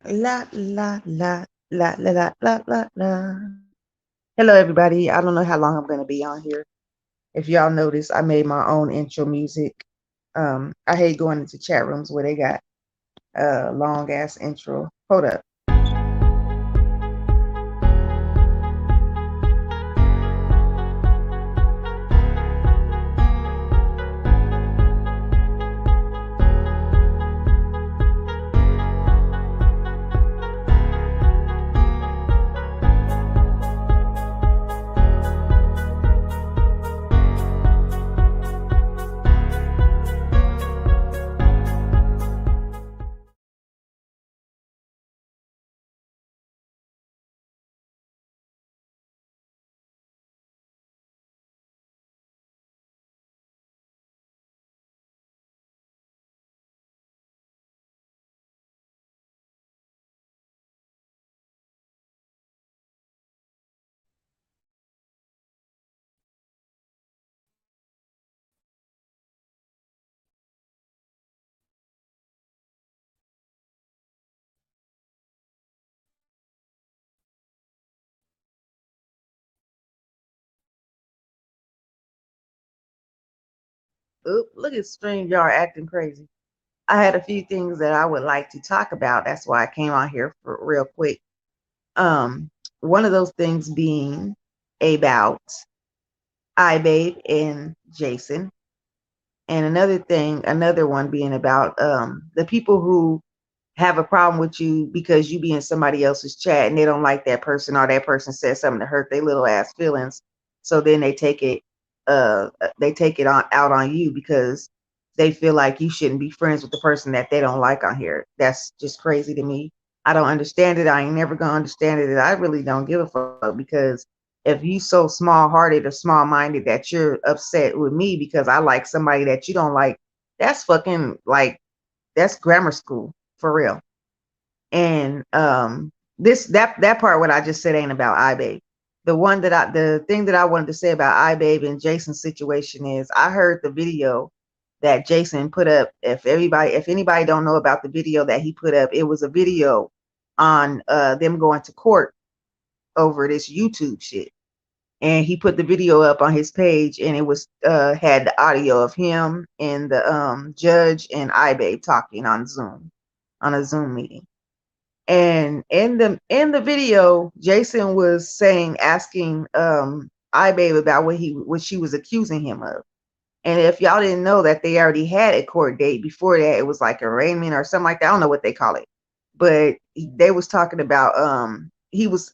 La la la la la la la la la. Hello, everybody. I don't know how long I'm going to be on here. If y'all notice, I made my own intro music. I hate going into chat rooms where they got long ass intro. Hold up. Oop, look at StreamYard acting crazy. I had a few things that I would like to talk about. That's why I came on here for real quick. Um, One of those things being about iBabe and Jason. And another one being about the people who have a problem with you because you be in somebody else's chat and they don't like that person, or that person says something to hurt their little ass feelings. So then they take it on out on you because they feel like you shouldn't be friends with the person that they don't like on here. That's just crazy to me. I don't understand it. I ain't never gonna understand it. And I really don't give a fuck because if you so small hearted or small minded that you're upset with me because I like somebody that you don't like, that's fucking like that's grammar school for real. And this that part what I just said ain't about iBabe. The thing that I wanted to say about iBabe and Jason's situation is I heard the video that Jason put up. If anybody don't know about the video that he put up, it was a video on them going to court over this YouTube shit. And he put the video up on his page, and it was had the audio of him and the judge and iBabe talking on a Zoom meeting. And in the video, Jason was asking iBabe about what she was accusing him of. And if y'all didn't know that they already had a court date before that, it was like arraignment or something like that. I don't know what they call it. But they was talking about he was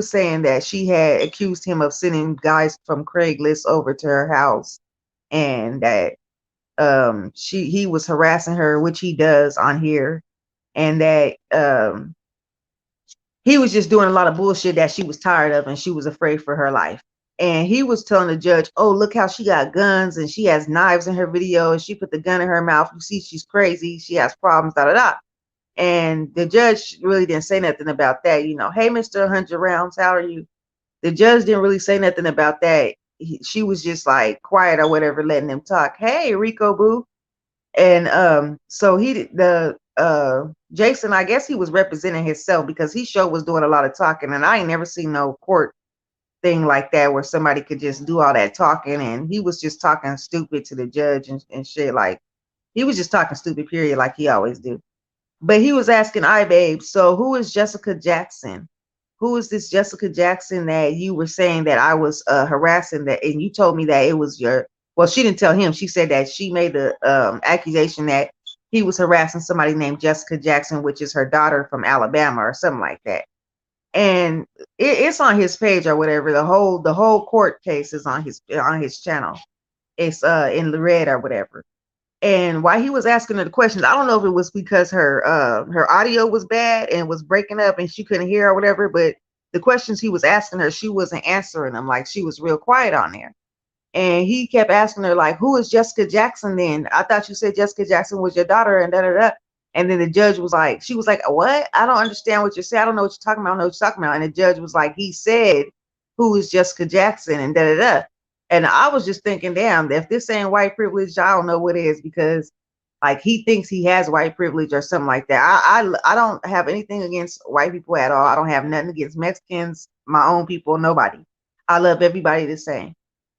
saying that she had accused him of sending guys from Craigslist over to her house, and that he was harassing her, which he does on here, and that he was just doing a lot of bullshit that she was tired of and she was afraid for her life. And he was telling the judge, "Oh, look how she got guns and she has knives in her video and she put the gun in her mouth. You see, she's crazy. She has problems, da da da." And the judge really didn't say nothing about that. Hey, Mr. 100 Rounds, how are you? The judge didn't really say nothing about that. She was just like quiet or whatever, letting them talk. Hey, Rico Boo. And so the Jason, I guess he was representing himself because he sure was doing a lot of talking, and I ain't never seen no court thing like that where somebody could just do all that talking, and he was just talking stupid to the judge and shit. Like, he was just talking stupid period, like he always do. But he was asking iBabe, so who is Jessica Jackson? Who is this Jessica Jackson that you were saying that I was harassing, that, and you told me that it was your, well, she didn't tell him. She said that she made the accusation that he was harassing somebody named Jessica Jackson, which is her daughter from Alabama or something like that. And it's on his page or whatever. The whole court case is on his channel. It's in the red or whatever. And while he was asking her the questions, I don't know if it was because her audio was bad and was breaking up and she couldn't hear or whatever, but the questions he was asking her, she wasn't answering them. Like, she was real quiet on there. And he kept asking her, like, who is Jessica Jackson then? I thought you said Jessica Jackson was your daughter, and da da da. And then the judge was like, she was like, what? I don't understand what you're saying. I don't know what you're talking about. I don't know what you're talking about. And the judge was like, he said, who is Jessica Jackson, and da da da. And I was just thinking, damn, if this ain't white privilege, I don't know what is, because Like he thinks he has white privilege or something like that. I don't have anything against white people at all. I don't have nothing against Mexicans, my own people, nobody. I love everybody the same.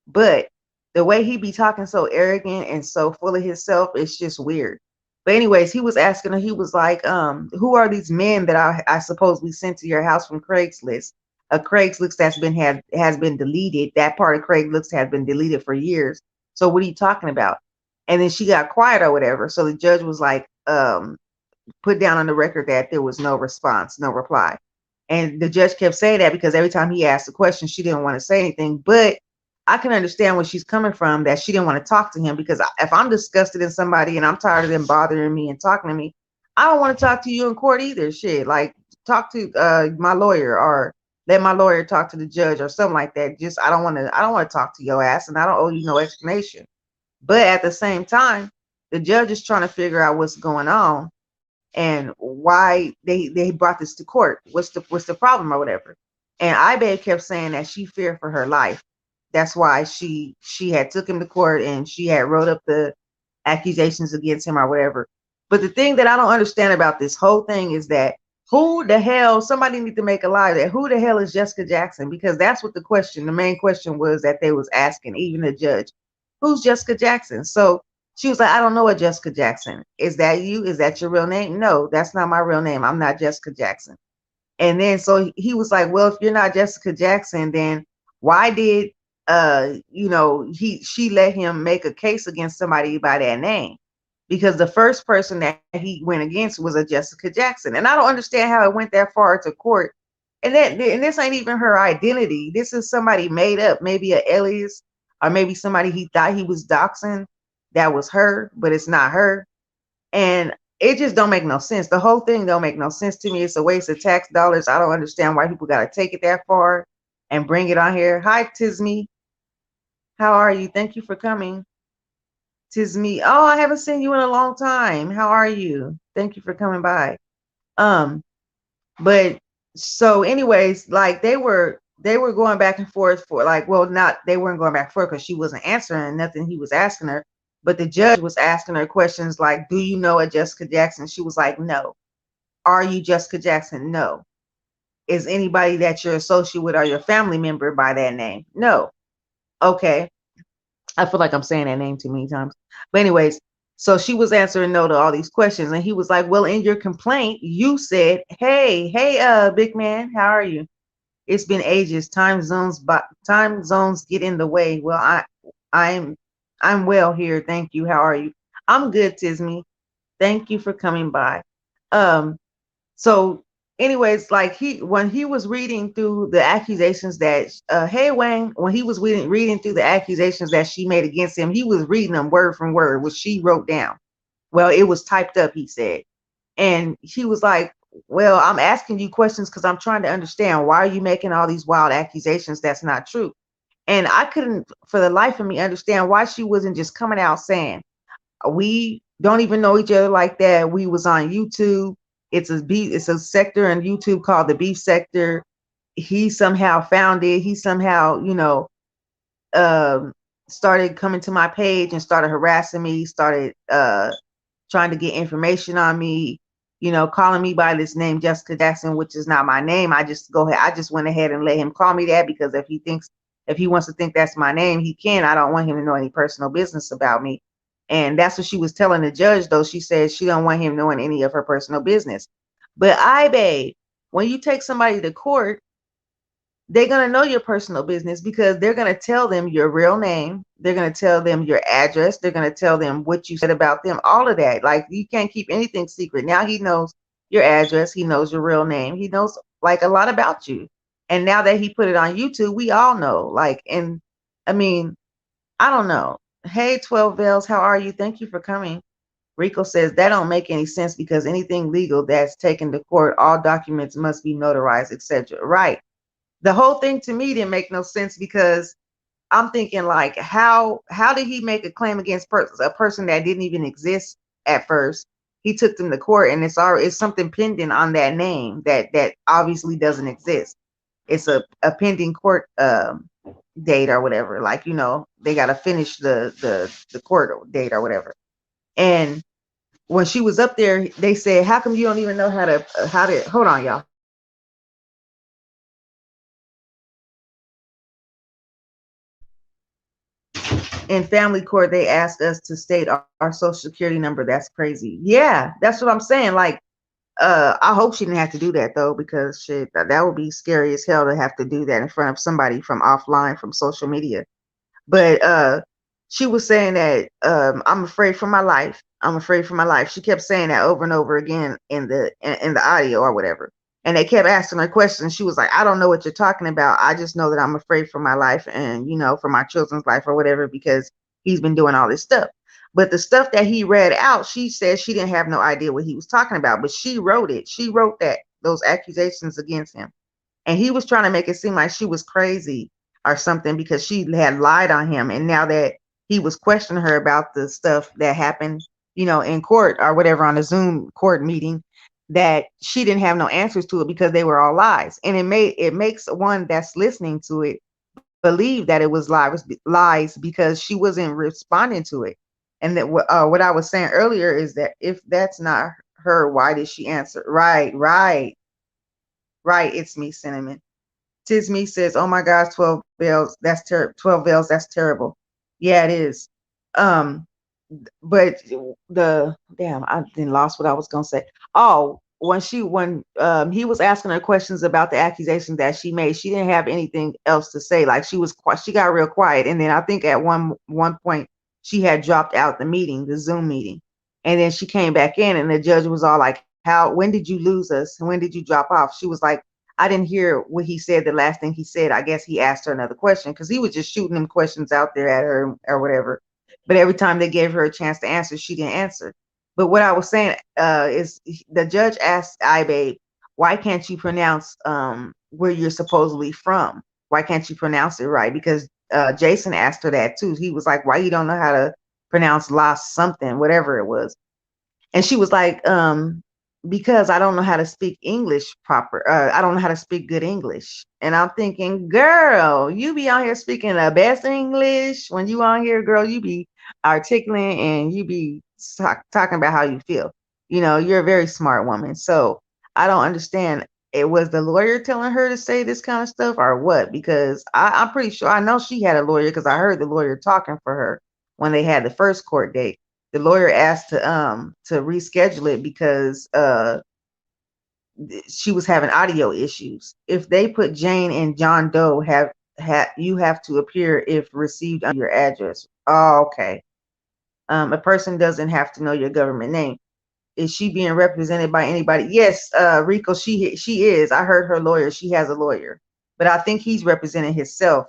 But the way he be talking so arrogant and so full of himself, it's just weird. But anyways, he was asking her, he was like, who are these men that I supposedly sent to your house from Craigslist? A Craigslist that's been had has been deleted. That part of Craigslist has been deleted for years. So what are you talking about? And then she got quiet or whatever. So the judge was like, put down on the record that there was no response, no reply. And the judge kept saying that because every time he asked a question, she didn't want to say anything. But I can understand where she's coming from, that she didn't want to talk to him, because if I'm disgusted in somebody and I'm tired of them bothering me and talking to me, I don't want to talk to you in court either. Shit, like talk to my lawyer, or let my lawyer talk to the judge or something like that. Just I don't want to talk to your ass, and I don't owe you no explanation. But at the same time, the judge is trying to figure out what's going on and why they brought this to court. What's the problem or whatever. And Ibe kept saying that she feared for her life. That's why she had took him to court and she had wrote up the accusations against him or whatever. But the thing that I don't understand about this whole thing is that who the hell, somebody need to make a lie that who the hell is Jessica Jackson? Because that's what the main question was that they was asking, even the judge. Who's Jessica Jackson? So she was like, I don't know a Jessica Jackson. Is that you? Is that your real name? No, that's not my real name. I'm not Jessica Jackson. And then so he was like, well, if you're not Jessica Jackson, then why did she let him make a case against somebody by that name? Because the first person that he went against was a Jessica Jackson. And I don't understand how it went that far to court. And this ain't even her identity. This is somebody made up, maybe a alias, or maybe somebody he thought he was doxing that was her, but it's not her. And it just don't make no sense. The whole thing don't make no sense to me. It's a waste of tax dollars. I don't understand why people got to take it that far and bring it on here. Hi, Tisme. How are you? Thank you for coming. Tisme. Oh, I haven't seen you in a long time. How are you? Thank you for coming by. Um, but so anyways, like they were going back and forth for like, well, not they weren't going back and forth because she wasn't answering nothing he was asking her. But the judge was asking her questions like, do you know a Jessica Jackson? She was like, no. Are you Jessica Jackson? No. Is anybody that you're associated with or your family member by that name? No. Okay. I feel like I'm saying that name too many times. But anyways, so she was answering no to all these questions, and he was like, well, in your complaint, you said, hey, big man, how are you? It's been ages. Time zones get in the way. Well, I'm I'm well here. Thank you. How are you? I'm good, Tisme. Thank you for coming by. Um, so anyways, like he when he was reading through the accusations that hey Wang, when he was reading through the accusations that she made against him, he was reading them word from word, which she wrote down. Well, it was typed up, he said. And he was like, well, I'm asking you questions because I'm trying to understand, why are you making all these wild accusations that's not true? And I couldn't for the life of me understand why she wasn't just coming out saying, we don't even know each other like that. We was on YouTube. It's a sector in YouTube called the beef sector. He somehow found it. He somehow, um, started coming to my page and started harassing me, started trying to get information on me, calling me by this name, Jessica Jackson, which is not my name. I just went ahead and let him call me that, because if he wants to think that's my name, he can. I don't want him to know any personal business about me. And that's what she was telling the judge, though. She said she don't want him knowing any of her personal business. But babe, when you take somebody to court, they're going to know your personal business, because they're going to tell them your real name. They're going to tell them your address. They're going to tell them what you said about them, all of that. Like, you can't keep anything secret. Now he knows your address. He knows your real name. He knows like a lot about you. And now that he put it on YouTube, we all know. Like, and I mean, I don't know. Hey, 12 Veils, how are you? Thank you for coming. Rico says that don't make any sense, because anything legal that's taken to court, all documents must be notarized, etc. Right. The whole thing to me didn't make no sense, because I'm thinking like, how did he make a claim against a person that didn't even exist at first? He took them to court, and it's something pending on that name that obviously doesn't exist. It's a pending court date or whatever. Like, they got to finish the court date or whatever. And when she was up there, they said, "How come you don't even know how to?" Hold on, y'all. In family court, they asked us to state our social security number. That's crazy. Yeah, that's what I'm saying. Like, I hope she didn't have to do that though, because shit, that would be scary as hell to have to do that in front of somebody from offline from social media. But she was saying that I'm afraid for my life. I'm afraid for my life. She kept saying that over and over again in the audio or whatever. And they kept asking her questions. She was like, I don't know what you're talking about. I just know that I'm afraid for my life and, for my children's life or whatever, because he's been doing all this stuff. But the stuff that he read out, she said she didn't have no idea what he was talking about, but she wrote it. She wrote that those accusations against him. And he was trying to make it seem like she was crazy or something because she had lied on him. And now that he was questioning her about the stuff that happened, in court or whatever on a Zoom court meeting, that she didn't have no answers to it because they were all lies. And it makes one that's listening to it believe that it was lies because she wasn't responding to it. And that what I was saying earlier is that if that's not her, why did she answer? Right, right, right. It's me, Cinnamon. Tisme says, "Oh my gosh, 12 bells. That's 12 bells. That's terrible." Yeah, it is. Um, but the damn, I then lost what I was gonna say. Oh, when he was asking her questions about the accusations that she made, she didn't have anything else to say. Like she got real quiet, and then I think at one point she had dropped out the meeting, the Zoom meeting, and then she came back in, and the judge was all like, "How? When did you lose us? When did you drop off?" She was like, "I didn't hear what he said. The last thing he said, I guess he asked her another question because he was just shooting them questions out there at her or whatever." But every time they gave her a chance to answer, she didn't answer. But what I was saying is the judge asked Ibe, why can't you pronounce where you're supposedly from? Why can't you pronounce it right? Because Jason asked her that too. He was like, why you don't know how to pronounce last something, whatever it was. And she was like, because I don't know how to speak English proper. I don't know how to speak good English. And I'm thinking, girl, you be out here speaking the best English. When you on here, girl, you be articulate and you be talking about how you feel. You're a very smart woman. So I don't understand. It was the lawyer telling her to say this kind of stuff or what? Because I'm pretty sure I know she had a lawyer because I heard the lawyer talking for her when they had the first court date. The lawyer asked to reschedule it because she was having audio issues. If they put Jane and John Doe you have to appear if received under your address. Oh, okay. A person doesn't have to know your government name. Is she being represented by anybody? Yes, Rico, she is. I heard her lawyer. She has a lawyer, but I think he's representing himself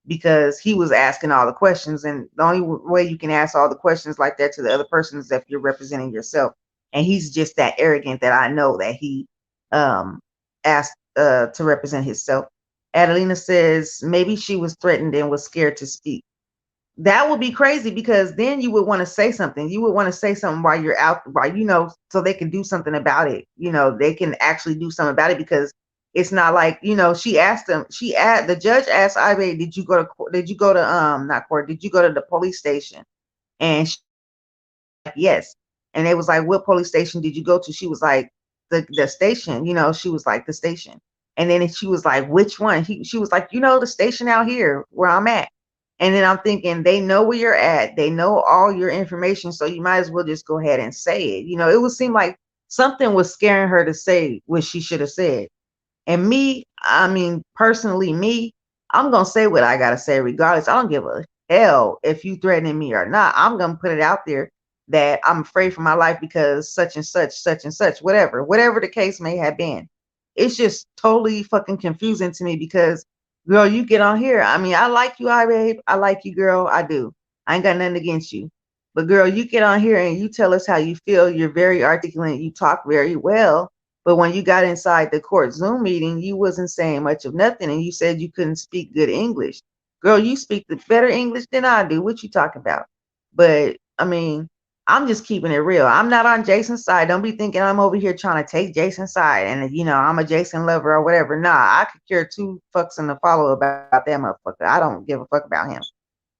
because he was asking all the questions. And the only way you can ask all the questions like that to the other person is if you're representing yourself. And he's just that arrogant that I know that he um, asked to represent himself. Adelina says maybe she was threatened and was scared to speak. That would be crazy because then you would want to say something. You would want to say something while you're out, while so they can do something about it. They can actually do something about it because it's not like She asked them. The judge asked Ibe, "Did you go to court? Did you go to not court? Did you go to the police station?" And yes. And they was like, what police station did you go to? She was like, the station, she was like, the station. And then she was like, which one? She was like, the station out here where I'm at. And then I'm thinking, they know where you're at. They know all your information. So you might as well just go ahead and say it. It would seem like something was scaring her to say what she should have said. And me, I mean, personally, me, I'm gonna say what I gotta say, regardless. I don't give a hell if you threatening me or not. I'm gonna put it out there that I'm afraid for my life because such and such, whatever the case may have been. It's just totally fucking confusing to me because, girl, you get on here. I mean, I like you, I babe. I like you, girl. I do. I ain't got nothing against you. But girl, you get on here and you tell us how you feel. You're very articulate. You talk very well, but when you got inside the court Zoom meeting, you wasn't saying much of nothing, and you said you couldn't speak good English. Girl, you speak the better English than I do. What you talking about? But I mean, I'm just keeping it real. I'm not on Jason's side. Don't be thinking I'm over here trying to take Jason's side and I'm a Jason lover or whatever. Nah, I could care two fucks in the follow about that motherfucker. I don't give a fuck about him.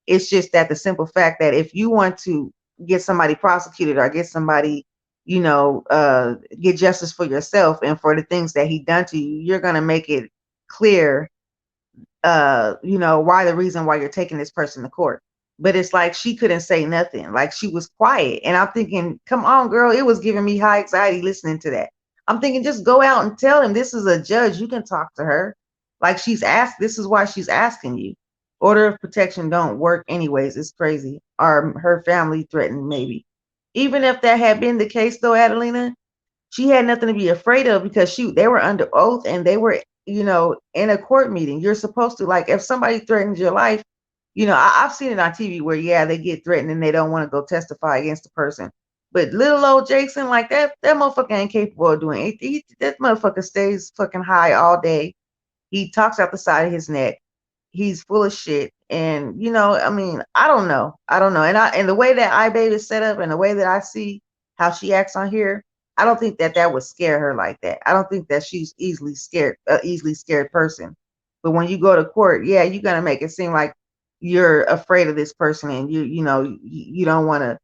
It's just that the simple fact that if you want to get somebody prosecuted or get somebody get justice for yourself and for the things that he done to you. You're gonna make it clear, why the reason why you're taking this person to court. But it's like she couldn't say nothing. Like she was quiet. And I'm thinking, come on, girl, it was giving me high anxiety listening to that. I'm thinking, just go out and tell him this is a judge. You can talk to her. Like she's asked, this is why she's asking you. Order of protection don't work anyways. It's crazy. Or her family threatened, maybe. Even if that had been the case though, Adelina, she had nothing to be afraid of because they were under oath and they were, in a court meeting. You're supposed to, like, if somebody threatens your life, I've seen it on TV where, yeah, they get threatened and they don't want to go testify against the person. But little old Jason, like that motherfucker ain't capable of doing it. That motherfucker stays fucking high all day. He talks out the side of his neck. He's full of shit. And I mean, I don't know. And the way that iBabe is set up and the way that I see how she acts on here, I don't think that would scare her like that. I don't think that she's easily scared person. But when you go to court, yeah, you're gonna make it seem like you're afraid of this person, and you don't want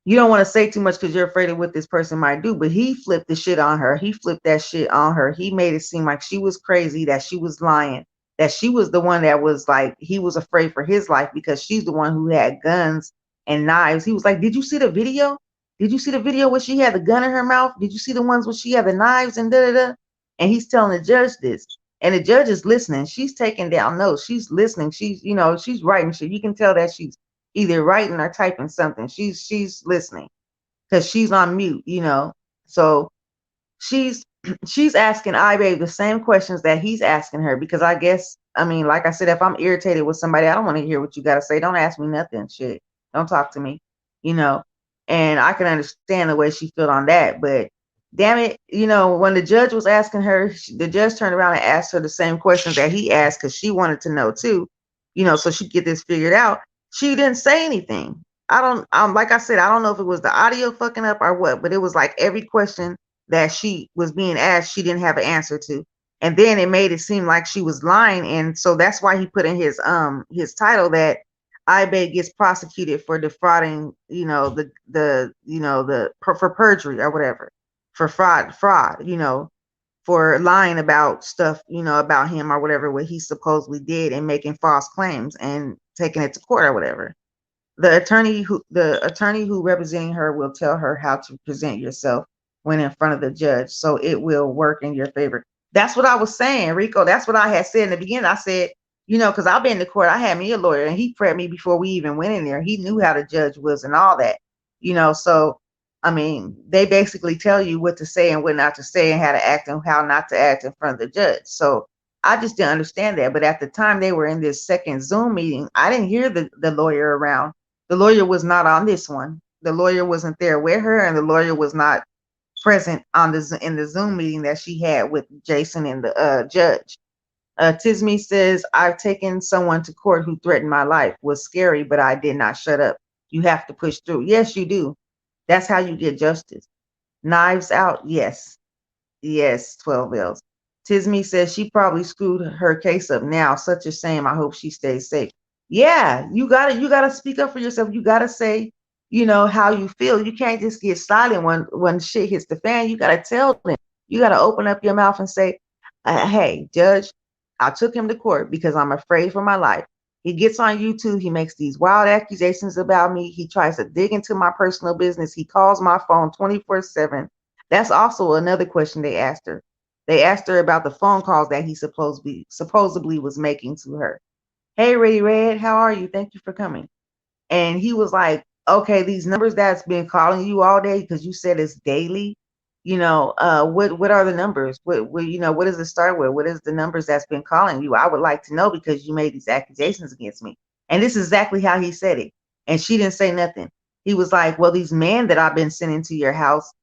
to say too much because you're afraid of what this person might do. But he flipped the shit on her. He flipped that shit on her. He made it seem like she was crazy, that she was lying, that she was the one that was like, he was afraid for his life because she's the one who had guns and knives. He was like, did you see the video? Did you see the video where she had the gun in her mouth? Did you see the ones where she had the knives and da da da? And he's telling the judge this. And the judge is listening. She's taking down notes. She's listening. She's writing shit. You can tell that she's either writing or typing something. She's listening because she's on mute. So she's she's asking iBabe the same questions that he's asking her because I guess, I mean, like I said, if I'm irritated with somebody, I don't want to hear what you got to say. Don't ask me nothing. Shit. Don't talk to me. You know. And I can understand the way she felt on that, but damn it, when the judge was asking her, the judge turned around and asked her the same questions that he asked because she wanted to know too, so she could get this figured out. She didn't say anything. Like I said, I don't know if it was the audio fucking up or what, but it was like every question that she was being asked, she didn't have an answer to. And then it made it seem like she was lying. And so that's why he put in his title that iBay gets prosecuted for defrauding, for perjury or whatever, for fraud, for lying about stuff, about him or whatever, what he supposedly did and making false claims and taking it to court or whatever. The attorney who representing her will tell her how to present yourself when in front of the judge, so it will work in your favor. That's what I was saying, Rico. That's what I had said in the beginning. I said, because I've been to court, I had me a lawyer, and he prepped me before we even went in there. He knew how the judge was and all that, So, I mean, they basically tell you what to say and what not to say, and how to act and how not to act in front of the judge. So, I just didn't understand that. But at the time they were in this second Zoom meeting, I didn't hear the lawyer around. The lawyer was not on this one. The lawyer wasn't there with her, and the lawyer was not present in the Zoom meeting that she had with Jason and the judge. Tisme says, I've taken someone to court who threatened my life. Was scary, but I did not shut up. You have to push through. Yes, you do. That's how you get justice. Knives out. Yes. Yes, 12 bells. Tisme says she probably screwed her case up now. Such a shame. I hope she stays safe. Yeah, you gotta speak up for yourself. You gotta say, how you feel. You can't just get silent when shit hits the fan. You gotta tell them. You gotta open up your mouth and say, hey, judge, I took him to court because I'm afraid for my life. He gets on YouTube. He makes these wild accusations about me. He tries to dig into my personal business. He calls my phone 24/7. That's also another question they asked her. They asked her about the phone calls that he supposedly was making to her. Hey, Ready Red, how are you? Thank you for coming. And he was like, okay, these numbers that's been calling you all day because you said it's daily. What are the numbers? What does it start with? What is the numbers that's been calling you? I would like to know because you made these accusations against me. And this is exactly how he said it. And she didn't say nothing. He was like, well, these men that I've been sending to your house,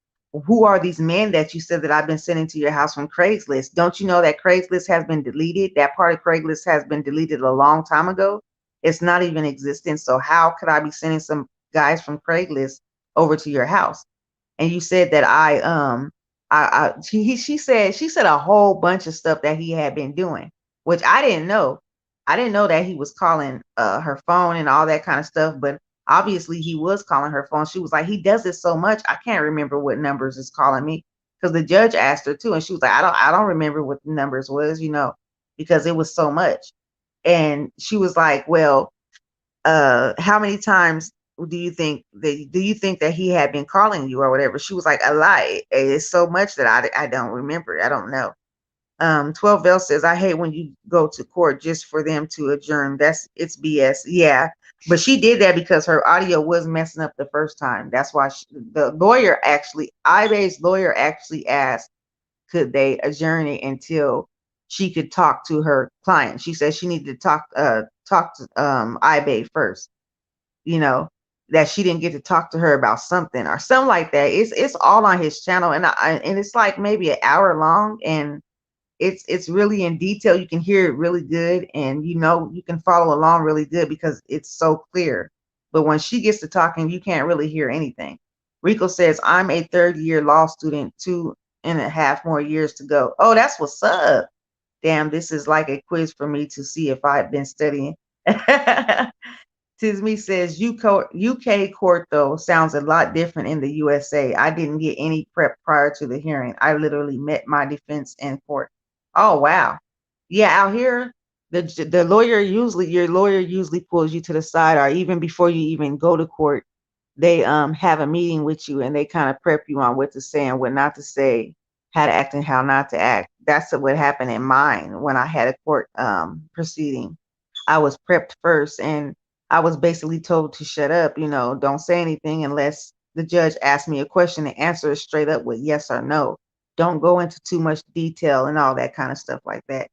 who are these men that you said that I've been sending to your house from Craigslist? Don't you know that Craigslist has been deleted? That part of Craigslist has been deleted a long time ago. It's not even existent. So how could I be sending some guys from Craigslist over to your house? And you said that she said a whole bunch of stuff that he had been doing, which I didn't know. I didn't know that he was calling her phone and all that kind of stuff. But Obviously, he was calling her phone. She was like, he does this so much, I can't remember what numbers is calling me. Because the judge asked her too, and she was like, I don't remember what the numbers was, because it was so much. And she was like, well, how many times do you think that he had been calling you or whatever? She was like, a lot. It's so much that I don't remember. I don't know. 12 Bell says, I hate when you go to court just for them to adjourn. It's BS. Yeah. But she did that because her audio was messing up the first time. That's why the lawyer actually, Ibe's lawyer actually asked, could they adjourn it until she could talk to her client. She said she needed to talk to Ibe first, you know, that she didn't get to talk to her about something or something like that. It's all on his channel, and it's like maybe an hour long, and it's really in detail. You can hear it really good, and you can follow along really good because it's so clear. But when she gets to talking, you can't really hear anything. Rico says, I'm a third year law student, 2.5 more years to go. Oh, that's what's up. Damn, this is like a quiz for me to see if I've been studying. Tisme says UK court though sounds a lot different in the USA. I didn't get any prep prior to the hearing. I literally met my defense in court. Oh wow. Yeah, out here the lawyer usually your lawyer usually pulls you to the side, or even before you even go to court, they have a meeting with you and they kind of prep you on what to say and what not to say, how to act and how not to act. That's what happened in mine when I had a court proceeding. I was prepped first, and I was basically told to shut up, don't say anything unless the judge asks me a question and answer it straight up with yes or no. Don't go into too much detail and all that kind of stuff like that.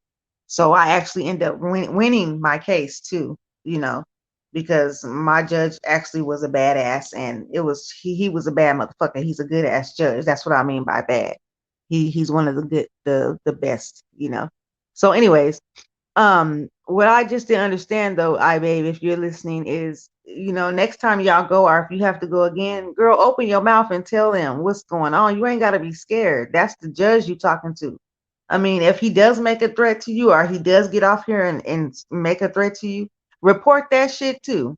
So I actually end up winning my case too, you know, because my judge actually was a badass, and he was a bad motherfucker. He's a good ass judge. That's what I mean by bad. He's one of the good the best. So anyways, what I just didn't understand though, I babe, if you're listening, is next time y'all go, or if you have to go again, girl, open your mouth and tell them what's going on. You ain't gotta be scared. That's the judge you talking to. I mean, if he does make a threat to you, or he does get off here and make a threat to you, report that shit too.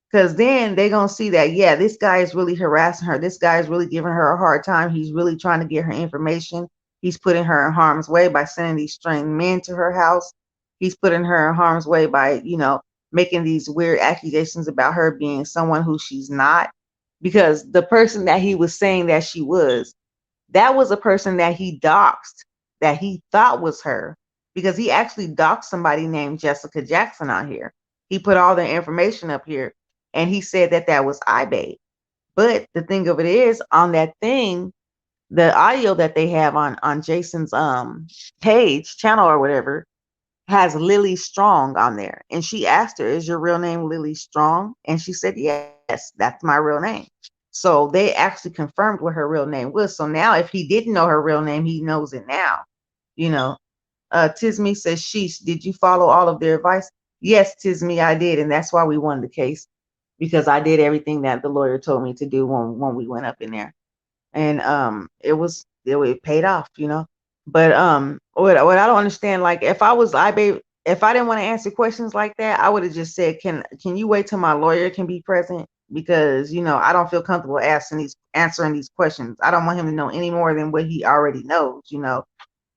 Because then they're going to see that, yeah, this guy is really harassing her. This guy is really giving her a hard time. He's really trying to get her information. He's putting her in harm's way by sending these strange men to her house. He's putting her in harm's way by, making these weird accusations about her being someone who she's not. Because the person that he was saying that she was, that was a person that he doxed, that he thought was her, because he actually doxed somebody named Jessica Jackson on here. He put all the information up here, and he said that that was iBay. But the thing of it is, on that thing, the audio that they have on Jason's page channel or whatever has Lily Strong on there, and she asked her, "Is your real name Lily Strong?" And she said, "Yes, that's my real name." So they actually confirmed what her real name was. So now, if he didn't know her real name, he knows it now. You know. Tisme says, "Sheesh, did you follow all of their advice?" Yes, Tisme, I did, and that's why we won the case, because I did everything that the lawyer told me to do when we went up in there, and it paid off. But what I don't understand, like if I didn't want to answer questions like that, I would have just said, can you wait till my lawyer can be present, because I don't feel comfortable answering these questions. I don't want him to know any more than what he already knows.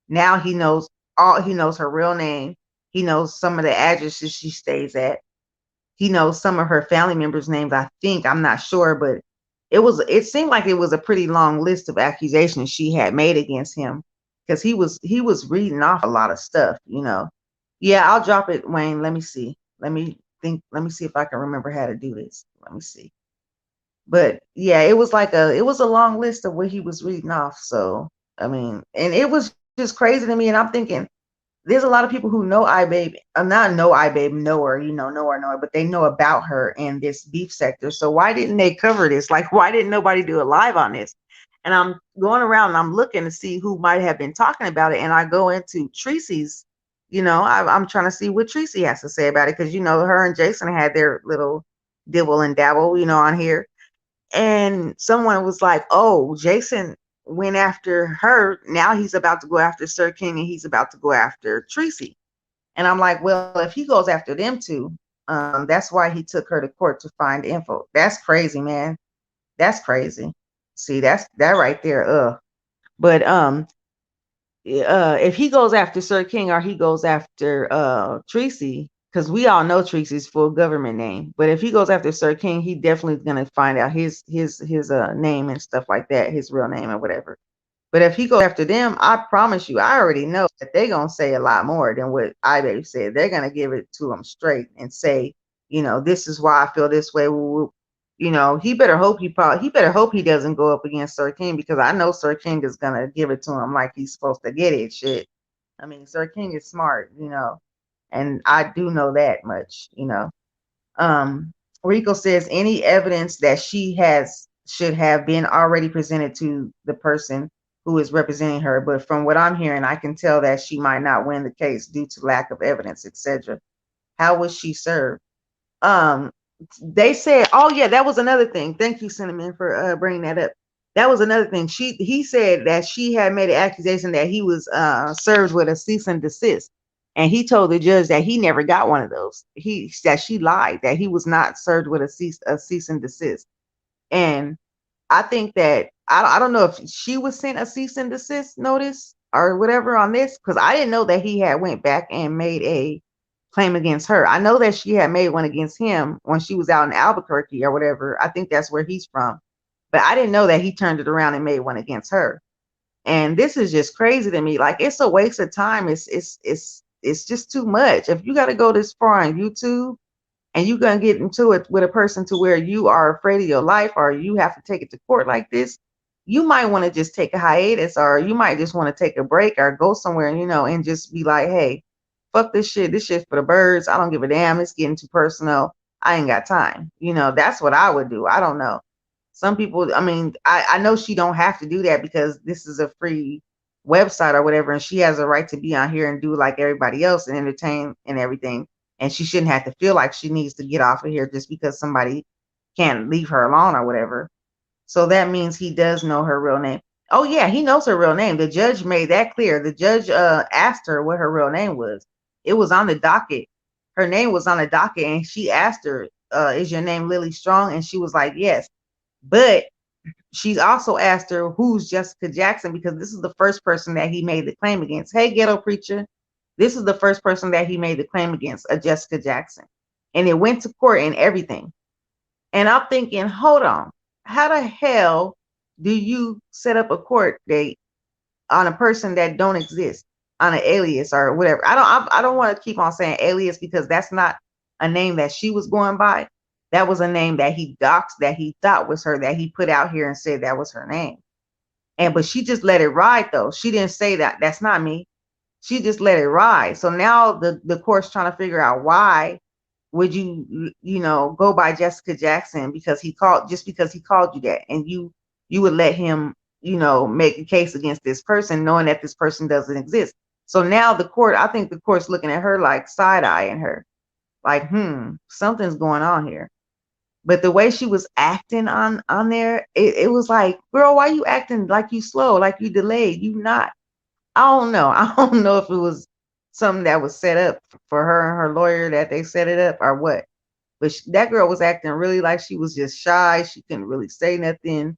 Now he knows her real name. He knows some of the addresses she stays at. He knows some of her family members' names, I think. I'm not sure, but it seemed like it was a pretty long list of accusations she had made against him, because he was reading off a lot of stuff. Yeah, I'll drop it, Wayne. Let me see. Let me see if I can remember how to do this. Let me see. But yeah, it was a long list of what he was reading off. So I mean, and it was just crazy to me. And I'm thinking, there's a lot of people who know iBabe, not know iBabe, know her, but they know about her in this beef sector. So why didn't they cover this? Like, why didn't nobody do a live on this? And I'm going around and I'm looking to see who might have been talking about it. And I go into Tracy's, I'm trying to see what Tracy has to say about it, because her and Jason had their little dibble and dabble, on here. And someone was like, "Oh, Jason went after her. Now he's about to go after Sir King, and he's about to go after Tracy." And I'm like, "Well, if he goes after them two, That's why he took her to court to find info. That's crazy, man. That's crazy. See, that's that right there. But if he goes after Sir King or he goes after Tracy, because we all know Tracy's full government name, but if he goes after Sir King, he definitely is gonna find out his name and stuff like that, his real name or whatever. But if he goes after them, I promise you, I already know that they're gonna say a lot more than what I said. They're gonna give it to him straight and say, this is why I feel this way. He better hope he better hope he doesn't go up against Sir King, because I know Sir King is gonna give it to him like he's supposed to get it. Shit. I mean, Sir King is smart, and I do know that much. Um, Rico says any evidence that she has should have been already presented to the person who is representing her, but from what I'm hearing, I can tell that she might not win the case due to lack of evidence, etc. How was she served? Um, they said, oh yeah, that was another thing. Thank you, Cinnamon, for bringing that up. That was another thing. He said that she had made an accusation that he was served with a cease and desist, and he told the judge that he never got one of those. That she lied, that he was not served with a cease and desist. And I think that I don't know if she was sent a cease and desist notice or whatever on this, because I didn't know that he had went back and made a claim against her. I know that she had made one against him when she was out in Albuquerque or whatever. I think that's where he's from. But I didn't know that he turned it around and made one against her. And this is just crazy to me. Like, it's a waste of time. It's just too much. If you got to go this far on YouTube and you're gonna get into it with a person to where you are afraid of your life, or you have to take it to court like this, you might want to just take a hiatus, or you might just want to take a break or go somewhere, and just be like, hey, fuck this shit. This shit's for the birds. I don't give a damn. It's getting too personal. I ain't got time. That's what I would do. I don't know. Some people, I mean, I know she don't have to do that because this is a free website or whatever, and she has a right to be on here and do like everybody else and entertain and everything. And she shouldn't have to feel like she needs to get off of here just because somebody can't leave her alone or whatever. So that means he does know her real name. Oh yeah, he knows her real name. The judge made that clear. The judge asked her what her real name was. It was on the docket. Her name was on the docket, and she asked her, is your name Lily Strong? And she was like, yes. But she's also asked her, who's Jessica Jackson? Because this is the first person that he made the claim against. Hey, ghetto preacher. This is the first person that he made the claim against, a Jessica Jackson. And it went to court and everything. And I'm thinking, hold on. How the hell do you set up a court date on a person that don't exist, on an alias or whatever? I don't want to keep on saying alias, because that's not a name that she was going by. That was a name that he doxed, that he thought was her, that he put out here and said that was her name. But she just let it ride though. She didn't say that that's not me. She just let it ride. So now the court's trying to figure out, why would you go by Jessica Jackson because he called you that, and you would let him make a case against this person knowing that this person doesn't exist. So now I think the court's looking at her like side-eyeing her, like, something's going on here. But the way she was acting on there, it was like, girl, why you acting like you slow, like you delayed? You not. I don't know. I don't know if it was something that was set up for her and her lawyer, that they set it up, or what. But that girl was acting really like she was just shy. She couldn't really say nothing.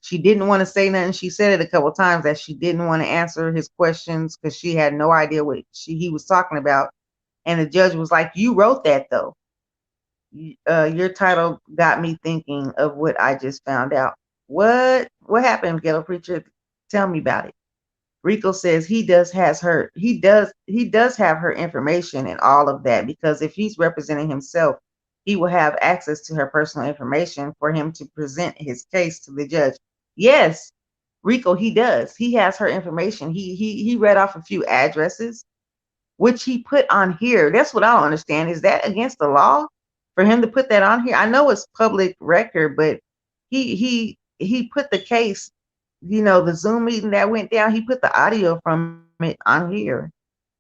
She didn't want to say nothing. She said it a couple of times that she didn't want to answer his questions because she had no idea what he was talking about. And the judge was like, "You wrote that though. Your title got me thinking of what I just found out." What happened, ghetto preacher? Tell me about it. Rico says he does have her information and all of that, because if he's representing himself, he will have access to her personal information for him to present his case to the judge. Yes, Rico, he does. He has her information. He read off a few addresses, which he put on here. That's what I don't understand. Is that against the law for him to put that on here? I know it's public record, but he put the case, the Zoom meeting that went down, he put the audio from it on here.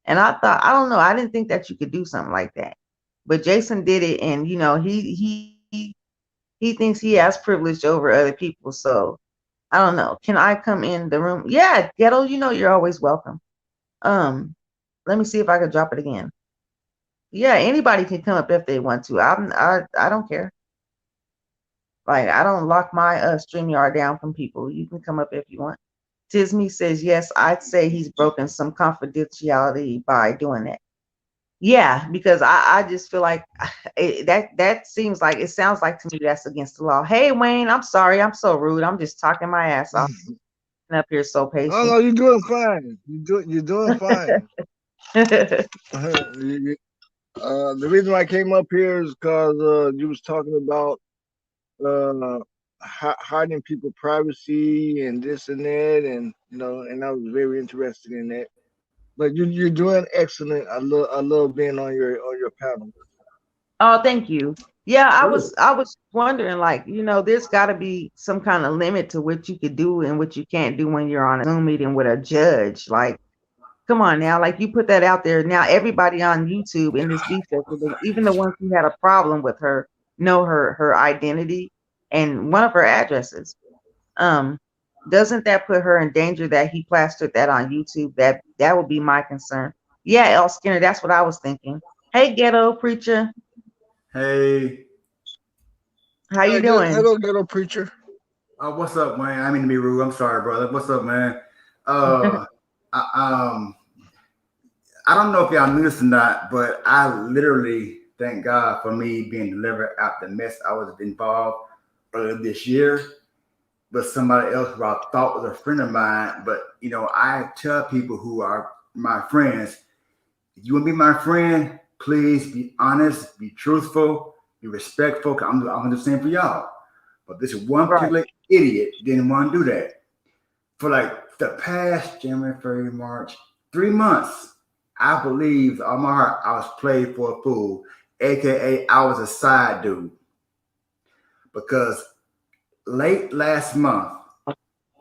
And I thought, I don't know, I didn't think that you could do something like that. But Jason did it, and he thinks he has privilege over other people. So I don't know. Can I come in the room? Yeah, ghetto, you're always welcome. Um, Let me see if I could drop it again. Yeah, anybody can come up if they want to. I don't care. Like I don't lock my StreamYard down from people. You can come up if you want. Tisme says yes. I'd say he's broken some confidentiality by doing that. Yeah, because I just feel like that seems like it sounds like to me that's against the law. Hey Wayne, I'm sorry, I'm so rude. I'm just talking my ass off and up here so Oh patient. no, you're doing fine. You're doing fine. The reason why I came up here is because you was talking about uh, hiding people privacy and this and that, and and I was very interested in that. But you're doing excellent. I love being on your panel. Oh, thank you. Yeah, I Good. was I was wondering, like, there's got to be some kind of limit to what you could do and what you can't do when you're on a Zoom meeting with a judge. Like, come on now, like you put that out there. Now everybody on YouTube in this beef festival, even the ones who had a problem with her, know her identity and one of her addresses. Um, doesn't that put her in danger that he plastered that on YouTube? That would be my concern. Yeah, El Skinner, that's what I was thinking. Hey, ghetto preacher, Hey, how you doing? Hello, ghetto preacher. what's up, man? I mean to be rude. I'm sorry, brother. What's up, man? Uh, I, I don't know if y'all knew this or not, but I literally thank God for me being delivered out the mess I was involved earlier this year. But somebody else who I thought was a friend of mine. But I tell people who are my friends, if you want to be my friend, please be honest, be truthful, be respectful. 'Cause I'm the same for y'all. But this one Right. particular idiot didn't want to do that. For like the past January, February, March, 3 months, I believed all my heart I was played for a fool, aka I was a side dude. Because late last month,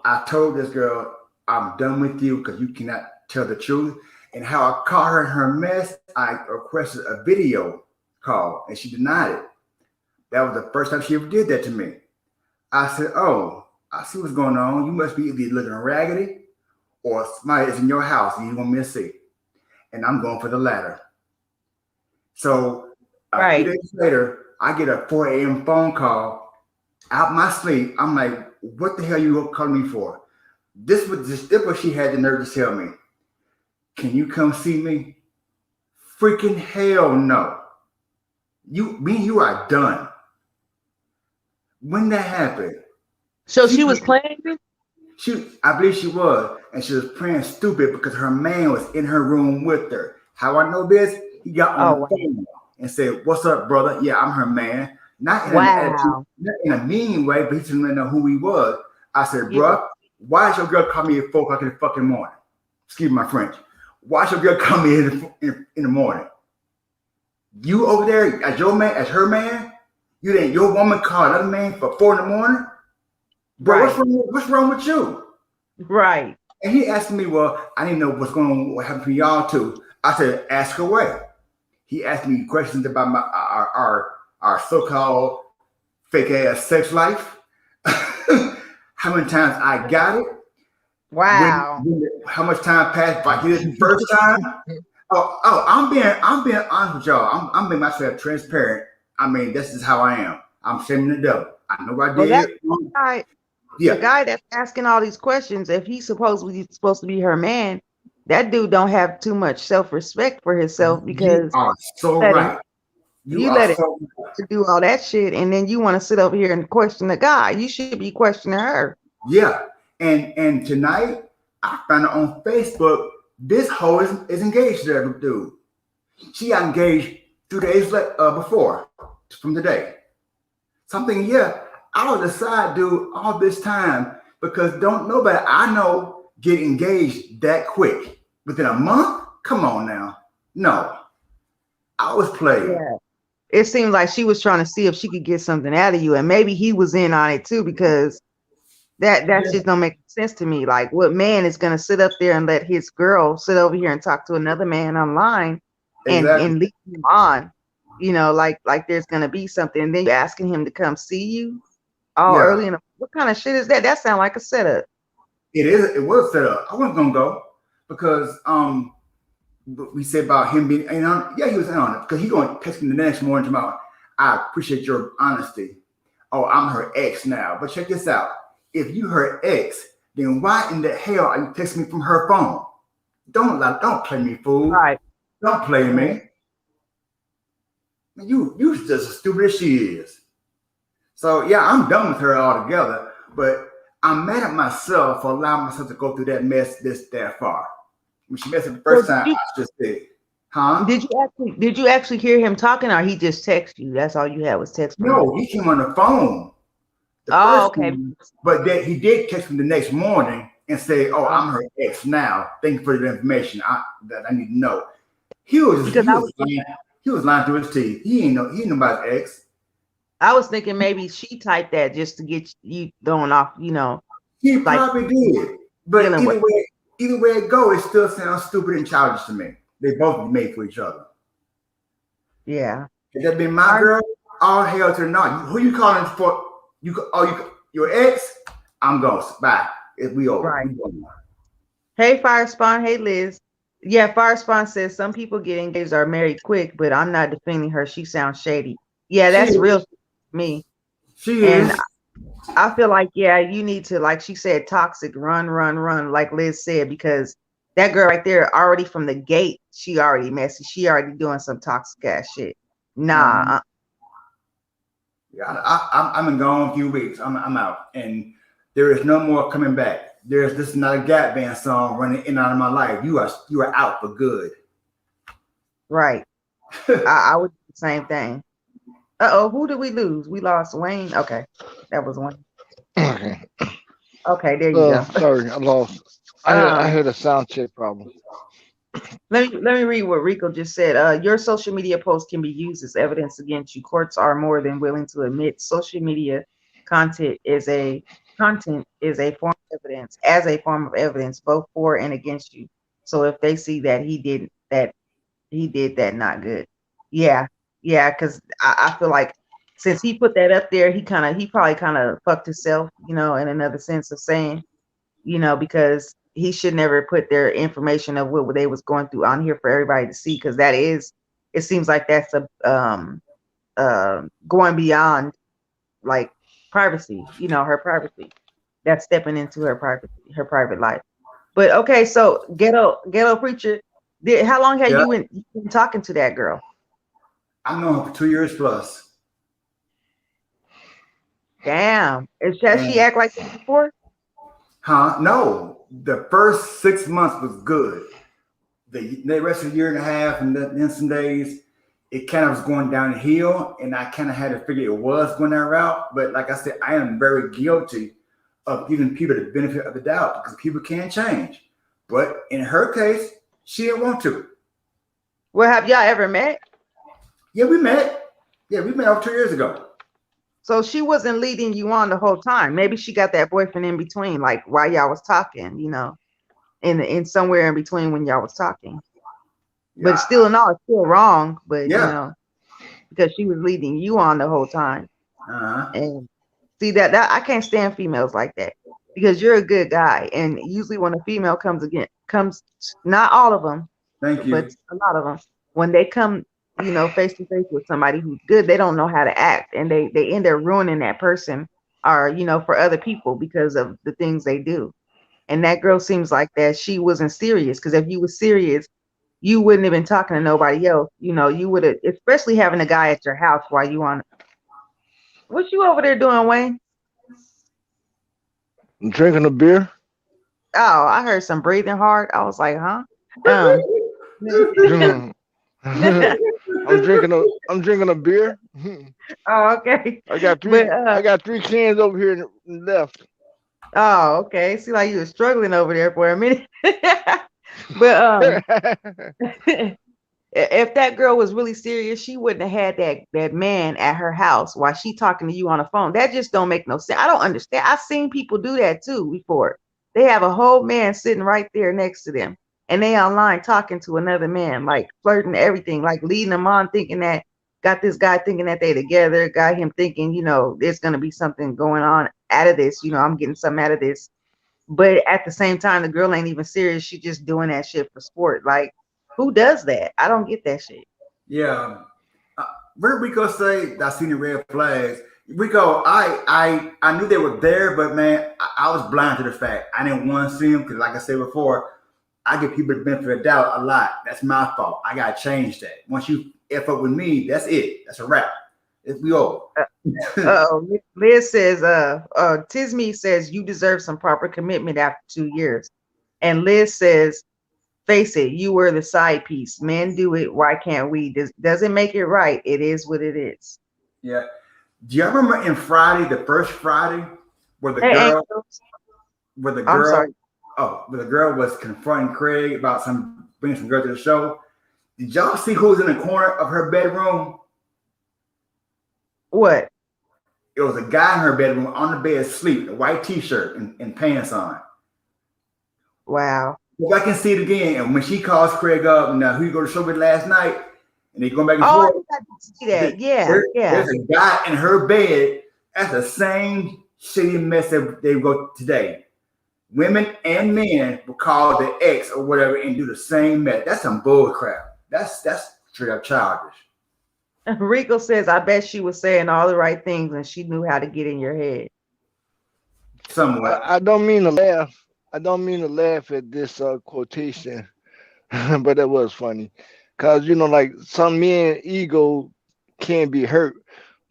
I told this girl, I'm done with you because you cannot tell the truth. And how I caught her in her mess, I requested a video call and she denied it. That was the first time she ever did that to me. I said, "Oh, I see what's going on. You must be either looking raggedy or somebody is in your house and you want me to see." And I'm going for the latter. So a few Right. days later, I get a 4 a.m. phone call out my sleep. I'm like, "What the hell you calling me for?" This what she had the nerve to tell me. "Can you come see me?" Freaking hell no. You are done. When that happened, So she she was playing you? I believe she was, and she was playing stupid because her man was in her room with her. How I know this? He got on Oh the wow. phone and said, "What's up, brother? Yeah, I'm her man." Not in an attitude, Wow. not in a mean way, but he just didn't know who he was. I said, Yeah. "Bruh, why is your girl call me at 4 o'clock in the fucking morning?" Excuse my French. Why is your girl call me in the morning? You over there as your man, as her man? You think your woman call another man for 4 in the morning? Bro, Right. what's wrong with you? Right. And he asked me, "Well, I didn't know what's going on, what happened to y'all too." I said, "Ask away." He asked me questions about our so-called fake ass sex life, how many times I got it, Wow. how much time passed if I hit it the first time. I'm being honest with y'all. I'm making myself transparent. I mean, this is how I am. I'm shaming the devil. I know I Well, that did. guy, the Yeah, guy that's asking all these questions, if he's supposed to be her man, that dude don't have too much self-respect for himself you because are so let him right. You you are let it so to do all that shit, and then you want to sit over here and question the guy. You should be questioning her. Yeah. And tonight I found out on Facebook this hoe is engaged to that dude. She got engaged 2 days before from today. Something, yeah. I was a side dude all this time because don't nobody I know get engaged that quick. Within a month? Come on now. No. I was played. Yeah. It seemed like she was trying to see if she could get something out of you, and maybe he was in on it too because that Yeah. just don't make sense to me. Like, what man is gonna sit up there and let his girl sit over here and talk to another man online Exactly. and lead him on? Like there's gonna be something. And then you asking him to come see you all Yeah. early in the what kind of shit is that? That sounds like a setup. It was set up. I wasn't gonna go because we said about him being in on. Yeah, he was in on it because he going to text me the next morning tomorrow. I appreciate your honesty. Oh, I'm her ex now. But check this out. If you her ex, then why in the hell are you texting me from her phone? Don't play me, fool. Right. Don't play Right. me. You just as stupid as she is. So yeah, I'm done with her altogether. But I'm mad at myself for allowing myself to go through that mess this that far. When she messed up the So first time, I just said, huh? did you actually hear him talking, or he just text you? That's all you had was text from him. No, he came on the phone the Oh, first okay. time, but then he did text me the next morning and say, "Oh, Uh, I'm her ex now. Thank you for the information that I need to know." because He was lying. He was lying through his teeth. He ain't nobody's ex. I was thinking maybe she typed that just to get you thrown off, He like probably did. But dealing with. either way it go, it still sounds stupid and childish to me. They both be made for each other. Yeah. If that been my All girl, all hell to the no. Who you calling for? Your ex? I'm ghost. Bye. If we over. right. We going. Hey, Fire Spawn. Hey, Liz. Yeah, Fire Spawn says some people get engaged or married quick, but I'm not defending her. She sounds shady. Yeah, She that's real is. to me. She And is. I feel like, yeah, you need to, like she said, toxic, run, run, run, like Liz said, because that girl right there, already from the gate, she already messy. She already doing some toxic ass shit. Nah, Uh-huh. Yeah, I'm in gone a few weeks. I'm out, and there is no more coming back. There's this is not a Gap Band song running in and out of my life. You are out for good. right. I would do the same thing. Uh-oh, who did we lose? We lost Wayne. Okay, that was Wayne. Okay. Okay, there you go. Sorry, I lost. I Um, had a sound check problem. let me read what Rico just said. Your social media posts can be used as evidence against you. Courts are more than willing to admit social media content is a content is a form of evidence as a form of evidence both for and against you. So if they see that he did that not good. Yeah, yeah, because I feel like since he put that up there, he probably kind of fucked himself, in another sense of saying, because he should never put their information of what they was going through on here for everybody to see, because it seems like that's a going beyond like privacy, her privacy. That's stepping into her privacy, her private life. But okay, so ghetto preacher, how long have Yeah, you been talking to that girl? I've known her for 2 years plus, Damn, has she and act like this before? huh? No, the first 6 months was good. The rest of the year and a half, and then some days, it kind of was going downhill, and I kind of had to figure it was going that route. But like I said, I am very guilty of giving people the benefit of the doubt because people can change. But in her case, she didn't want to. Well, have y'all ever met? Yeah, we met. Yeah, we met over 2 years ago. So she wasn't leading you on the whole time. Maybe she got that boyfriend in between, like while y'all was talking, in somewhere in between when y'all was talking. But Yeah, still, in all, it's still wrong. But yeah. because she was leading you on the whole time, Uh-huh. and see that I can't stand females like that because you're a good guy, and usually when a female comes, not all of them, Thank but you. a lot of them, when they come, face to face with somebody who's good, they don't know how to act, and they end up ruining that person, or for other people because of the things they do. And that girl seems like that she wasn't serious, because if you were serious, you wouldn't have been talking to nobody else. You would have, especially having a guy at your house while you on. What you over there doing, Wayne? I'm drinking a beer. Oh, I heard some breathing hard. I was like, huh? Um, I'm drinking a beer. oh, okay. I got But three cans over here left. oh, okay. See, like you were struggling over there for a minute. But if that girl was really serious, she wouldn't have had that man at her house while she talking to you on the phone. That just don't make no sense. I don't understand. I've seen people do that too before. They have a whole man sitting right there next to them, and they online talking to another man, like flirting, everything, like leading them on, thinking that got this guy thinking that they together, got him thinking, there's gonna be something going on out of this. I'm getting something out of this. But at the same time, the girl ain't even serious. She just doing that shit for sport. Like, Who does that? I don't get that shit. Yeah. Uh, what did Rico say? I seen the red flags. Rico, I knew they were there, but man, I was blind to the fact. I didn't want to see them because, like I said before, I give people the benefit of the doubt a lot. That's my fault. I gotta change that. Once you f up with me, that's it. That's a wrap. It's we over. Oh, Liz says, Tisme says you deserve some proper commitment after 2 years. And Liz says, face it, you were the side piece. Men do it. Why can't we? Doesn't make it right. It is what it is. Yeah. Do you remember in Friday, the first Friday, where the Hey, girl, Angels. where the I'm girl, sorry. where the girl was confronting Craig about some bringing some girl to the show? Did y'all see who was in the corner of her bedroom? What? It was a guy in her bedroom on the bed asleep, a white t-shirt and pants on. Wow. Go back and see it again. And when she calls Craig up, and who you go to show with last night, and they going back and Oh, I forth, think I did see that. Yeah, yeah. there's a guy in her bed. That's the same shitty mess that they go today. Women and men will call the ex or whatever and do the same mess. That's some bull crap. That's straight up childish. Rico says, I bet she was saying all the right things and she knew how to get in your head. Somewhat. I don't mean to laugh. I don't mean to laugh at this quotation, but it was funny, cause like some men ego can be hurt,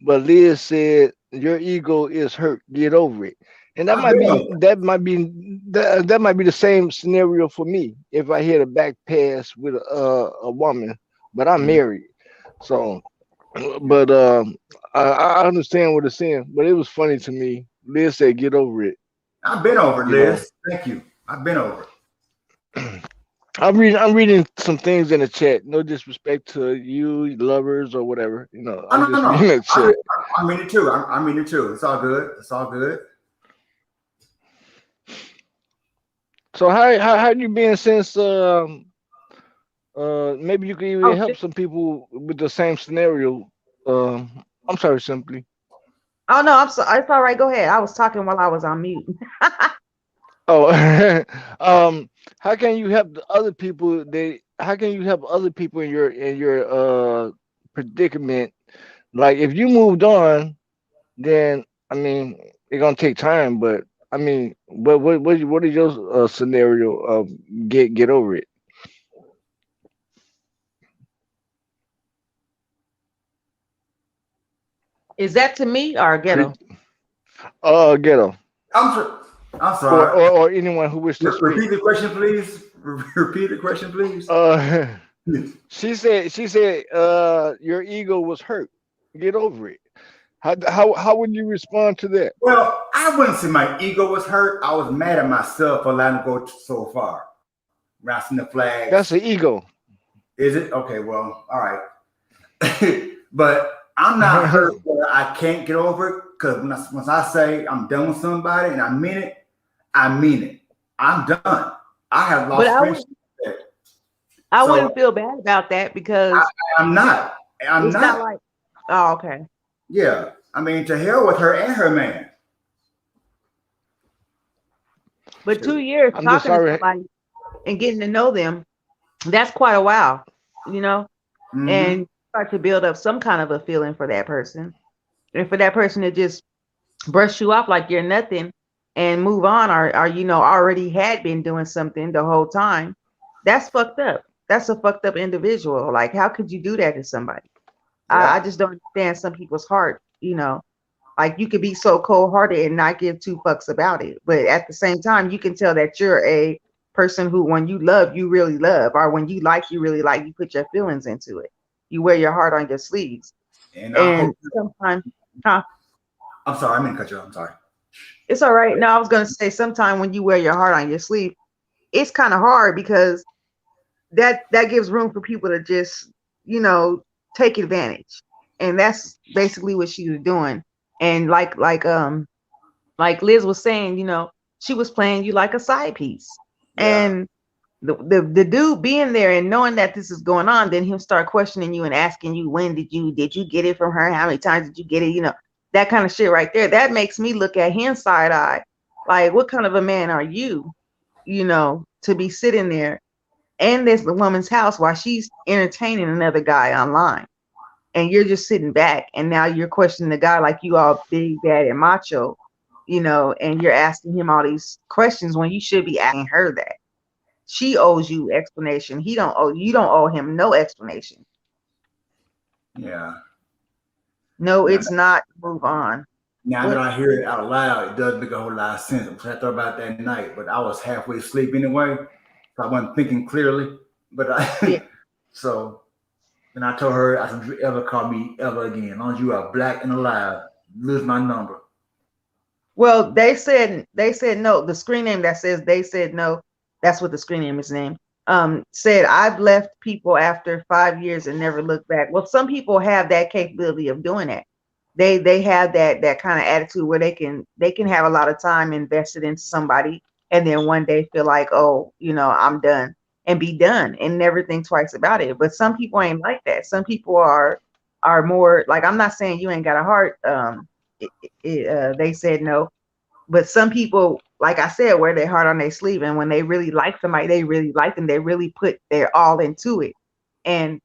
but Liz said your ego is hurt. Get over it, and that I've might been be over. that might be the same scenario for me if I hit a back pass with a woman, but I'm Mhm. married, so but I understand what it's saying, but it was funny to me. Liz said, "Get over it," I've been over, you know. Liz. Thank you. I've been over it. I'm reading some things in the chat. No disrespect to you, lovers or whatever. Oh I'm no, no, just reading no. the chat. I mean it too. I mean it too. It's all good. It's all good. So how you been since maybe you could even Oh, help some people with the same scenario. I'm sorry, simply. oh no, I'm sorry. It's all right. Go ahead. I was talking while I was on mute. Oh, how can you help the other people? How can you help other people in your predicament? Like if you moved on, then I mean it's gonna take time, but I mean, what is your scenario of get over it? Is that to me or Pre- ghetto? Ghetto, I'm or, sorry. or anyone who wish to speak. Repeat the question, please. Repeat the question, please. Uh, she said your ego was hurt. Get over it. How would you respond to that? Well, I wouldn't say my ego was hurt. I was mad at myself for letting it go so far. Racing the flags. That's an ego. Is it? Okay, well, all right. But I'm not hurt where I can't get over it because once I say I'm done with somebody and I mean it, I mean it. I'm done. I have But lost friendship. I So wouldn't feel bad about that I, because I'm not. I'm it's not not. like, oh, okay. Yeah. I mean, to hell with her and her man. But 2 years I'm just talking to sorry. somebody and getting to know them, that's quite a while, you know, Hmm. and start to build up some kind of a feeling for that person. And for that person to just brush you off like you're nothing and move on, or already had been doing something the whole time, that's fucked up. That's a fucked up individual. Like, how could you do that to somebody? I Yep. just don't understand some people's heart, like you could be so cold hearted and not give two fucks about it. But at the same time, you can tell that you're a person who, when you love, you really love, or when you like, you really like, you put your feelings into it. You wear your heart on your sleeves. And I And hope. sometimes, huh? I'm sorry. I mean to cut you off. I'm sorry. It's all right. No, I was gonna say sometime when you wear your heart on your sleeve, it's kind of hard because that gives room for people to just, you know, take advantage. And that's basically what she was doing. And like Liz was saying, she was playing you like a side piece. Yeah. And the dude being there and knowing that this is going on, then he'll start questioning you and asking you, when did you get it from her? How many times did you get it? That kind of shit right there. That makes me look at him side eye. Like, what kind of a man are you, to be sitting there in this woman's house while she's entertaining another guy online. And you're just sitting back, and now you're questioning the guy like you all big bad and macho, and you're asking him all these questions when you should be asking her that. She owes you explanation. He don't owe you don't owe him no explanation. Yeah. No, Now, it's not. Move on. now that What? I hear it out loud, it does make a whole lot of sense. Because I thought about that night, but I was halfway asleep anyway, so I wasn't thinking clearly. But Yeah. so then I told her, I said, "Don't you ever call me ever again. As long as you are black and alive, lose my number." Well, they said no. The screen name that says they said no, that's what the screen name is named. Said I've left people after 5 years and never looked back. Well, some people have that capability of doing that. They have that kind of attitude where they can have a lot of time invested into somebody and then one day feel like, oh, I'm done and be done and never think twice about it. But some people ain't like that. Some people are more like, I'm not saying you ain't got a heart. They said no, but some people, like I said, wear their heart on their sleeve, and when they really like somebody, they really like them. They really put their all into it. And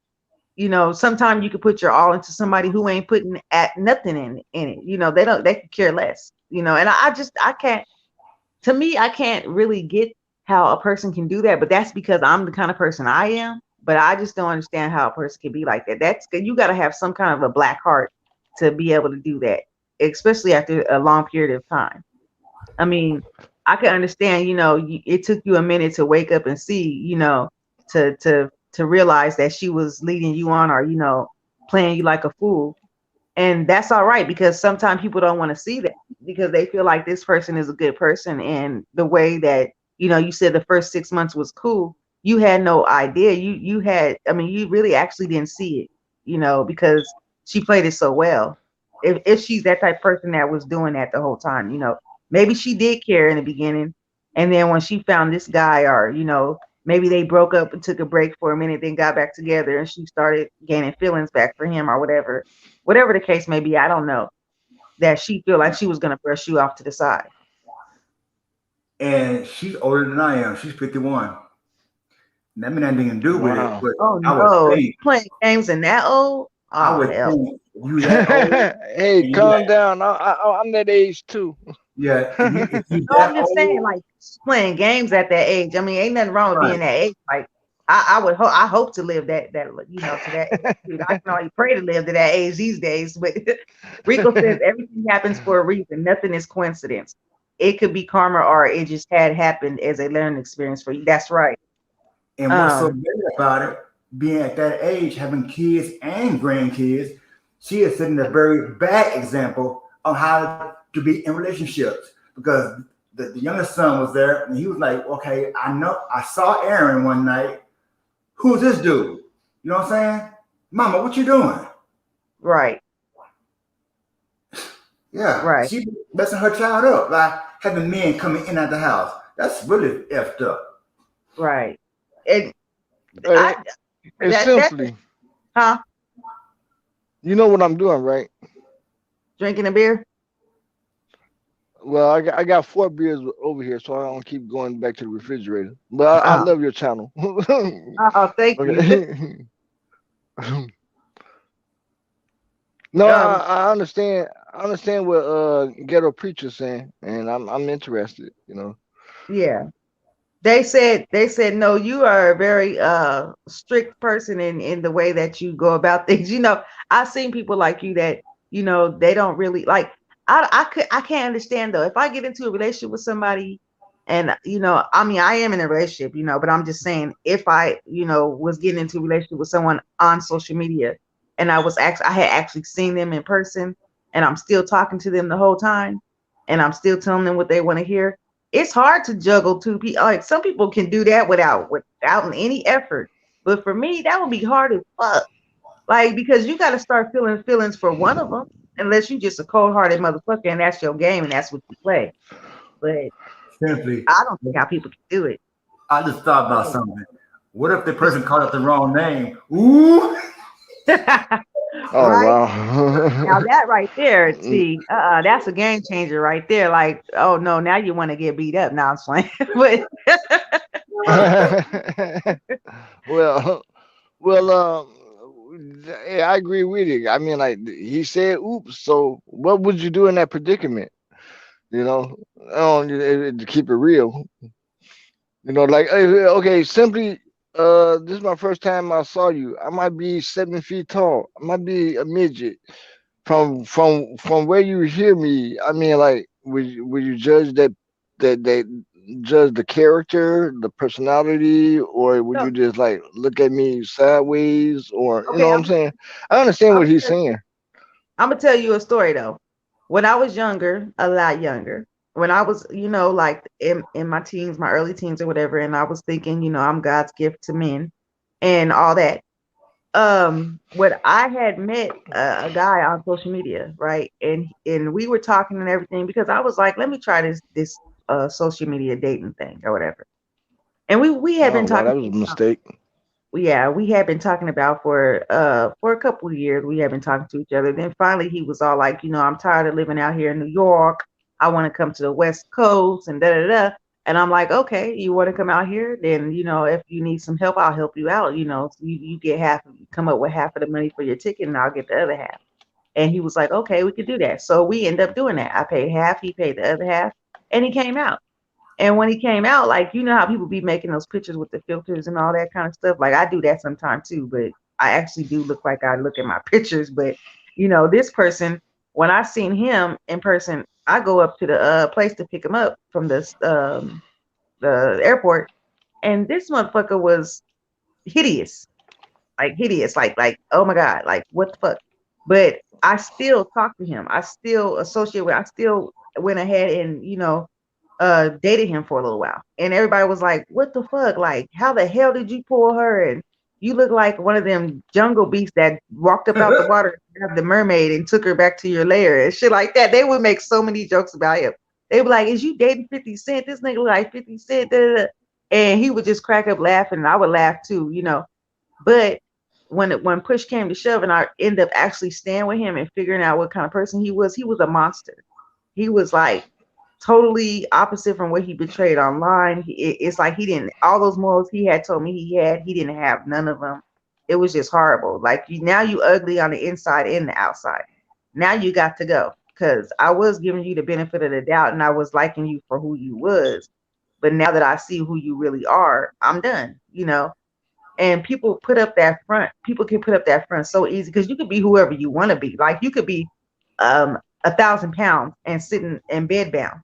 sometimes you could put your all into somebody who ain't putting at nothing in it. They could care less. And I can't. To me, I can't really get how a person can do that. But that's because I'm the kind of person I am. But I just don't understand how a person can be like that. That's good. You got to have some kind of a black heart to be able to do that, especially after a long period of time. I mean, I can understand, it took you a minute to wake up and see, to realize that she was leading you on, or, playing you like a fool. And that's all right, because sometimes people don't want to see that because they feel like this person is a good person. And the way that, you said the first 6 months was cool, you had no idea. I mean, you really actually didn't see it, because she played it so well. If she's that type of person that was doing that the whole time, maybe she did care in the beginning. And then when she found this guy, or, maybe they broke up and took a break for a minute, then got back together and she started gaining feelings back for him, or whatever the case may be. I don't know, that she feel like she was going to brush you off to the side. And she's older than I am. She's 51. That mean nothing to do with it, Wow. but Oh I would no, you think, playing games and that old? I Oh would hell. think you that old Hey, and you calm like, down. I'm that age too. yeah, if you No, I'm that just saying, old, like, playing games at that age. I mean, ain't nothing wrong with right? being that age. Like, I hope to live to that age. Dude, I can only pray to live to that age these days. But Rico says everything happens for a reason. Nothing is coincidence. It could be karma, or it just had happened as a learning experience for you. That's right. And what's so Um, bad about it, being at that age, having kids and grandkids, she is setting a very bad example on how to be in relationships. Because the youngest son was there, and he was like, "Okay, I know, I saw Aaron one night. Who's this dude? You know what I'm saying? Mama, what you doing?" right, Yeah, right, she messing her child up by having men coming in at the house. That's really effed up. right. And Hey, I hey, that simply, huh? you know what I'm doing, right? Drinking a beer? Well, I got 4 beers over here, so I don't keep going back to the refrigerator. But I Oh, love your channel. oh, thank you. Okay. No, Um, I understand. I understand what ghetto preacher's saying, and I'm interested. You know. yeah. They said no, you are a very strict person in the way that you go about things. I've seen people like you that, they don't really like. I can't understand though. If I get into a relationship with somebody, and I mean, I am in a relationship, but I'm just saying, if I, was getting into a relationship with someone on social media, and I had actually seen them in person, and I'm still talking to them the whole time, and I'm still telling them what they want to hear. It's hard to juggle two people. Like, some people can do that without any effort, but for me, that would be hard as fuck. Like, because you got to start feeling feelings for one of them, unless you just a cold hearted motherfucker and that's your game and that's what you play. But Simply, I don't see how people can do it. I just thought about Oh. something. What if the person called out the wrong name? Ooh, Oh Right wow. now, that right there, see, that's a game changer right there. Like, oh no, now you want to get beat up. Now I'm playing, but well, well, yeah, I agree with you. I mean, like he said, "Oops." So, what would you do in that predicament? You know, to keep it real. Like okay, simply. This is my first time I saw you. I might be 7 feet tall. I might be a midget. From where you hear me, I mean, like, would you judge that judge the character, the personality, or would you No, just like look at me sideways, or you know okay, what I'm saying? I understand I'm what he's gonna saying. tell you a story though. When I was younger, a lot younger, when I was, like in my teens, my early teens or whatever, and I was thinking, I'm God's gift to men and all that. What I had met a guy on social media, right? And we were talking and everything because I was like, let me try this social media dating thing or whatever. And we had Oh been well, talking that was a mistake. yeah, we had been talking about for a couple of years. We had been talking to each other. Then finally he was all like, I'm tired of living out here in New York. I want to come to the West Coast and da da da. And I'm like, okay, you want to come out here? Then, if you need some help, I'll help you out. So you get half, you come up with half of the money for your ticket and I'll get the other half. And he was like, okay, we could do that. So we end up doing that. I paid half, he paid the other half, and he came out. And when he came out, like, how people be making those pictures with the filters and all that kind of stuff. Like I do that sometimes too, but I actually do look like I look at my pictures. But this person, when I seen him in person, I go up to the place to pick him up from the airport, and this motherfucker was hideous, like hideous, like oh my god, like what the fuck. But I still talked to him. I still associate with. I still went ahead and dated him for a little while. And everybody was like, what the fuck? Like, how the hell did you pull her? And you look like one of them jungle beasts that walked up out the water, grabbed the mermaid, and took her back to your lair and shit like that. They would make so many jokes about him. They were like, is you dating 50 Cent? This nigga look like 50 Cent. Da, da, da. And he would just crack up laughing, and I would laugh too. But when push came to shove, and I ended up actually staying with him and figuring out what kind of person he was a monster. He was like totally opposite from what he betrayed online. It's like he didn't all those morals he had told me he didn't have none of them. It was just horrible. Like now you ugly on the inside and the outside. Now you got to go because I was giving you the benefit of the doubt and I was liking you for who you was. But now that I see who you really are, I'm done. And people put up that front. People can put up that front so easy because you could be whoever you want to be. Like you could be 1,000 pounds and sitting in bed bound,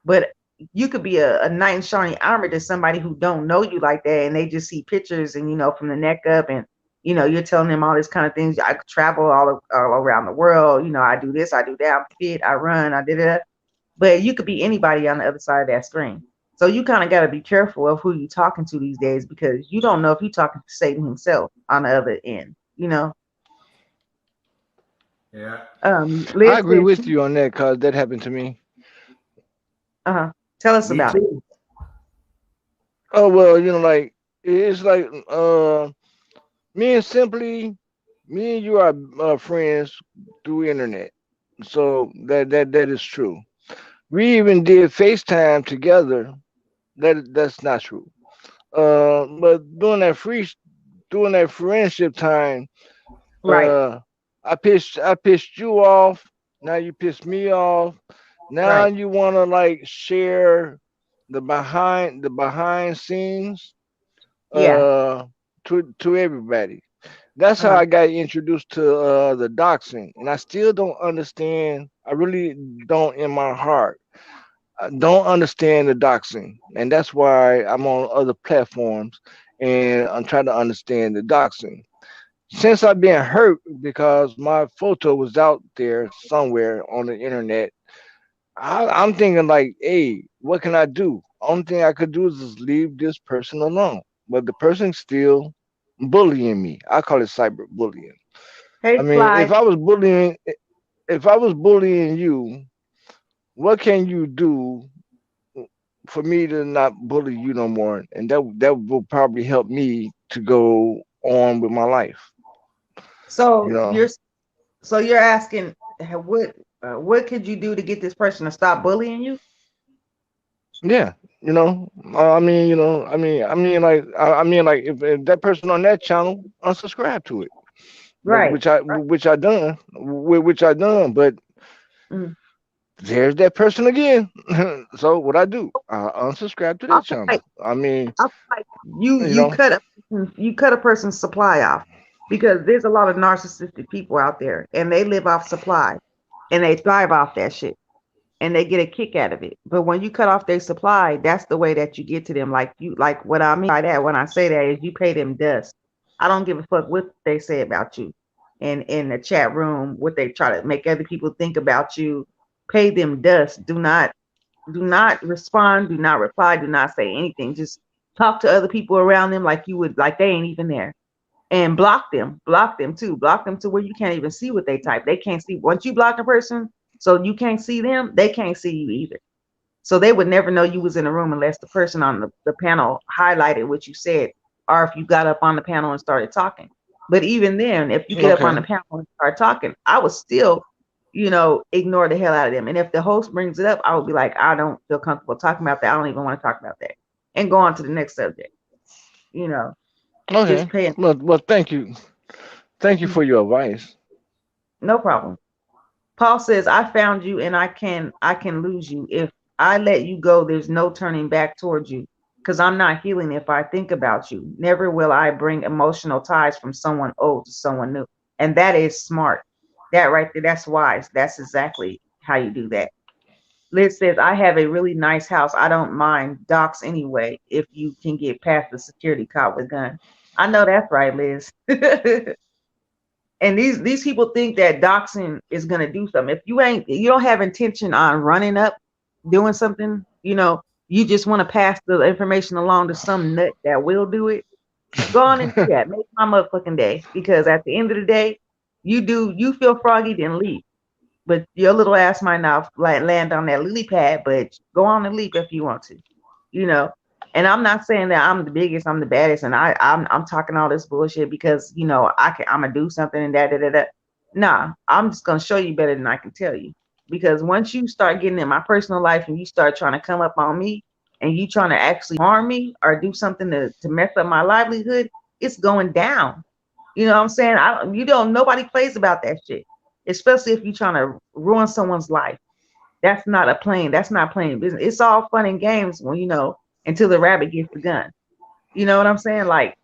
but you could be a knight in shining armor to somebody who don't know you like that, and they just see pictures and from the neck up, and you're telling them all this kind of things. I travel all around the world. I do this, I do that. I'm fit, I run, I did it. But you could be anybody on the other side of that screen. So you kind of got to be careful of who you're talking to these days because you don't know if you're talking to Satan himself on the other end. Yeah, I Liz agree said, with you on that, cause that happened to me. uh-huh. Tell us me about it. too. Oh well, like it's like me and simply me and you are friends through internet, so that is true. We even did FaceTime together. That's not true. But during that friendship time, Right, uh, I pissed you off. Now you pissed me off. Now right. you wanna like share the behind scenes Yeah. uh to everybody. That's how Uh-huh. I got introduced to the doxing, and I still don't understand. I really don't in my heart. I don't understand the doxing, and that's why I'm on other platforms and I'm trying to understand the doxing. Since I've been hurt because my photo was out there somewhere on the internet, I'm thinking like, hey, what can I do? Only thing I could do is just leave this person alone. But the person's still bullying me. I call it cyberbullying. I Hey, mean, Fly. if I was bullying you, what can you do for me to not bully you no more? And that will probably help me to go on with my life. You So know? you're asking what could you do to get this person to stop bullying you? Yeah. You know, I mean, like if that person on that channel, unsubscribe to it, Right. which I done, but Mm. there's that person again. So what I do, I unsubscribe to I that feel channel. like I mean, I feel like you you you know, cut a you cut a person's supply off because there's a lot of narcissistic people out there and they live off supply and they thrive off that shit and they get a kick out of it. But when you cut off their supply, that's the way that you get to them. Like what I mean by that when I say that is you pay them dust. I don't give a fuck what they say about you in the chat room, what they try to make other people think about you. Pay them dust. Do not respond, do not reply, do not say anything. Just talk to other people around them like you would like they ain't even there. And block them too. Block them to where you can't even see what they type. They can't see once you block a person, so you can't see them, they can't see you either. So they would never know you was in the room unless the person on the panel highlighted what you said, or if you got up on the panel and started talking. But even then, if you get up on the okay, panel and start talking, I would still, ignore the hell out of them. And if the host brings it up, I would be like, I don't feel comfortable talking about that. I don't even want to talk about that. And go on to the next subject. You know, just okay. paying. Well, thank you for your advice. No problem. Paul says, I found you and I can lose you. If I let you go, there's no turning back towards you. Because I'm not healing if I think about you. Never will I bring emotional ties from someone old to someone new. And that is smart. That right there, that's wise. That's exactly how you do that. Liz says, I have a really nice house. I don't mind docs anyway, if you can get past the security cop with a gun. I know that's right, Liz. And these people think that doxing is gonna do something. If you don't have intention on running up, doing something, you just want to pass the information along to some nut that will do it. Go on and do that. Make my motherfucking day. Because at the end of the day, you feel froggy, then leave. But your little ass might not like land on that lily pad, but go on and leap if you want to, you know. And I'm not saying that I'm the biggest, I'm the baddest, and I'm talking all this bullshit because I'm gonna do something and da. Nah, I'm just gonna show you better than I can tell you. Because once you start getting in my personal life and you start trying to come up on me and you trying to actually harm me or do something to mess up my livelihood, it's going down. You know what I'm saying? Nobody plays about that shit, especially if you're trying to ruin someone's life. That's not playing business. It's all fun and games when until the rabbit gets the gun. You know what I'm saying? Like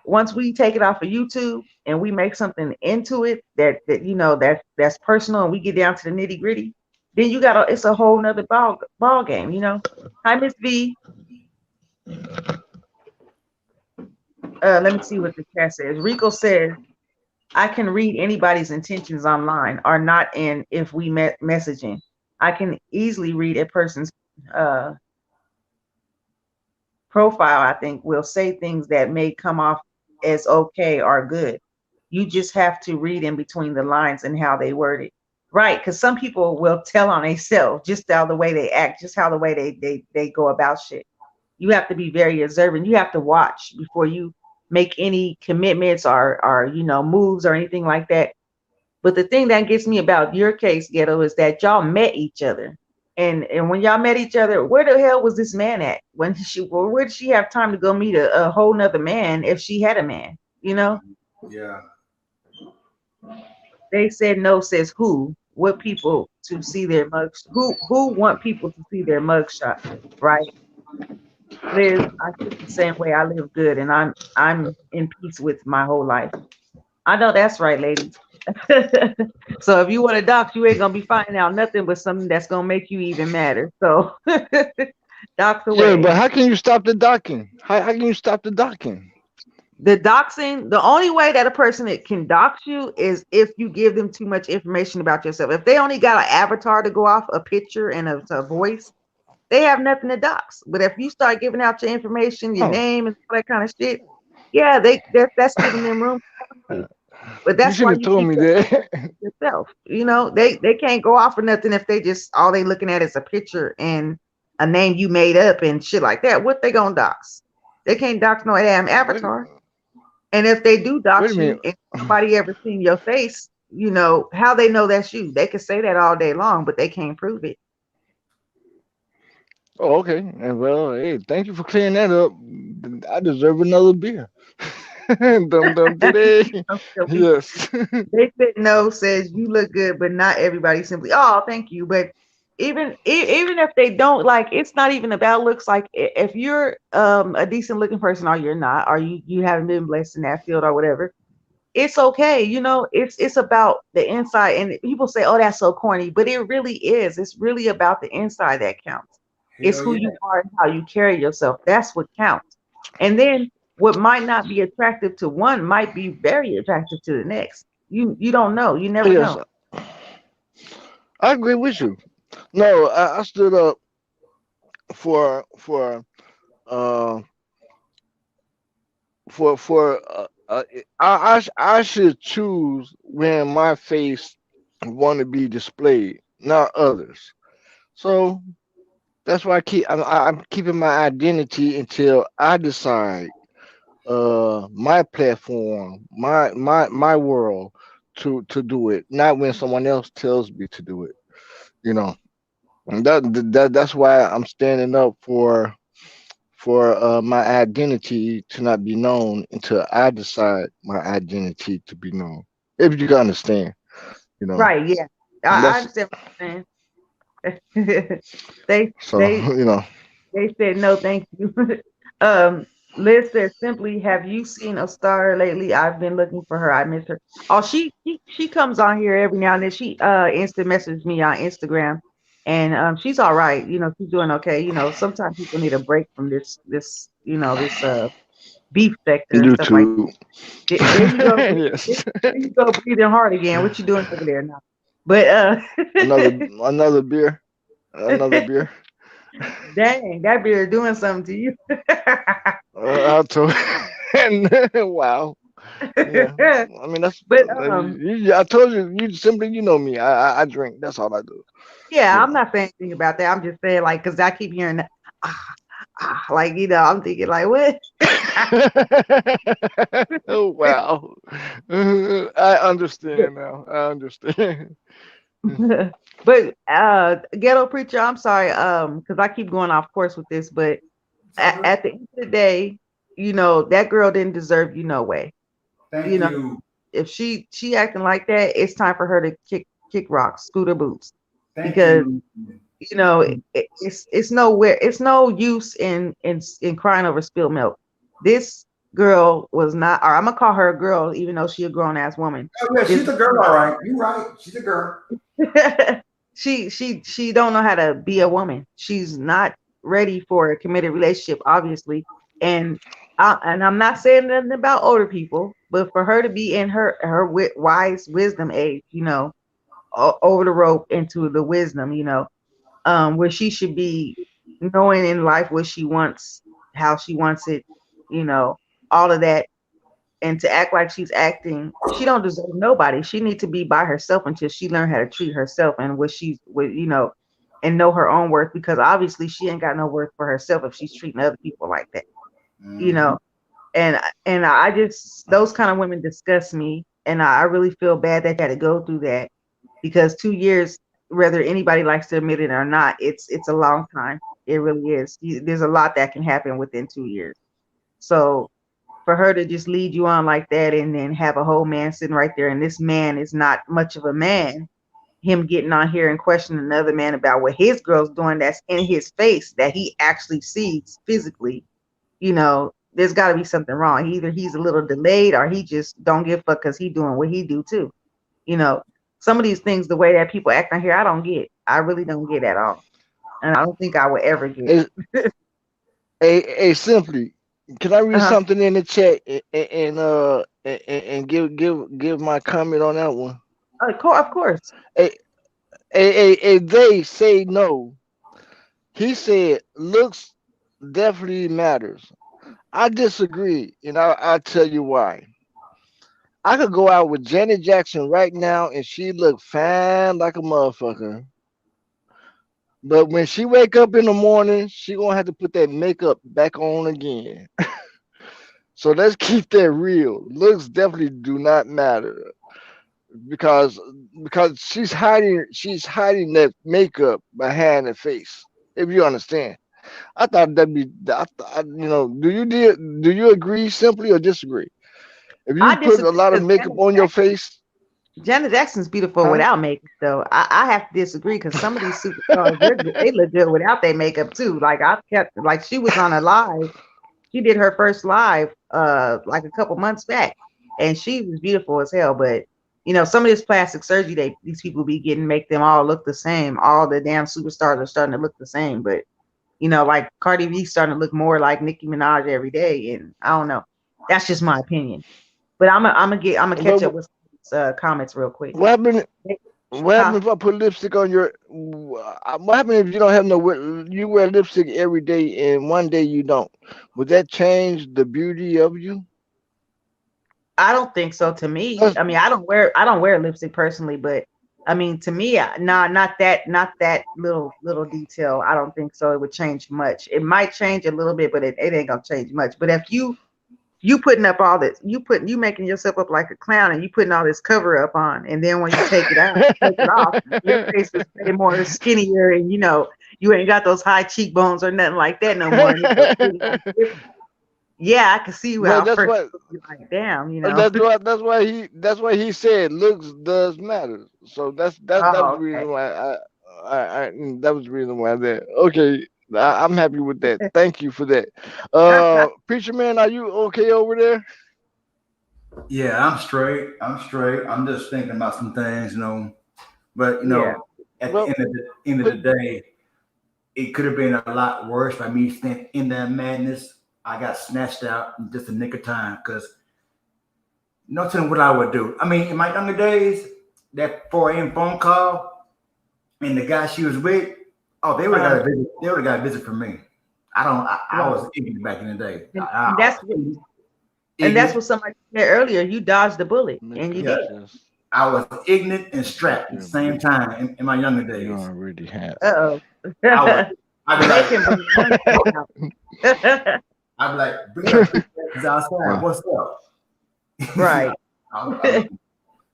once we take it off of YouTube and we make something into it that's personal and we get down to the nitty gritty, then it's a whole nother ball game. Hi, Miss V. Let me see what the chat says. Rico says I can read anybody's intentions online or not in if we met messaging. I can easily read a person's uh, profile. I think will say things that may come off as okay or good. You just have to read in between the lines and how they word it. Right, because some people will tell on themselves just how the way they act, just how the way they go about shit. You have to be very observant. You have to watch before you make any commitments or moves or anything like that. But the thing that gets me about your case, Ghetto, is that y'all met each other. And when y'all met each other, where the hell was this man at? Where did she have time to go meet a whole nother man if she had a man? You know? Yeah. They said no, says who? What people to see their mugs? Who want people to see their mugshot? Right? Liz, I feel the same way. I live good and I'm in peace with my whole life. I know that's right, ladies. So if you want to dox, you ain't gonna be finding out nothing but something that's gonna make you even madder. So dox Yeah, but away. how can you stop the docking? How can you stop the docking? The doxing, the only way that a person that can dox you is if you give them too much information about yourself. If they only got an avatar to go off, a picture and a voice, they have nothing to dox. But if you start giving out your information, your Oh, name and all that kind of shit, yeah, that's giving them room to you. But you that's should why have you told keep me your that. yourself. They can't go off for nothing if they just all they looking at is a picture and a name you made up and shit like that. What they gonna dox? They can't dox no damn wait, avatar. And if they do wait a dox minute. you and nobody ever seen your face, how they know that's you. They can say that all day long, but they can't prove it. Oh, okay. And well, hey, thank you for clearing that up. I deserve another beer. Dum dum today. I'm silly. Yes. They said no, says you look good, but not everybody simply. Oh, thank you. But even if they don't, like, it's not even about looks. Like, if you're a decent looking person, or you're not, or you haven't been blessed in that field or whatever, it's okay. It's about the inside. And people say, oh, that's so corny, but it really is. It's really about the inside that counts. It's Hell who yeah. you are and how you carry yourself. That's what counts. And then what might not be attractive to one might be very attractive to the next. You don't know. You never Yes, know. I agree with you. No, I stood up for uh I should choose when my face want to be displayed, not others. So that's why I'm keeping my identity until I decide my platform, my world to do it, not when someone else tells me to do it. You know, and that's why I'm standing up for my identity to not be known until I decide my identity to be known. If you can understand, you know. Right, yeah. And I that's understand what you're saying. they so they you know. they said no, thank you. um, Liz said simply, have you seen a star lately? I've been looking for her. I miss her. Oh, she comes on here every now and then. She instant messaged me on Instagram, and she's all right. She's doing okay. Sometimes people need a break from this beef sector and stuff like. YouTube. There you go. Yes. There you go, breathing hard again. What you doing over there now? But Another beer. Another beer. dang, that beer doing something to you. I told. And wow. Yeah. I mean that's. But I told you. You simply. You know me. I drink. That's all I do. yeah, You I'm know. not saying anything about that. I'm just saying, like, because I keep hearing that, ah, like, I'm thinking like, what? Oh wow. I understand now. I understand. But ghetto preacher, I'm sorry, because I keep going off course with this, but It's all good. at the end of the day, that girl didn't deserve you no way. You Thank know, you. if she acting like that, it's time for her to kick rocks, scooter boots, Thank because you. it's no use in crying over spilled milk. This girl was not, or I'm gonna call her a girl, even though she a grown ass woman. Oh yeah, This she's a girl, all right. You're right. She's a girl. she don't know how to be a woman. She's not ready for a committed relationship, obviously. And I'm not saying nothing about older people, but for her to be in her wise wisdom age, over the rope into the wisdom, where she should be knowing in life what she wants, how she wants it, you know, all of that. And to act like she's acting, she don't deserve nobody. She needs to be by herself until she learn how to treat herself and and know her own worth, because obviously she ain't got no worth for herself if she's treating other people like that, you Mm-hmm. know. And I just, those kind of women disgust me, and I really feel bad that they had to go through that, because 2 years, whether anybody likes to admit it or not, it's a long time. It really is. There's a lot that can happen within 2 years. So for her to just lead you on like that, and then have a whole man sitting right there, and this man is not much of a man, him getting on here and questioning another man about what his girl's doing that's in his face, that he actually sees physically, there's got to be something wrong. Either he's a little delayed, or he just don't give a fuck because he doing what he do too. You know, some of these things, the way that people act on here, I don't get. I really don't get at all, and I don't think I would ever get. Hey, simply. Can I read Uh-huh. something in the chat and give my comment on that one? Of course. A they say no. He said looks definitely matters. I disagree, and I'll tell you why. I could go out with Janet Jackson right now, and she look fine like a motherfucker. But when she wake up in the morning, she gonna have to put that makeup back on again. So let's keep that real. Looks definitely do not matter because she's hiding that makeup behind her face. If you understand. I thought that'd be. Do you agree simply or disagree? If you I put a disagree lot of because makeup on your face, Janet Jackson's beautiful huh? without makeup, though. I have to disagree because some of these superstars, they look good without their makeup too. Like I kept, like she was on a live. She did her first live, like a couple months back, and she was beautiful as hell. But some of this plastic surgery these people be getting make them all look the same. All the damn superstars are starting to look the same. But like Cardi B starting to look more like Nicki Minaj every day, and I don't know. That's just my opinion. But I'm gonna But catch up with comments real quick. what happened? What Huh? happened if I put lipstick on your? What happened if you don't have no? You wear lipstick every day and one day you don't. Would that change the beauty of you? I don't think so. To me, That's I mean, I don't wear lipstick personally, but I mean, to me, not that little detail. I don't think so. It would change much. It might change a little bit, but it ain't gonna change much. But if you putting up all this, you making yourself up like a clown, and you putting all this cover up on, and then when you take it off, your face is way more skinnier, and you ain't got those high cheekbones or nothing like that no more, and it's completely different. Yeah, I can see but how a that's person what would be like, damn, that's why he said looks does matter. So that was Oh, the okay. reason why that was the reason why that. Okay, I'm happy with that. Thank you for that. Preacher man, are you okay over there? Yeah, I'm straight. I'm straight. I'm just thinking about some things, But Yeah. at the Well, end of the put day, it could have been a lot worse by me staying in that madness. I got snatched out in just a nick of time because no telling what I would do. I mean, in my younger days, that 4 a.m. phone call and the guy she was with, oh, they would have Uh, got a visit. They would have got a visit from me. I don't. I right. was ignorant back in the day. And, I and was that's what and that's ignorant. what somebody said earlier. You dodged the bullet, and you makeup Yeah, did. just I was ignorant and make strapped at the your same beauty time in my younger you days. already have. Uh I was. oh. I'd be like, Making bring young stuff out. I'd be like, bring your big asses outside. Well, What's up? See, Right. I mean,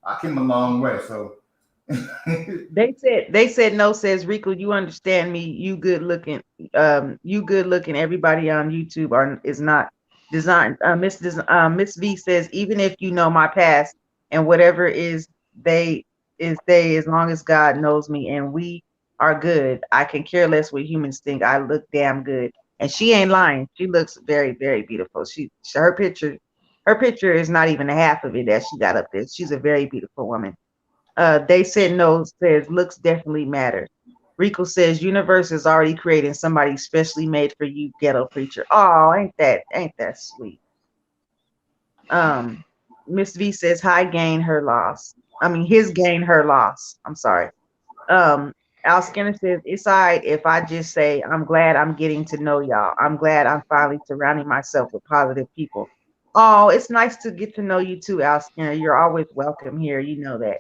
I came a long way. So They said no, says Rico, you understand me. You good looking. Everybody on YouTube is not designed. Miss V says, even if you know my past and whatever they they, as long as God knows me and we are good, I can care less what humans think. I look damn good. And she ain't lying. She looks very, very beautiful. Her picture is not even a half of it that she got up there. She's a very beautiful woman. They said no, says looks definitely matter. Rico says universe is already creating somebody specially made for you, ghetto preacher. Oh, ain't that sweet? Um, Miss V says high gain her loss. I mean his gain her loss. I'm sorry. Um, Al Skinner says it's all right if I just say I'm glad I'm getting to know y'all. I'm glad I'm finally surrounding myself with positive people. Oh, it's nice to get to know you too, Al Skinner. You're always welcome here. You know that.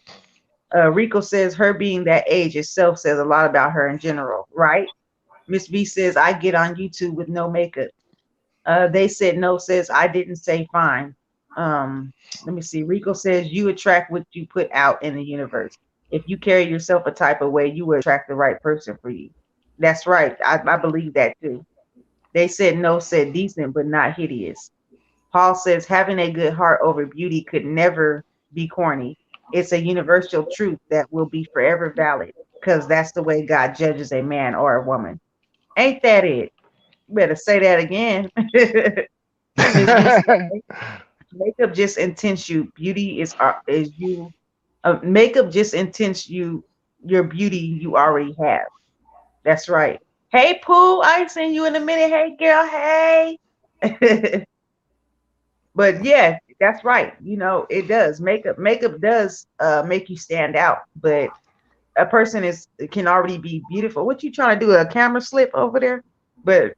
Rico says her being that age itself says a lot about her in general, right? Miss V says I get on YouTube with no makeup. They said no, says I didn't say fine. Let me see. Rico says you attract what you put out in the universe. If you carry yourself a type of way, you will attract the right person for you. That's right. I believe that too. They said no, said decent, but not hideous. Paul says having a good heart over beauty could never be corny. It's a universal truth that will be forever valid because that's the way God judges a man or a woman. Ain't that it? Better say that again. Miss V said, makeup just intents you. Beauty is you. Makeup just intents you. Your beauty you already have. That's right. Hey Pooh, I ain't seen you in a minute. Hey girl, hey. But yeah, that's right. It does. Makeup does make you stand out, but a person is can already be beautiful. What you trying to do? A camera slip over there? But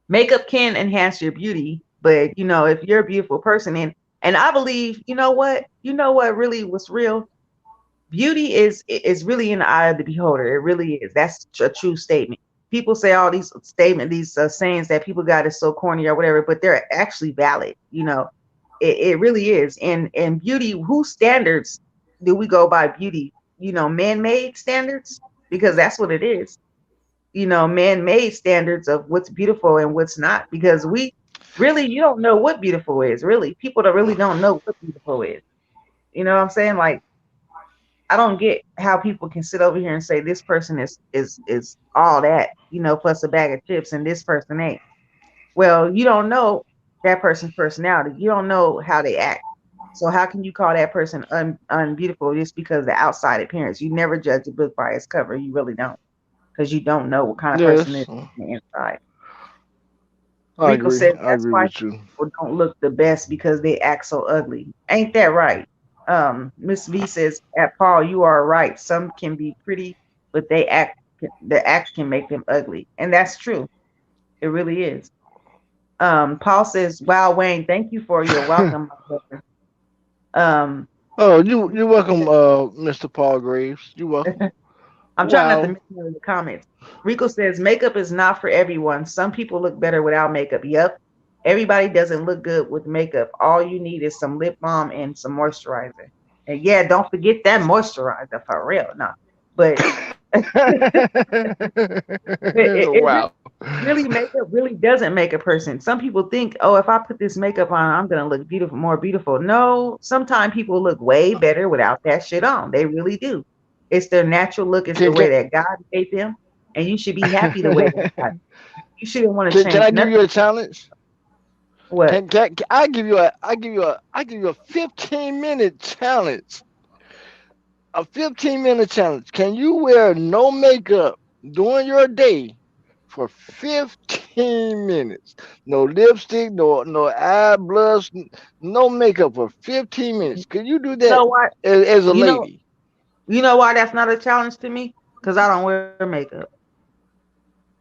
makeup can enhance your beauty, but if you're a beautiful person and I believe, you know what really was real? Beauty is really in the eye of the beholder. It really is. That's a true statement. People say all these sayings that people got is so corny or whatever, but they're actually valid. It really is. And beauty, whose standards do we go by beauty? Man-made standards, because that's what it is. man-made standards of what's beautiful and what's not, because we really, you don't know what beautiful is. Really, people that really don't know what beautiful is. You know what I'm saying? Like, I don't get how people can sit over here and say this person is all that, plus a bag of chips, and this person ain't. Well, you don't know that person's personality. You don't know how they act. So how can you call that person unbeautiful just because of the outside appearance? You never judge a book by its cover. You really don't, because you don't know what kind of person it is Yes, on the inside. I Rico agree. says I that's agree why with you. people don't look the best because they act so ugly. Ain't that right? Miss V says, at Paul, you are right. Some can be pretty, but the act can make them ugly. And that's true. It really is. Paul says, wow, Wayne, thank you for your welcome, my brother. Um, Oh, you're welcome, Mr. Paul Graves. You're welcome. I'm trying not to Wow. miss any of the comments. Rico says makeup is not for everyone. Some people look better without makeup. Yep. Everybody doesn't look good with makeup. All you need is some lip balm and some moisturizer. And yeah, don't forget that moisturizer for real. No. But it Wow. really, makeup really doesn't make a person. Some people think, oh, if I put this makeup on, I'm gonna look beautiful, more beautiful. No, sometimes people look way better without that shit on. They really do. It's their natural look. It's the Can way can that God made them, and you should be happy the way that God. You shouldn't want to can change I give you nothing. a challenge? What? I give you a 15-minute challenge. A 15-minute challenge. Can you wear no makeup during your day for 15 minutes? No lipstick, no eye blush, no makeup for 15 minutes. Can you do You that know what? as a You know. lady? You know why that's not a challenge to me? Because I don't wear makeup.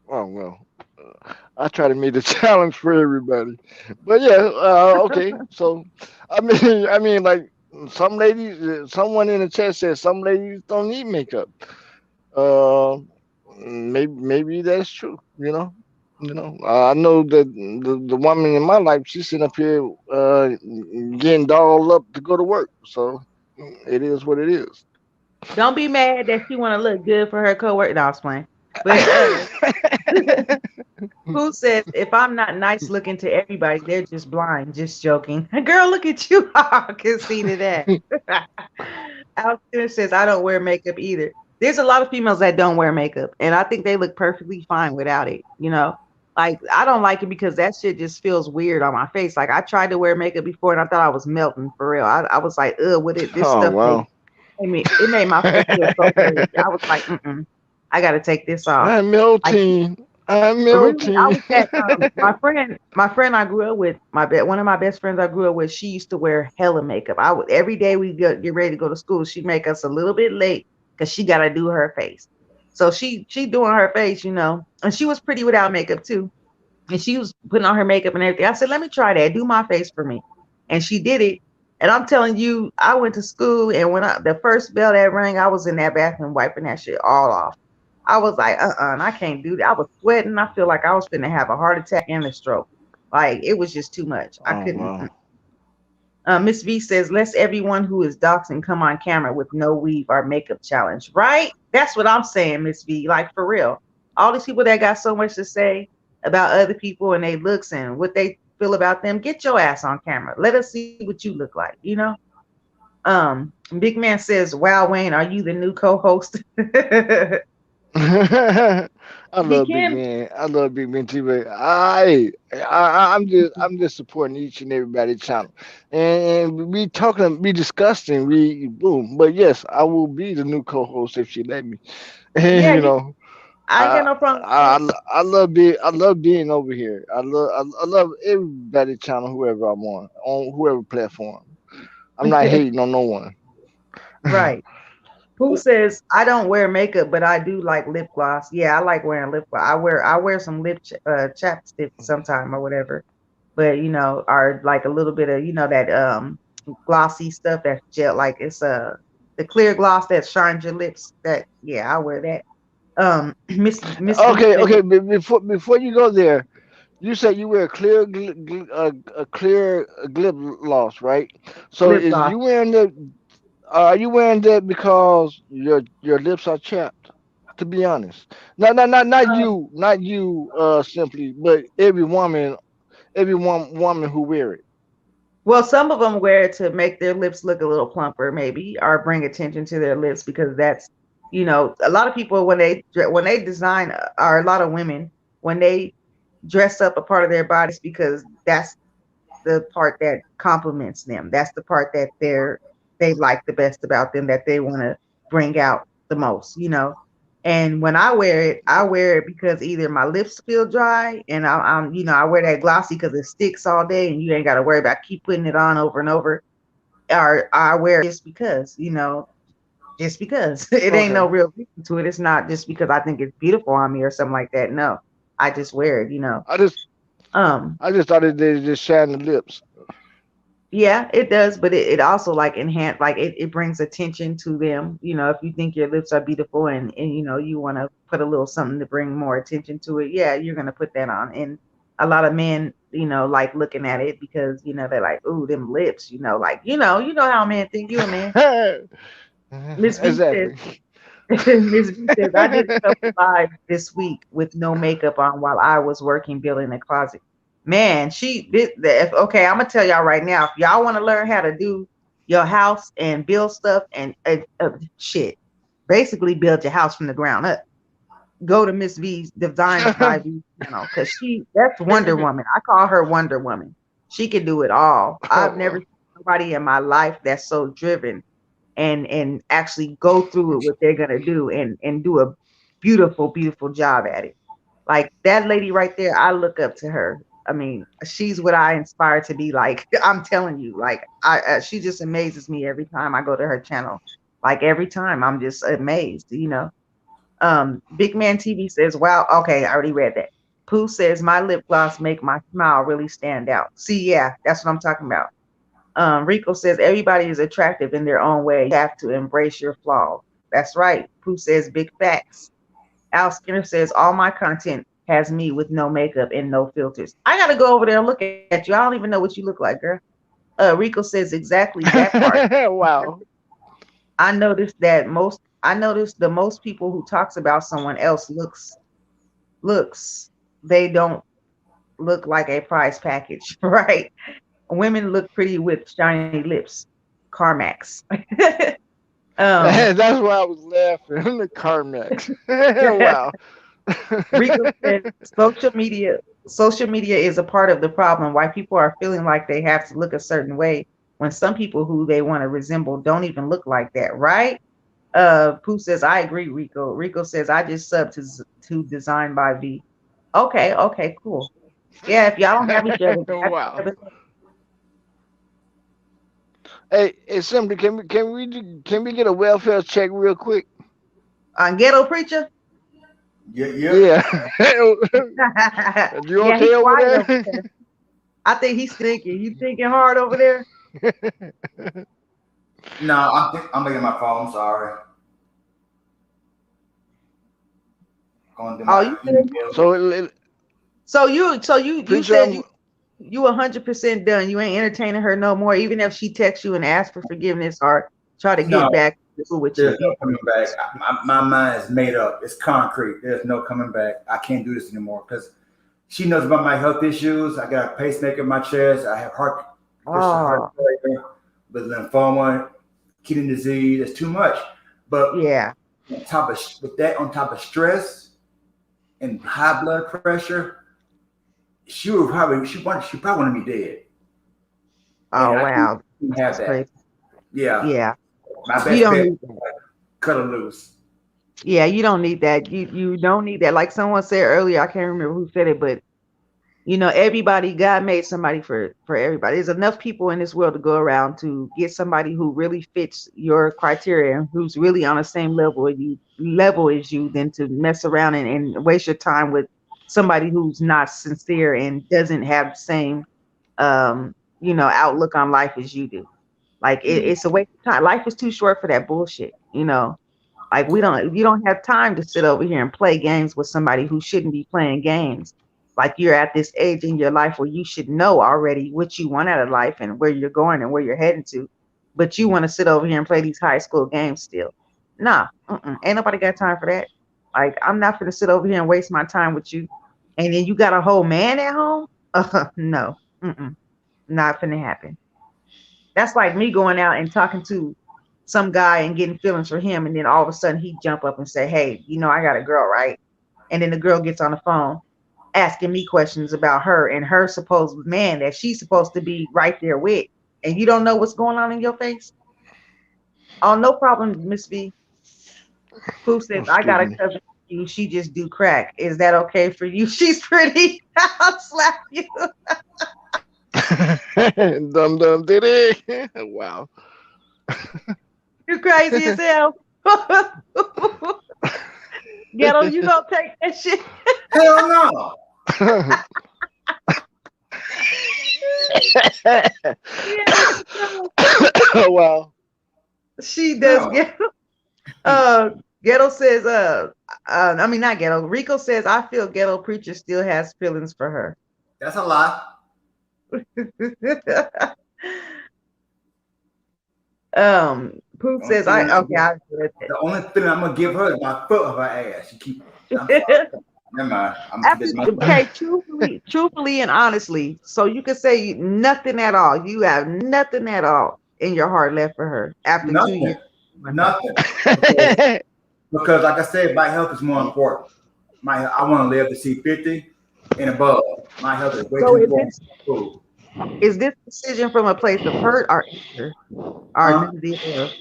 Oh well, I try to make a challenge for everybody. But yeah, okay. So like some ladies, someone in the chat said some ladies don't need makeup. Uh, maybe that's true. I know that the woman in my life, she's sitting up here getting dolled up to go to work. So it is what it is. Don't be mad that she want to look good for her coworker. No, I was playing. But who says if I'm not nice looking to everybody, they're just blind? Just joking. Girl, look at you. I can see to that. Alcina says I don't wear makeup either. There's a lot of females that don't wear makeup, and I think they look perfectly fine without it. Like I don't like it because that shit just feels weird on my face. Like I tried to wear makeup before, and I thought I was melting for real. I was like, ugh, with it, this Oh stuff wow. it made my face feel so dirty. I was like, I got to take this off. I'm Like melting. I'm really, I melting. was at my friend I grew up with, one of my best friends I grew up with. She used to wear hella makeup. I would every day we get ready to go to school. She'd make us a little bit late because she got to do her face. So she doing her face, and she was pretty without makeup too. And she was putting on her makeup and everything. I said, let me try that. Do my face for me. And she did it. And I'm telling you, I went to school, and the first bell that rang, I was in that bathroom wiping that shit all off. I was like, I can't do that. I was sweating. I feel like I was going to have a heart attack and a stroke. Like it was just too much. I Oh couldn't. wow. Miss V says, let's everyone who is doxing come on camera with no weave or makeup challenge. Right? That's what I'm saying, Miss V. Like for real. All these people that got so much to say about other people and their looks and what they feel about them, get your ass on camera. Let us see what you look like. Big Man says, wow, Wayne, are you the new co-host? I He love Big can. Man. I love Big Man too, but I'm just supporting each and everybody channel, and we discussing, we boom. But yes, I will be the new co-host if she let me. And Yeah, I ain't got I no problem with that. I love being over here. I love everybody channel, whoever I'm on whoever platform. I'm not hating on no one. Right. Who says I don't wear makeup, but I do like lip gloss? Yeah, I like wearing lip gloss. I wear some chapstick sometime or whatever. But or like a little bit of that glossy stuff that's gel, like it's the clear gloss that shines your lips. That yeah, I wear that. Miss V Okay, says okay. Before you go there, you said you wear a clear lip gloss, right? So lip is gloss. you wearing that? Are you wearing that because your lips are chapped? To be honest, not Um, you, not you, simply, but every woman who wear it. well, some of them wear it to make their lips look a little plumper, maybe, or bring attention to their lips because that's, a lot of people when they design, or a lot of women when they dress up a part of their bodies because that's the part that compliments them. That's the part that they like the best about them, that they want to bring out the most. And when I wear it because either my lips feel dry and I wear that glossy because it sticks all day and you ain't got to worry about keep putting it on over and over. Or I wear it just because it ain't no Okay. real reason to it. It's not just because I think it's beautiful on me or something like that. No, I just wear it. I just Um, I just thought it did just shine the lips. Yeah, it does, but it also like enhance like it brings attention to them. If you think your lips are beautiful and you want to put a little something to bring more attention to it, yeah, you're gonna put that on. And a lot of men, like looking at it because they're like, ooh, them lips, like how men think you a man. Miss V says, Exactly. Miss V says, I did a couple lives this week with no makeup on while I was working building a closet. Man, she did that. Okay, I'm gonna tell y'all right now. If y'all want to learn how to do your house and build stuff and shit, basically build your house from the ground up, go to Miss V's Designs by V channel because that's Wonder Woman. I call her Wonder Woman. She can do it all. I've never Oh, seen somebody in my life that's so driven and actually go through it what they're gonna do and do a beautiful job at it. Like that lady right there, I look up to her. I mean, she's what I inspire to be like. I'm telling you, like she just amazes me every time I go to her channel. Like every time, I'm just amazed. Big Man TV says, "Wow, okay, I already read that." Pooh says, "My lip gloss make my smile really stand out." See, yeah, that's what I'm talking about. Rico says everybody is attractive in their own way. You have to embrace your flaws. That's right. Pooh says big facts. Al Skinner says all my content has me with no makeup and no filters. I gotta go over there and look at you. I don't even know what you look like, girl. Rico says exactly that part. wow. I noticed the most people who talks about someone else looks they don't look like a prize package, right? Women look pretty with shiny lips. Carmax. um, That's why I was laughing. The Carmex. Wow. Rico said social media is a part of the problem. Why people are feeling like they have to look a certain way when some people who they want to resemble don't even look like that, right? Pooh says, I agree, Rico. Rico says, I just subbed to Design by V. Okay, cool. Yeah, if y'all don't have each other, have each Wow. other. Hey, simply, can we get a welfare check real quick? Ghetto preacher. Yeah, yep. Yeah. You Yeah, he okay over quiet over there? there. I think he's thinking. You thinking hard over there? No, I'm looking at my phone. I'm sorry. Going to Oh, my you said email. so, so you preacher, said you 100% done. You ain't entertaining her no more, even if she texts you and asks for forgiveness or try to No, get back with you. there's no coming back. My mind is made up. It's concrete. There's no coming back. I can't do this anymore because she knows about my health issues. I got a pacemaker in my chest. I have heart Oh, failure, with lymphoma, kidney disease. It's too much. But yeah. on top of stress and high blood pressure, she probably want to be dead, and Oh, I wow. can't have That's that. crazy. Yeah, Yeah. my You best don't bet, need that. cut her loose. Yeah, you don't need that. You don't need that. Like someone said earlier, I can't remember who said it, but everybody, God made somebody for everybody. There's enough people in this world to go around to get somebody who really fits your criteria, who's really on the same level as you, than to mess around and waste your time with somebody who's not sincere and doesn't have the same outlook on life as you do. Like Mm. it's a waste of time. Life is too short for that bullshit. Like you don't have time to sit over here and play games with somebody who shouldn't be playing games. Like you're at this age in your life where you should know already what you want out of life and where you're going and where you're heading to. But you want to sit over here and play these high school games still. Nah, ain't nobody got time for that. Like I'm not gonna sit over here and waste my time with you, and then you got a whole man at home. No, mm-mm, not gonna happen. That's like me going out and talking to some guy and getting feelings for him, and then all of a sudden he jump up and say, "Hey, I got a girl, right?" And then the girl gets on the phone asking me questions about her and her supposed man that she's supposed to be right there with, and you don't know what's going on in your face. Oh, no problem, Miss V. Who Oh, says I excuse got a me. cousin? She just do crack. Is that okay for you? She's pretty. I'll slap you. Dum dum did it. Wow. You crazy as hell. Ghetto, you gonna take that shit? Hell no. Yeah, Wow. she does No. ghetto. Uh, Ghetto says, I mean not ghetto. Rico says, I feel ghetto preacher still has feelings for her. That's a lie. Poop Only says, feeling I'm gonna I read the only feeling I'm gonna give her is my foot of her ass. You keep. I'm sorry. that. Never mind. I'm gonna keep After this myself. okay, truthfully and honestly, so you can say nothing at all. You have nothing at all in your heart left for her after 2 years Nothing. with her. Nothing. Because because like I said, my health is more important. I want to live to see 50 and above. My health is way too So important for food. is this decision from a place of hurt or anger or Huh? none of the above?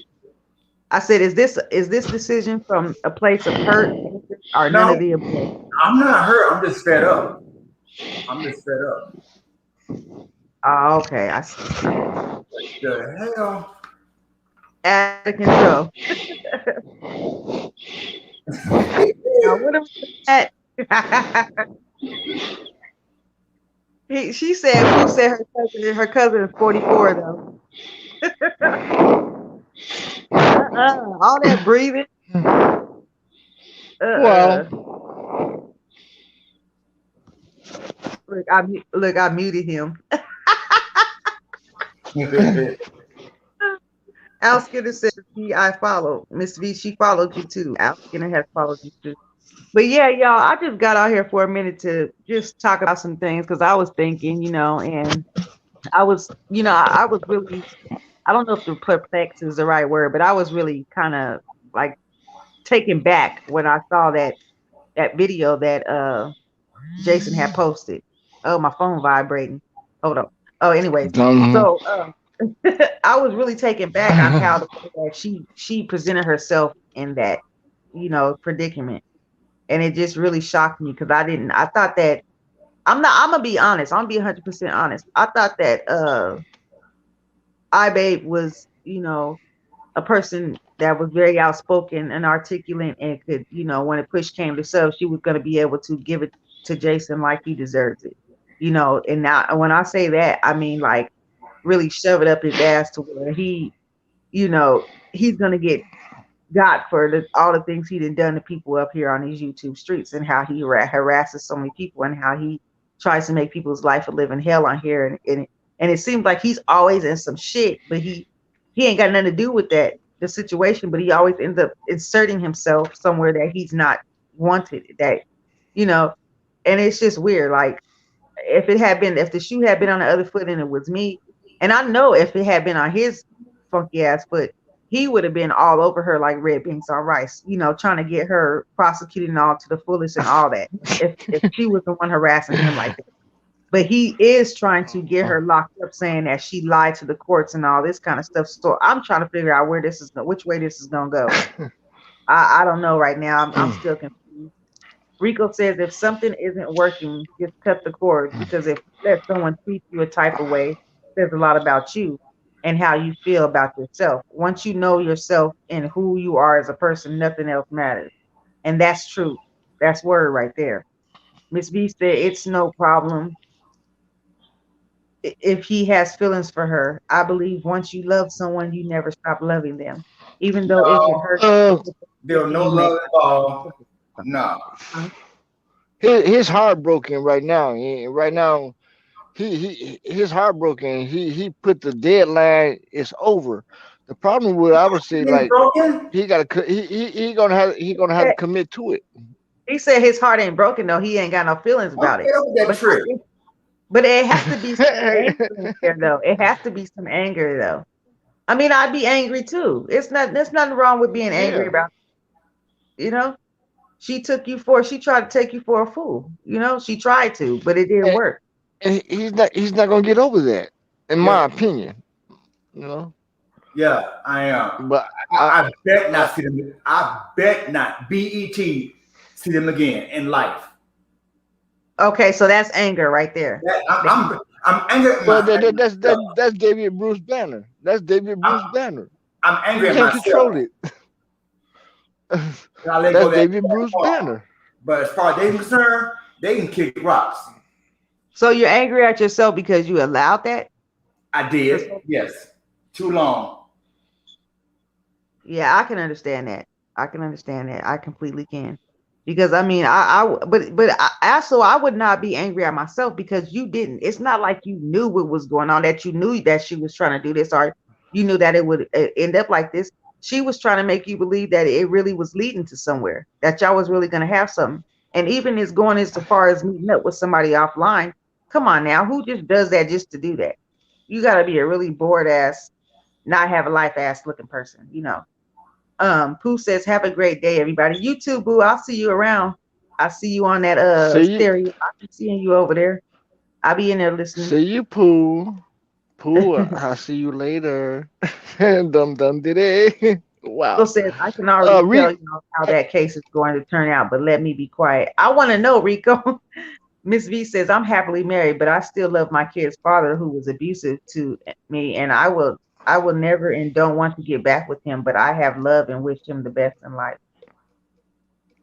I said, is this decision from a place of hurt, anger, or none of No, the above? I'm not hurt. I'm just fed up. I'm just fed up. Oh, okay, I see. The hell? Out of control. Now, what am I at? She said, Pooh said her cousin is 44 though. All that breathing. Uh-uh. Well, Look, I muted him. Al Skinner said, I followed. Miss V, she followed you too. Al Skinner has followed you too. But yeah, y'all, I just got out here for a minute to just talk about some things because I was thinking, and I was really, I don't know if the perplexed is the right word, but I was really kind of like taken back when I saw that video that Jason had posted. Oh, my phone vibrating. Hold on. Oh, anyways, dum. so I was really taken back on how the way that she presented herself in that predicament, and it just really shocked me because I thought that I'm gonna be honest. I'm gonna be 100% honest. I thought that iBabe was a person that was very outspoken and articulate and could, when it push came to shove, she was going to be able to give it to Jason like he deserves it. And now when I say that, I mean like really shove it up his ass to where he's going to get got for all the things he done to people up here on these YouTube streets and how he harasses so many people and how he tries to make people's life a living hell on here. And it seems like he's always in some shit, but he ain't got nothing to do with the situation, but he always ends up inserting himself somewhere that he's not wanted, you know, and it's just weird. Like if the shoe had been on the other foot and it was me, and I know if it had been on his funky ass foot, he would have been all over her like red beans on rice, trying to get her prosecuted and all to the fullest and all that. If she was the one harassing him like that. But he is trying to get her locked up, saying that she lied to the courts and all this kind of stuff. So I'm trying to figure out which way this is gonna go. I don't know right now. I'm still confused. Rico says if something isn't working, just cut the cord because if you let someone treat you a type of way, it says a lot about you and how you feel about yourself. Once you know yourself and who you are as a person, nothing else matters. And that's true. That's word right there. Miss B said it's no problem if he has feelings for her. I believe once you love someone, you never stop loving them, even though if it No, hurts uh, there was no you may. love involved. No. his heartbroken right now. Right now, his heartbroken. He put the deadline. It's over. The problem with I would say Ain't like broken. he gonna have to commit to it. He said his heart ain't broken though. He ain't got no feelings I'm about it. fed up with that But trick. but it has to be some anger in there though. It has to be some anger though. I mean, I'd be angry too. It's not there's nothing wrong with being angry Yeah, about, you know. She tried to take you for a fool. You know, she tried to, but it didn't and, work. and he's not gonna get over that, in Yeah, my opinion. You know, yeah, I am. but I bet I not see them. I bet not. Bet see them again in life. Okay, so that's anger right there. That, That- I'm angry at well myself. that's David Bruce Banner. That's David I'm, Bruce Banner. I'm You angry at can't myself. control it. And I let go That's of that David Bruce car. Banner. But as far as they concerned, they can kick rocks. So you're angry at yourself because you allowed that? I The did. so- Yes. Too long. Yeah, I can understand that. I can understand that. I completely can. Because I mean, but also I would not be angry at myself because you didn't. It's not like you knew what was going on, that you knew that she was trying to do this, or you knew that it would end up like this. She was trying to make you believe that it really was leading to somewhere, that y'all was really going to have something. And even as going as far as meeting up with somebody offline, come on now, who just does that just to do that? You got to be a really bored ass, not have a life ass looking person, you know. Pooh says, "Have a great day, everybody." You too, Boo. I'll see you around. I see you on that See you, stereo. I be seeing you over there. I'll be in there listening. see you, Pooh. Pooh, I'll see you later. Dum dum diddy. Rico Wow. says, "I can already tell Rick, you know how that case is going to turn out, but let me be quiet. I want to know, Rico." Miss V says, "I'm happily married, but I still love my kid's father who was abusive to me, and I will never and don't want to get back with him, but I have love and wish him the best in life."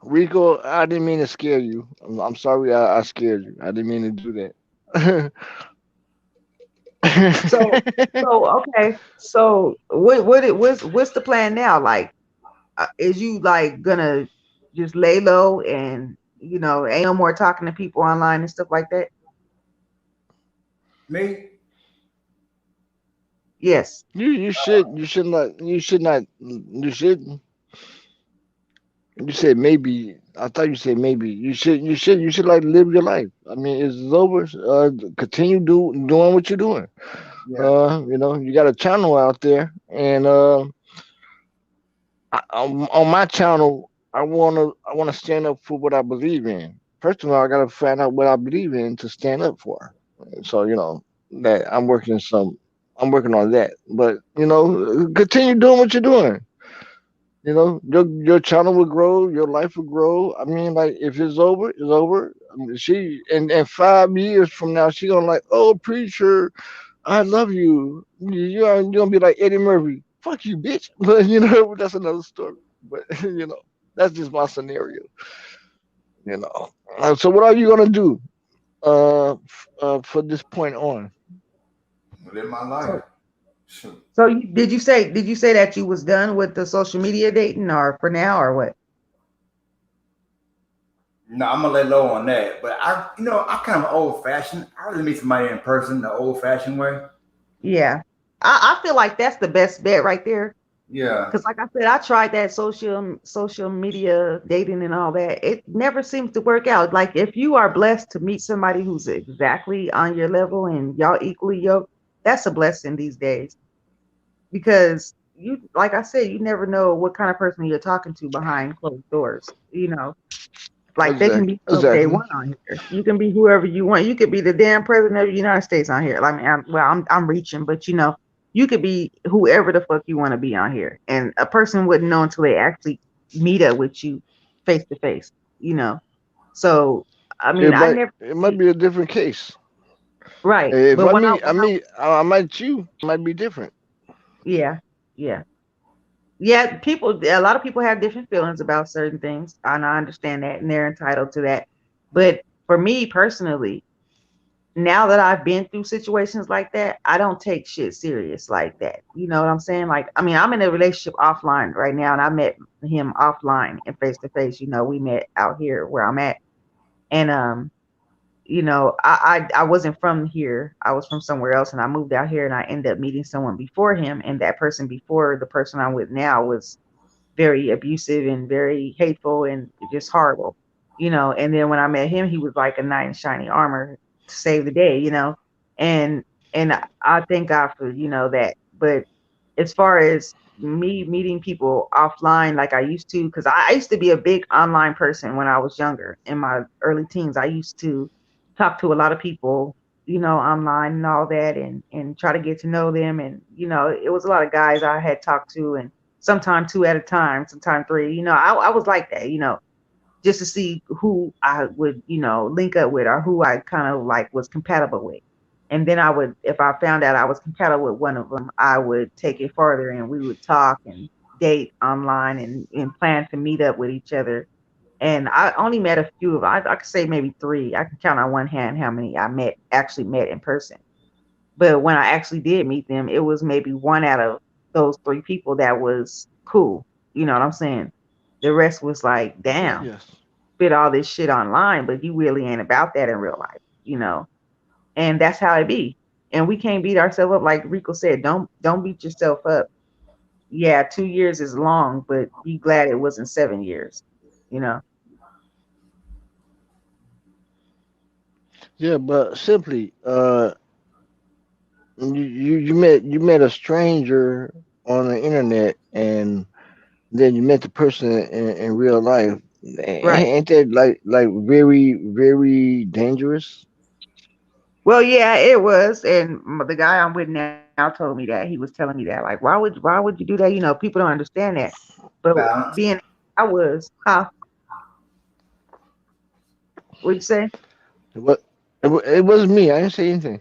Rico, I didn't mean to scare you. I'm sorry I scared you. I didn't mean to do that. So, okay. So, what's the plan now? Like, is you like gonna just lay low and ain't no more talking to people online and stuff like that? Me? Yes. you should you said maybe. I thought you said maybe. You should like live your life. I mean, it's over. Continue doing what you're doing. Yeah. You got a channel out there, and on my channel, I wanna stand up for what I believe in. First of all, I gotta find out what I believe in to stand up for. So that I'm working on that. But continue doing what you're doing. Your channel will grow, your life will grow. I mean, like if it's over, it's over. I mean, she and 5 years from now, she gonna like, oh preacher, I love you. You're gonna be like Eddie Murphy. Fuck you, bitch. But that's another story. But that's just my scenario. You know. So what are you gonna do? For this point on. Live my life. So, Shoot. did you say that you was done with the social media dating, or for now, or what? No, I'm gonna lay low on that. But I kind of old fashioned. I really meet somebody in person the old fashioned way. Yeah, I feel like that's the best bet right there. Yeah. Because, like I said, I tried that social media dating and all that. It never seems to work out. Like if you are blessed to meet somebody who's exactly on your level and y'all equally yoked, that's a blessing these days. Because like I said, you never know what kind of person you're talking to behind closed doors. Like they can Exactly. be whoever they Exactly. want on here. You can be whoever you want. You could be the damn president of the United States on here. I mean, I'm reaching, but you could be whoever the fuck you want to be on here, and a person wouldn't know until they actually meet up with you face to face. You know, so I mean, It I might never it might see be a different case. right, If but I when I meet I when I meet I might you might be different. yeah yeah yeah, a lot of people have different feelings about certain things, and I understand that, and they're entitled to that. But for me personally, now that I've been through situations like that, I don't take shit serious like that. You know what I'm saying? Like, I mean, I'm in a relationship offline right now, and I met him offline and face to face. We met out here where I'm at, and I wasn't from here. I was from somewhere else, and I moved out here, and I ended up meeting someone before him, and that person before the person I'm with now was very abusive and very hateful and just horrible. And then when I met him, he was like a knight in shining armor to save the day. And I thank God for that. But as far as me meeting people offline like I used to, because I used to be a big online person when I was younger in my early teens. I used to talk to a lot of people, online and all that, and try to get to know them. And it was a lot of guys I had talked to, and sometimes two at a time, sometimes three. I was like that, just to see who I would, link up with or who I kind of like was compatible with. And then I would, if I found out I was compatible with one of them, I would take it further and we would talk and date online and plan to meet up with each other. And I only met a few of, I could say maybe three. I can count on one hand how many I actually met in person. But when I actually did meet them, it was maybe one out of those three people that was cool. You know what I'm saying? The rest was like, damn, Yes. spit all this shit online, but you really ain't about that in real life. And that's how it be. And we can't beat ourselves up like Rico said. Don't beat yourself up. Yeah, 2 years is long, but be glad it wasn't 7 years. You know. Yeah, but simply, you met a stranger on the internet, and then you met the person in real life. Right. Ain't that like very dangerous? Well, yeah, it was. And the guy I'm with now told me that. He was telling me that. Like, why would you do that? People don't understand that. But Balance. being I was, huh? What'd you say? What? It wasn't me. I didn't say anything.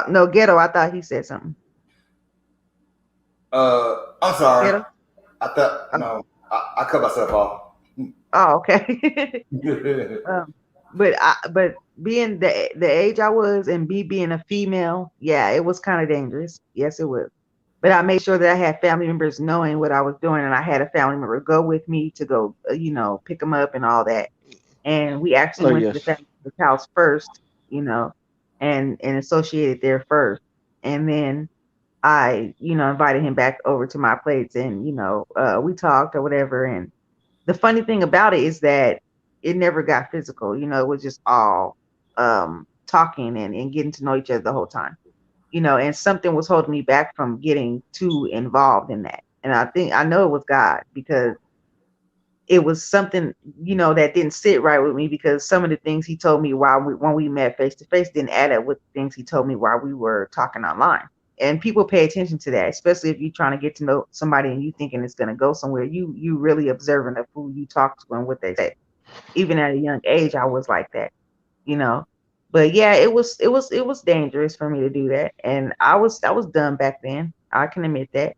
No, ghetto. I thought he said something. I'm sorry. Ghetto. I thought Oh, no. I cut myself off. oh, okay. um, but being the age I was and me being a female, yeah, it was kind of dangerous. Yes, it was. But I made sure that I had family members knowing what I was doing, and I had a family member go with me to go, pick them up and all that. And we actually Oh went to the yes. family member's house first, you know, and associated there first, and then I, invited him back over to my place, and we talked or whatever. And the funny thing about it is that it never got physical. It was just all talking and getting to know each other the whole time. And something was holding me back from getting too involved in that. And I know it was God, because it was something, that didn't sit right with me, because some of the things he told me when we met face to face didn't add up with things he told me while we were talking online. And people pay attention to that, especially if you're trying to get to know somebody and you thinking it's going to go somewhere. You really observant of who you talk to and what they say. Even at a young age, I was like that, you know. But yeah, it was dangerous for me to do that, and I was done back then. I can admit that.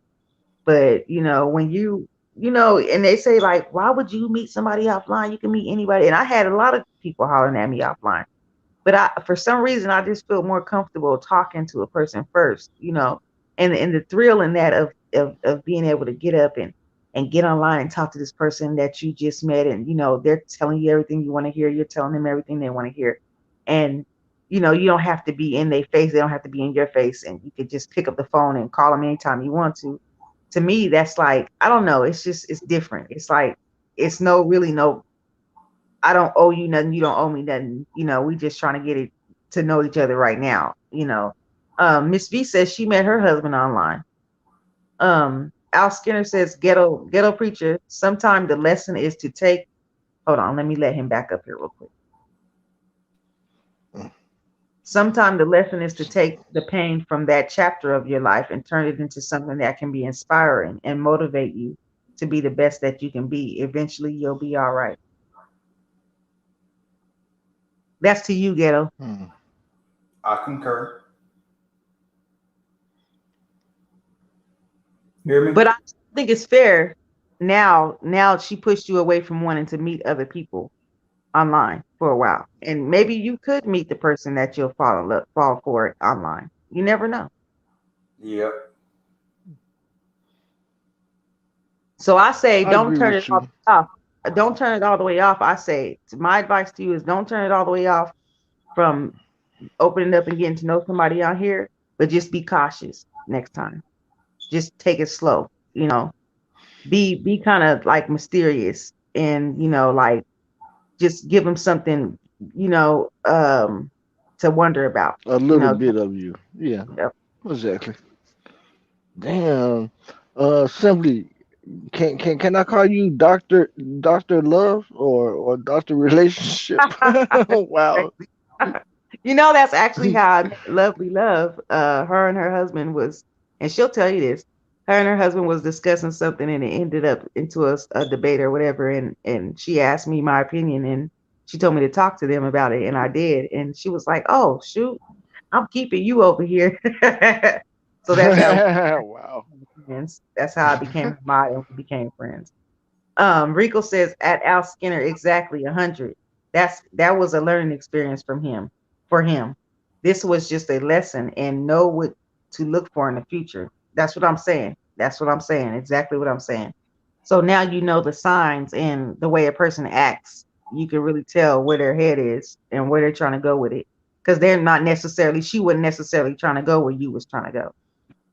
But when and they say like, why would you meet somebody offline? You can meet anybody. And I had a lot of people hollering at me offline. But for some reason, I just feel more comfortable talking to a person first. And the thrill in that of being able to get up and get online and talk to this person that you just met, and they're telling you everything you want to hear. You're telling them everything they want to hear, and you don't have to be in their face. They don't have to be in your face, and you could just pick up the phone and call them anytime you want to. To me, that's like, I don't know. It's different. It's like it's no really no, I don't owe you nothing. You don't owe me nothing. We just trying to get it to know each other right now. Miss V says she met her husband online. Al Skinner says ghetto preacher. Sometime the lesson is to take. Hold on, let me let him back up here real quick. Sometime the lesson is to take the pain from that chapter of your life and turn it into something that can be inspiring and motivate you to be the best that you can be. Eventually, you'll be all right. That's to you, ghetto. Hmm. I concur. Hear me? But I think it's fair now she pushed you away from wanting to meet other people online for a while. And maybe you could meet the person that you'll fall for online. You never know. Yep. So I say I don't agree turn it with all you. off. Don't turn it all the way off. I say my advice to you is don't turn it all the way off. from opening up and getting to know somebody out here, but just be cautious next time. Just take it slow, you know. Be kind of like mysterious and like just give them something, you know, to wonder about, A you little know. bit of you. Yeah, Yep. exactly. Damn. Simply, can I call you Doctor Love or Doctor Relationship? Wow. That's actually how I met Lovely Love. Her and her husband was, and she'll tell you this. Her and her husband was discussing something, and it ended up into a debate or whatever. And she asked me my opinion, and she told me to talk to them about it, and I did. And she was like, "Oh shoot, I'm keeping you over here." So that's how Wow. friends. That's how I became her model. We became friends. Rico says at Al Skinner exactly 100. That was a learning experience from him for him. This was just a lesson and know what to look for in the future. That's what I'm saying. That's what I'm saying. Exactly what I'm saying. So now you know the signs and the way a person acts. You can really tell where their head is and where they're trying to go with it. Because they're not necessarily, she wasn't necessarily trying to go where you was trying to go.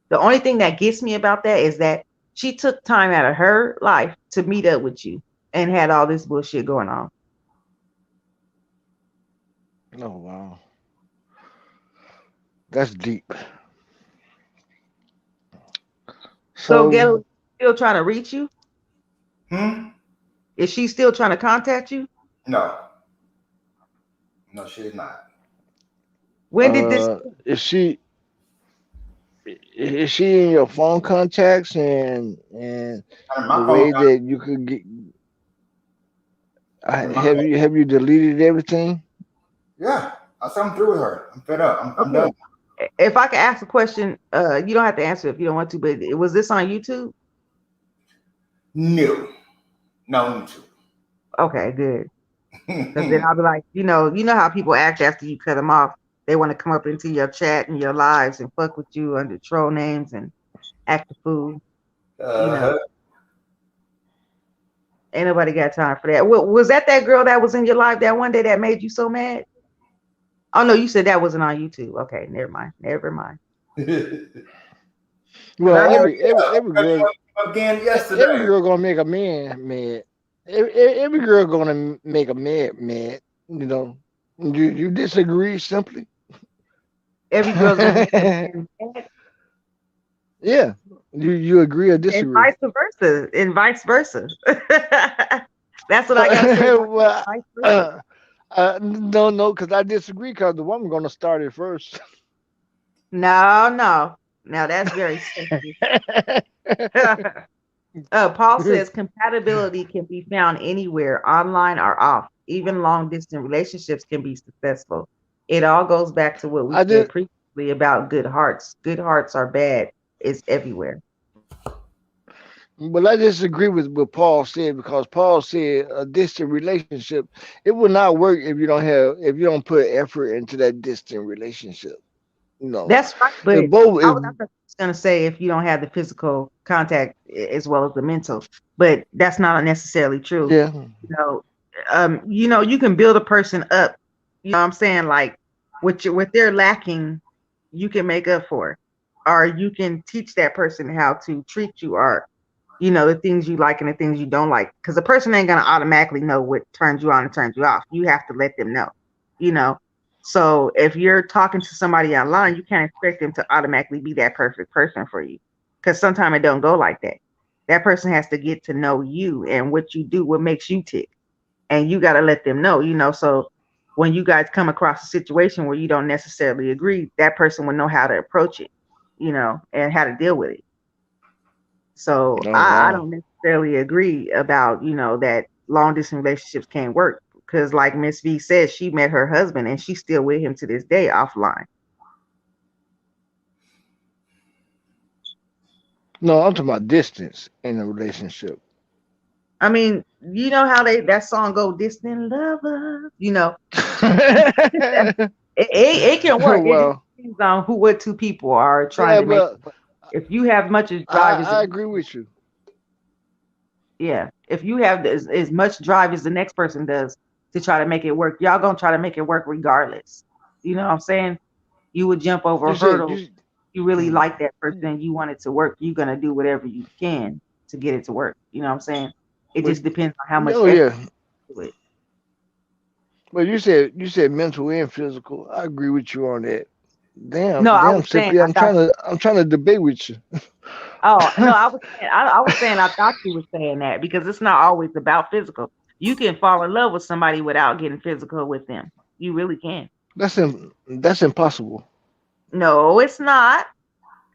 The only thing that gets me about that is that she took time out of her life to meet up with you and had all this bullshit going on. Oh wow. That's deep. So So Ghetto is still trying to reach you? Hmm? Is she still trying to contact you? No, no, she's not. When did this is she in your phone contacts and I mean, the my phone way got that you could get I mean, my phone. have you deleted everything? Yeah, I'm through with her. I'm fed up. I'm done. okay. If I could ask a question, you don't have to answer if you don't want to, but was this on YouTube? No, no Okay, good. Because then YouTube. I'll be like, you know how people act after you cut them off. They want to come up into your chat and your lives and fuck with you under troll names and act a fool. You know, uh-huh. ain't nobody got time for that. Was that girl that was in your life that one day that made you so mad? Oh no, you said that wasn't on YouTube. Okay, never mind. Never mind. Because Well, I remember. every girl Again every yesterday. girl gonna make a man mad. Every girl gonna make a man mad. You know, you disagree simply. Every girl's gonna make a man mad, Yeah, you agree or and disagree? vice versa, and vice versa. That's what I gotta say about that. Well, Vice versa. uh, no, because I disagree. Because the woman gonna start it first. No, no. Now that's very sensitive. Paul says compatibility can be found anywhere, online or off. Even long distance relationships can be successful. It all goes back to what we I said did, previously about good hearts. Good hearts are bad. It's everywhere. but I disagree with what Paul said because Paul said a distant relationship it will not work if you don't put effort into that distant relationship. You know, That's right. if But both I if was just going to say if you don't have the physical contact as well as the mental, but that's not necessarily true. yeah. You know, you can build a person up. You know what I'm saying? Like what they're lacking, you can make up for, or you can teach that person how to treat you, or the things you like and the things you don't like. Because a person ain't gonna automatically know what turns you on and turns you off. You have to let them know. You know. So if you're talking to somebody online, you can't expect them to automatically be that perfect person for you. Because sometimes it don't go like that. That person has to get to know you and what you do, what makes you tick. And you gotta let them know. So when you guys come across a situation where you don't necessarily agree, that person will know how to approach it, and how to deal with it. So Oh I wow. don't necessarily agree about, that long distance relationships can't work. Because like Miss V said, she met her husband and she's still with him to this day offline. No, I'm talking about distance in a relationship. I mean, you know how that song go, distant lover, it can work. It just Well, depends on what two people are trying yeah, to make. but If you have much as drive as I agree with you. yeah, if you have as much drive as the next person does to try to make it work, y'all gonna try to make it work regardless. You know what I'm saying? You would jump over You said hurdles. you. You really Mm. like that person and you want it to work, you're gonna do whatever you can to get it to work. You know what I'm saying? It But just depends on how much oh effort yeah. you put. But you said mental and physical. I agree with you on that. No, I was Damn, saying simply I thought I'm trying to debate with you. oh no, I was saying I thought you were saying that because it's not always about physical. You can fall in love with somebody without getting physical with them. You really can. That's impossible. No, it's not.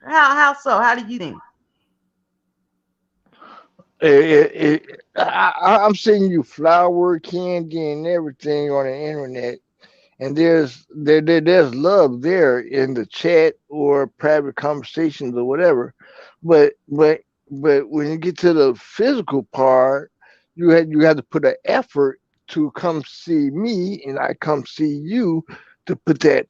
How so? How do you think? I'm sending you flour, candy, and everything on the internet, and there's love there in the chat or private conversations or whatever, but when you get to the physical part, you have to put an effort to come see me, and I come see you to put that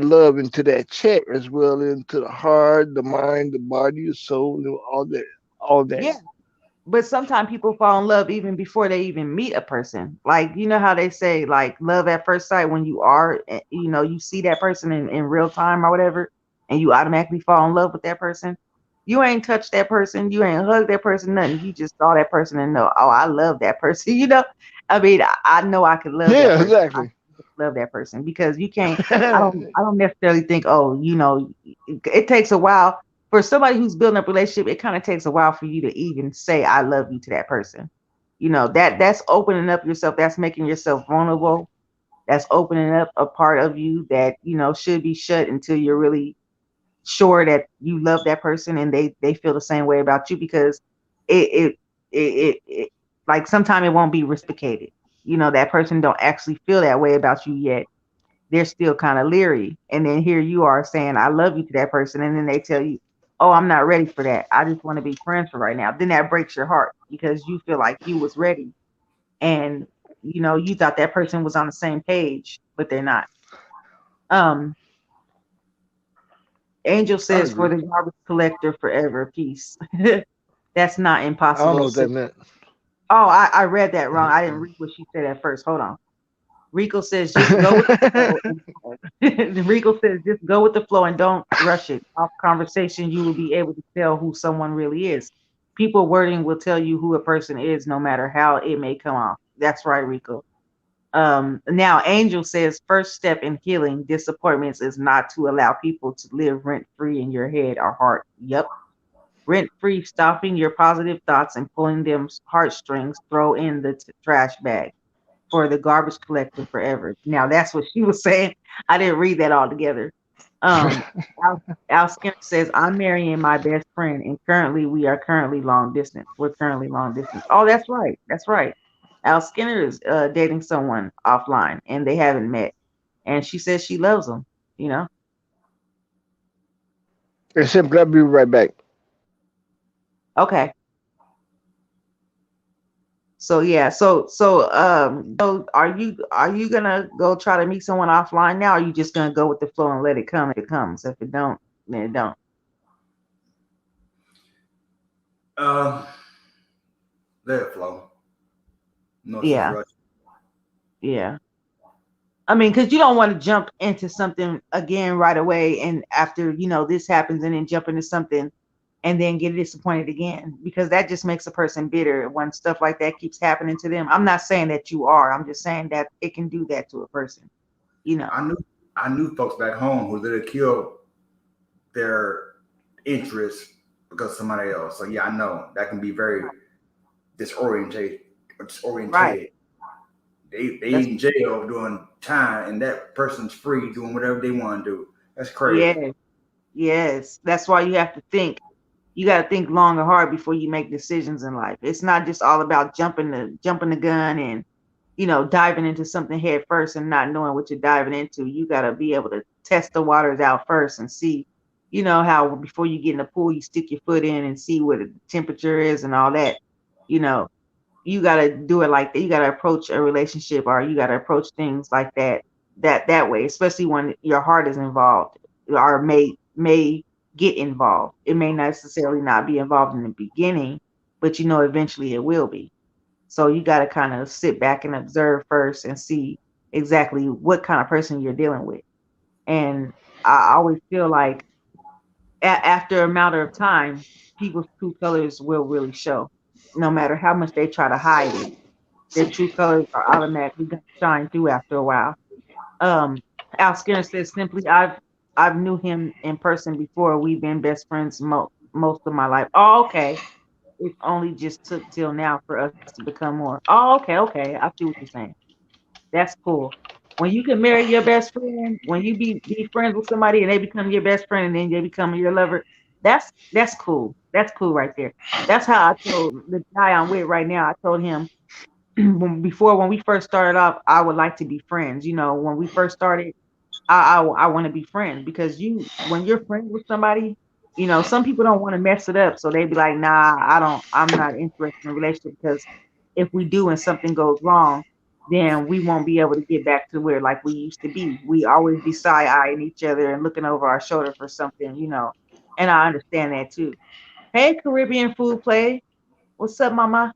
love into that chat as well, into the heart, the mind, the body, the soul, and all that. Yeah. But sometimes people fall in love even before they even meet a person. Like, you know how they say, like, love at first sight when you are, you see that person in real time or whatever, and you automatically fall in love with that person. You ain't touched that person, you ain't hugged that person, nothing. You just saw that person and know, oh, I love that person. I mean, I know I could love that Yeah, person. I exactly. love that person because you can't. I don't necessarily think, oh, it takes a while for somebody who's building up a relationship. It kind of takes a while for you to even say I love you to that person. That's opening up yourself. That's making yourself vulnerable. That's opening up a part of you that should be shut until you're really sure that you love that person and they feel the same way about you because it it like sometimes it won't be reciprocated. That person don't actually feel that way about you yet. They're still kind of leery. And then here you are saying, I love you to that person. And then they tell you, oh, I'm not ready for that. I just want to be friends for right now. Then that breaks your heart because you feel like you was ready. And, you thought that person was on the same page, but they're not. Um, Angel I says for agree. the garbage collector forever, peace. That's not I don't know impossible. what that meant. Oh, I read that wrong. I didn't read what she said at first. Hold on. Rico says just go with the flow. Rico says just go with the flow and don't rush it. Off conversation, you will be able to tell who someone really is. People wording will tell you who a person is, no matter how it may come off. That's right, Rico. Now Angel says first step in healing disappointments is not to allow people to live rent free in your head or heart. Yep. Rent free, stopping your positive thoughts and pulling them heartstrings, throw in the trash bag for the garbage collector forever. Now that's what she was saying. I didn't read that all together. Um, Al Skinner says, I'm marrying my best friend, and we are currently long distance. We're currently long distance. Oh, that's right. That's right. Al Skinner is dating someone offline, and they haven't met. And she says she loves him. You know. And simply, I'll be right back. Okay. So yeah. So are you gonna go try to meet someone offline now? Or are you just gonna go with the flow and let it come if it comes? If it don't, then it don't. Um, Let it flow. No sense Yeah. rush. Yeah. I mean, because you don't want to jump into something again right away, and after this happens, and then jump into something, and then get disappointed again, because that just makes a person bitter when stuff like that keeps happening to them. I'm not saying that you are. I'm just saying that it can do that to a person. You know. I knew I knew folks back home who literally killed their interest because of somebody else. So yeah, I know that can be very disorientated. Right. Disorientated. They That's in jail doing time, and that person's free doing whatever they want to do. That's crazy. yes, yes. That's why you have to think. You got to think long and hard before you make decisions in life. It's not just all about jumping the gun and diving into something head first and not knowing what you're diving into. You got to be able to test the waters out first and see, how before you get in the pool, you stick your foot in and see what the temperature is and all that. You know, you got to do it like that. You got to approach a relationship or you got to approach things like that way, especially when your heart is involved or may get involved. It may not necessarily not be involved in the beginning, but eventually it will be. So you got to kind of sit back and observe first and see exactly what kind of person you're dealing with. And I always feel like after a matter of time, people's true colors will really show. No matter how much they try to hide it, their true colors are automatically going to shine through after a while. Um, Al Skinner says simply, I've knew him in person before. We've been best friends most of my life. Oh, okay. It only just took till now for us to become more. Oh, okay, okay. I see what you're saying. That's cool. When you can marry your best friend, when you be friends with somebody and they become your best friend and then they become your lover, that's cool. That's cool right there. That's how I told the guy I'm with right now. I told him when we first started off, I would like to be friends. You know, when we first started, I want to be friends because when you're friends with somebody, some people don't want to mess it up, so they be like, nah, I'm not interested in a relationship because if we do and something goes wrong, then we won't be able to get back to where like we used to be. We always be side eyeing each other and looking over our shoulder for something. And I understand that too. Hey, Caribbean food play, what's up, mama?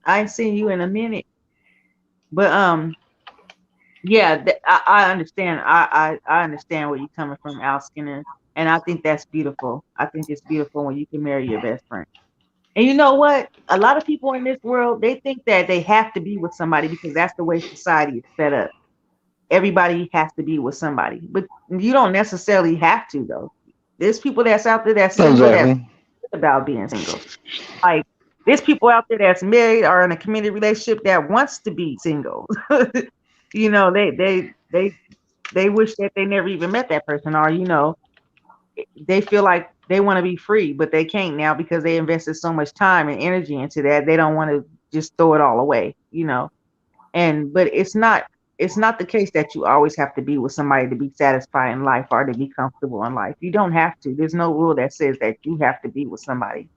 I ain't seen you in a minute, but yeah, I understand. I understand where you're coming from, Al Skinner, and I think that's beautiful. I think it's beautiful when you can marry your best friend. And you know what? A lot of people in this world they think that they have to be with somebody because that's the way society is set up. Everybody has to be with somebody, but you don't necessarily have to though. There's people that's out there that's single that's Exactly. about being single. Like there's people out there that's married or in a committed relationship that wants to be single. They wish that they never even met that person, or they feel like they want to be free, but they can't now because they invested so much time and energy into that. They don't want to just throw it all away. And but it's not the case that you always have to be with somebody to be satisfied in life or to be comfortable in life. You don't have to. There's no rule that says that you have to be with somebody.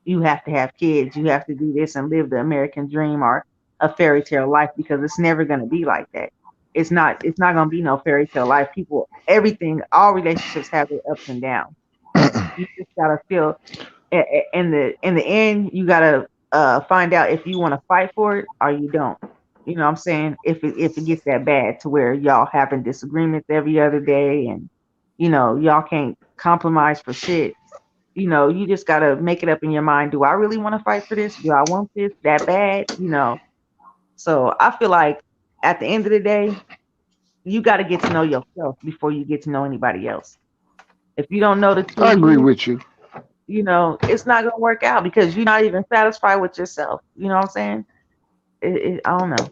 You have to have kids. You have to do this and live the American dream or a fairy tale life because it's never going to be like that. It's not going to be no fairy tale life. People, everything, all relationships have their ups and downs. You just got to feel in the end, you got to find out if you want to fight for it or you don't. You know what I'm saying? If it gets that bad to where y'all having disagreements every other day and y'all can't compromise for shit, you just gotta make it up in your mind. Do I really want to fight for this? Do I want this that bad? So I feel like at the end of the day, you got to get to know yourself before you get to know anybody else. If you don't know the I true agree you, with you. it's not gonna work out because you're not even satisfied with yourself. You know what I'm saying? I don't know.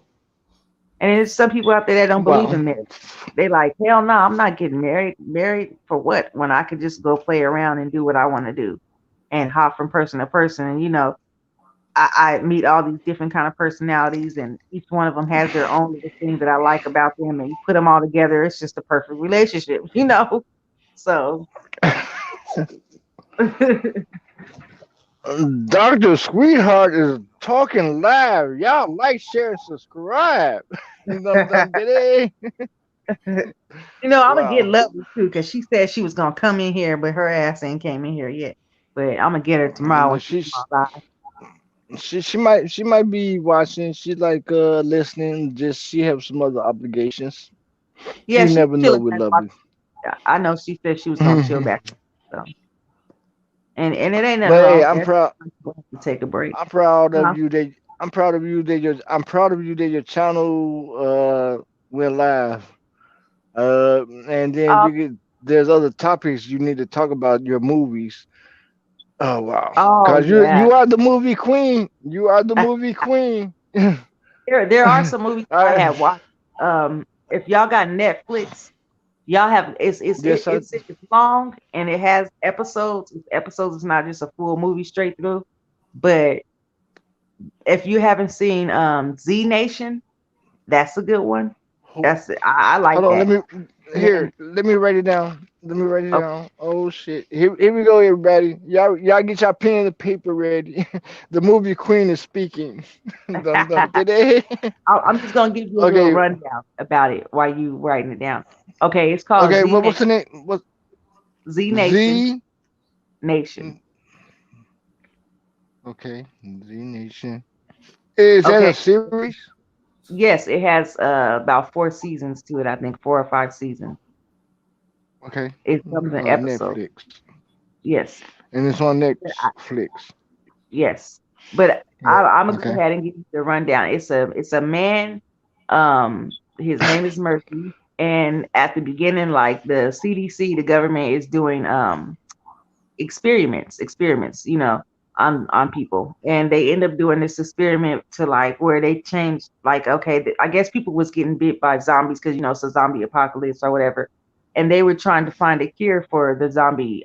And there's some people out there that don't believe Wow. in marriage. They like, hell no, I'm not getting married. Married for what? When I could just go play around and do what I want to do and hop from person to person. And I meet all these different kind of personalities, and each one of them has their own little thing that I like about them, and you put them all together, it's just a perfect relationship. So, Dr. Sweetheart is talking live. Y'all like, share, and subscribe. Today. I'm gonna get Wow. lovely too, cause she said she was gonna come in here, but her ass ain't came in here yet. But I'm gonna get her tomorrow when she She come on live. she might be watching. She like listening. Just she have some other obligations. Yeah, You she's never know chilling with back. Watching. lovely. I know she said she was gonna chill back. So, and it ain't nothing But wrong hey, with I'm that. proud. We'll have to take a break. I'm proud of Uh-huh. you. I'm proud of you that your channel went live. And then Oh, there's other topics you need to talk about your movies. Oh wow. oh Cause you yeah. you are the movie queen. You are the movie queen. There are some movies I I, have watched. If y'all got Netflix, y'all have yes, I. it's long and it has episodes. Episodes is not just a full movie straight through. But if you haven't seen Z Nation, that's a good one. Hold, I hold like on. that. And then Let me write it down. Let me write it oh, down. Oh shit. Here we go, everybody. Y'all get your pen and paper ready. The movie queen is speaking. Dum dum today. I'm just gonna give you a little Okay. rundown about it while you writing it down. Okay, it's called Okay. Z What's Nation. the name? What Z Nation. Z? Nation. Okay. Z Nation. Is that a Okay. series? Yes, it has about 4 seasons to it. I think 4 or 5 seasons. Okay. It comes in episodes. Netflix. Yes. And it's on Netflix. Yes, but Yeah. I'm gonna go Okay. ahead and give you the rundown. It's a man. His name is Murphy, and at the beginning, like the CDC, the government is doing experiments, on people, and they end up doing this experiment to like where they change, like, okay, I guess people was getting bit by zombies because it's a zombie apocalypse or whatever, and they were trying to find a cure for the zombie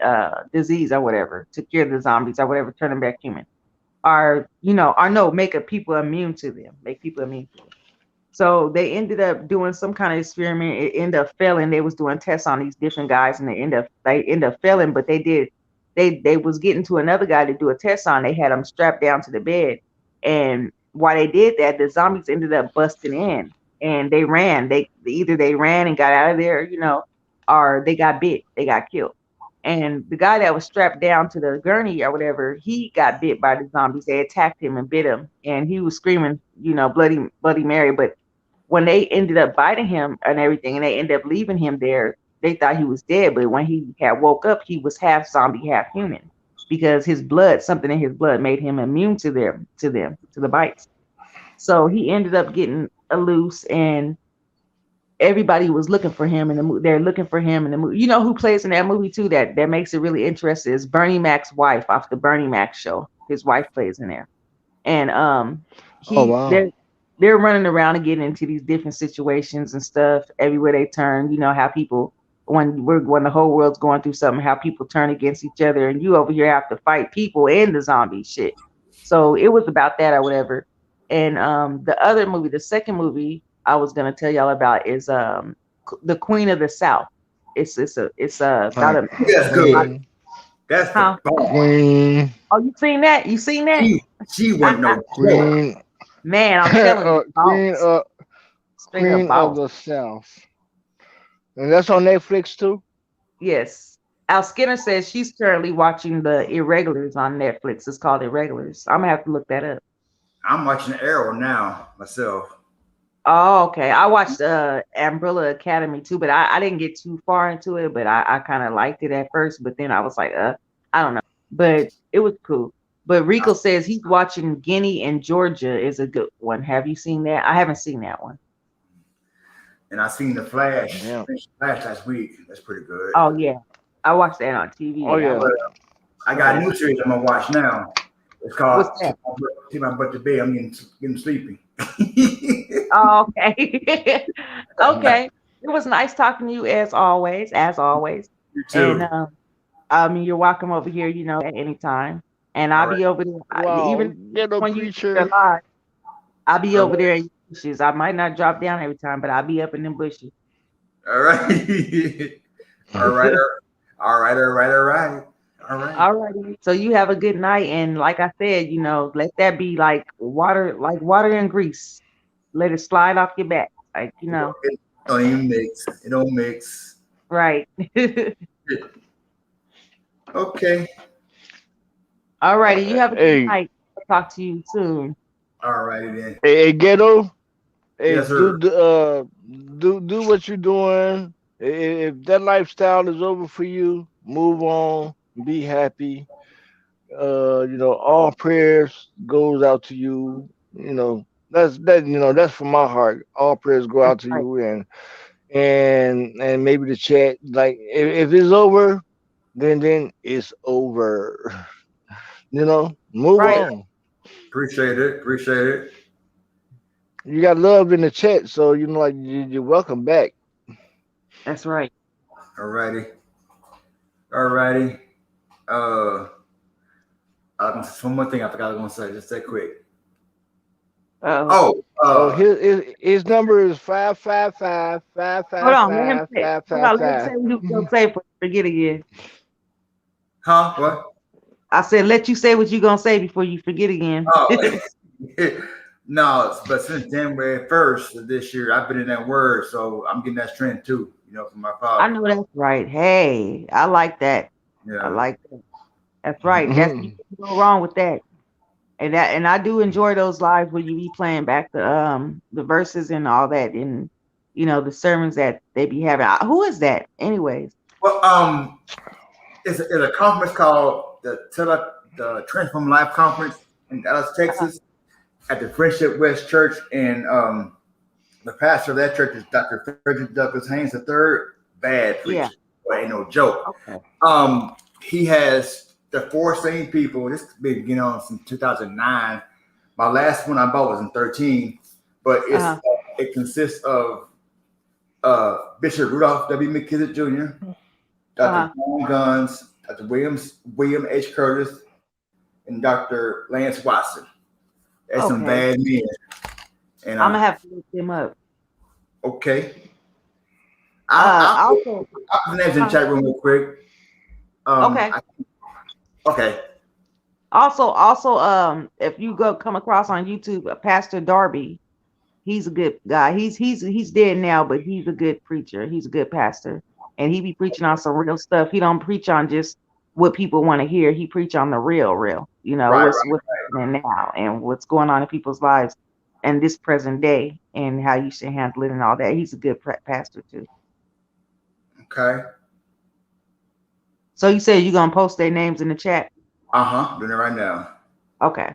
disease or whatever, to cure the zombies or whatever, turn them back human, or no, make a people immune to them, make people immune to them. So they ended up doing some kind of experiment. It ended up failing. They was doing tests on these different guys, and they end up failing. But they was getting to another guy to do a test on. They had him strapped down to the bed, and while they did that, the zombies ended up busting in, and they ran. They ran and got out of there, or they got bit. They got killed. And the guy that was strapped down to the gurney or whatever, he got bit by the zombies. They attacked him and bit him, and he was screaming, bloody Mary. But when they ended up biting him and everything, and they ended up leaving him there, they thought he was dead. But when he had woke up, he was half zombie, half human, because something in his blood made him immune to the bites. So he ended up getting a loose, and everybody was looking for him in the movie. They're looking for him in the movie. You know who plays in that movie too? That makes it really interesting is Bernie Mac's wife off the Bernie Mac show. His wife plays in there, and Oh he wow. they're running around and getting into these different situations and stuff everywhere they turn. You know how people, when the whole world's going through something, how people turn against each other, and you over here have to fight people and the zombie shit. So it was about that or whatever. And the other movie, the second movie I was gonna tell y'all about is the Queen of the South. It's about Like a That's good. about, Queen, That's the huh? bomb. Queen, Oh, you seen that? You seen that? She wasn't no joke. Queen, Man, I'm telling you, Queen, boss. Straight up Queen of boss. the South, and that's on Netflix too. Yes. Al Skinner says she's currently watching The Irregulars on Netflix. It's called Irregulars. I'm gonna have to look that up. I'm watching Arrow now myself. Oh, okay. I watched Umbrella Academy too, but I didn't get too far into it, but I kind of liked it at first, but then I was like, I don't know. But it was cool. But I, Rico says he's watching Guinea and Georgia is a good one. Have you seen that? I haven't seen that one. and I seen the Flash. Yeah. Flash last week. That's pretty good. Oh yeah. I watched that on TV. Oh Yeah, I yeah. But watched I got a new series I'm gonna watch now. It's what's called that? Take My Butt to Bed. I'm getting sleepy. Oh, okay. Okay. It was nice talking to you as always, as always. You And too. I mean, you're welcome over here, at any time. And I'll All right. be over there, Wow, even ghetto when you're preacher. live. I'll be All over right. there in your bushes. I might not drop down every time, but I'll be up in them bushes. All right. All right. All right. All right. All right. All right. All righty. So you have a good night, and like I said, let that be like water and grease. Let it slide off your back, It don't even mix. It don't mix. right. Okay. All righty. You have a good Hey, night. I'll talk to you soon. All righty then. hey, ghetto. Hey, Yes, sir. do what you're doing. If that lifestyle is over for you, move on. Be happy. All prayers goes out to you. That's from my heart. All prayers go That's out to right. you, and maybe the chat. Like if it's over, then it's over. Move Right. on. Appreciate it. Appreciate it. You got love in the chat, so like you're welcome back. That's right. All righty. All righty. Uh, one more thing I forgot I was gonna say. Just that quick. Uh, Oh, Oh, his number is 555 hold on. Let him say what he was gonna say before you forget again. huh? What? I said, let you say what you gonna say before you forget again. Oh, no. But since January 1st of this year, I've been in that word, so I'm getting that strength too. From my I father. know that's right. Hey, I like that. I Yeah. like that. That's right. You can't go wrong with that. And I do enjoy those lives where you be playing back the verses and all that, and the sermons that they be having. Who is that, anyways? Well, it's a conference called the Transform Life Conference in Dallas, Uh, Texas, at the Friendship West Church, and the pastor of that church is Dr. Frederick Douglass Haynes III. Bad preacher, yeah. well, ain't no joke. Okay. He has the four same people. This has been going on since 2009. My last one I bought was in 13, but Uh-huh. it consists of Bishop Rudolph W. McKissick Jr., Dr. Uh-huh. John Guns, Dr. William H. Curtis, and Dr. Lance Watson. That's some Okay. bad men. And I'm gonna have to look them up. okay, I'll Also, put the names in the uh, chat room real quick. okay. I, okay, Also, if you go come across on YouTube, Pastor Darby, he's a good guy. He's dead now, but he's a good preacher. He's a good pastor, and he be preaching on some real stuff. He don't preach on just what people want to hear. He preach on the real. right, What's happening now and what's going on in people's lives and this present day and how you should handle it and all that. He's a good pastor too. okay, So you said you're gonna post their names in the chat? doing it right now. Okay.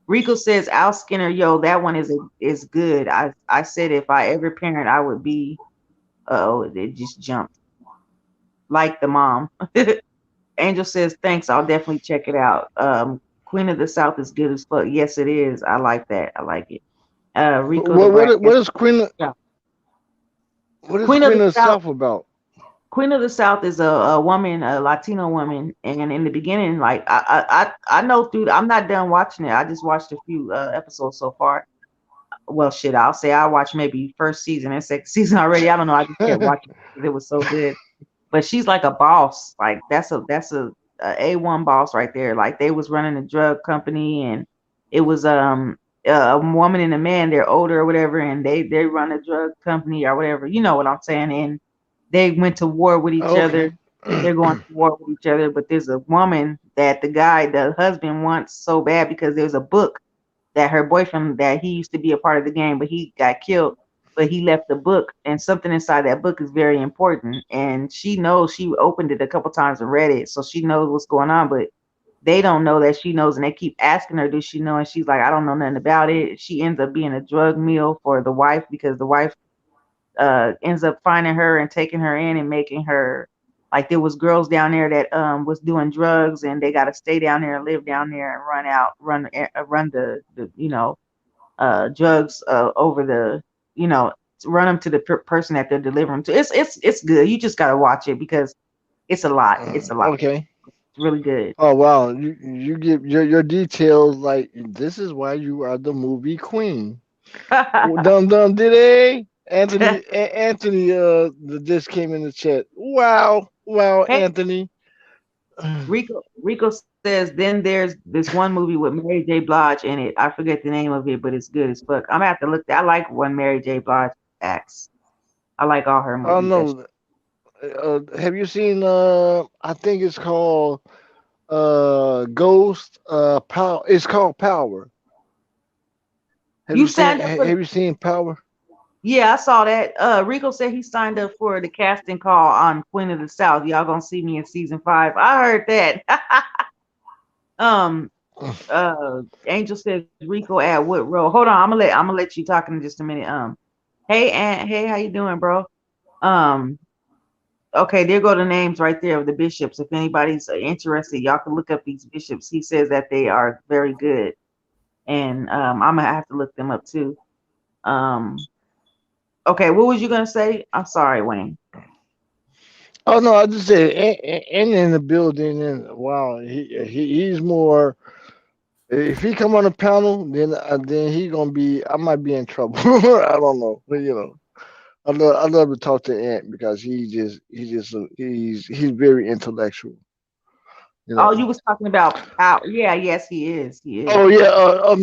Rico says Al Skinner, yo, that one is good. I said if I ever parent, I would be. Oh, it just jumped like the mom. Angel says thanks. I'll definitely check it out. Queen of the South is good as fuck. Yes, it is. I like that. I like it. Rico the Brat says, What is yeah. Queen of Queen the of the South. South about? Queen of the South is a woman, a Latino woman, and in the beginning, like I know through. I'm not done watching it. I just watched a few episodes so far. Well, shit, I'll say I watched maybe first season and second season already. I don't know. I just kept watching because it was so good. But she's like a boss. Like that's a A1 boss right there. Like they was running a drug company, and it was a woman and a man. They're older or whatever, and they run a drug company or whatever. You know what I'm saying? And they went to war with each other. Okay. They're going to war with each other. But there's a woman that the husband wants so bad because there's a book that her boyfriend that he used to be a part of the game, but he got killed. But he left the book, and something inside that book is very important. And she knows she opened it a couple times and read it, so she knows what's going on. But they don't know that she knows, and they keep asking her, "Does she know?" And she's like, "I don't know nothing about it." She ends up being a drug meal for the wife because the wife ends up finding her and taking her in and making her like there was girls down there that was doing drugs and they got to stay down there and live down there and run the drugs over the you know run them to the person that they're delivering to. It's good. You just got to watch it because it's a lot. It's a lot. Okay. It's really good. Oh wow, you give your details like this is why you are the movie queen. Dum dum did they? Anthony just came in the chat. Wow, Hey, Anthony. Rico says then there's this one movie with Mary J. Blige in it. I forget the name of it, but it's good as fuck. I'm gonna have to look. I like when Mary J. Blige acts. I like all her Oh movies. no, have you seen I think it's called Ghost Power. It's called Power. You signed up for? Have you seen Power? Yeah, I saw that. Rico said he signed up for the casting call on Queen of the South. Y'all gonna see me in season 5. I heard that. um, Angel says Rico at what role? Hold on, I'm gonna let you talk in just a minute. Hey Aunt, hey, how you doing, bro? Um, okay, there go the names right there of the bishops. If anybody's interested, y'all can look up these bishops. He says that they are very good, and I'm gonna have to look them up too. Um, okay, what was you gonna say? I'm sorry, Wayne. Oh no, I just said and in the building and wow, he's more. If he come on the panel, then he gonna be. I might be in trouble. I don't know, but I love to talk to Ant because he's very intellectual. You Oh, know. you was talking about power. Yeah, yes, he is. He is. Oh yeah,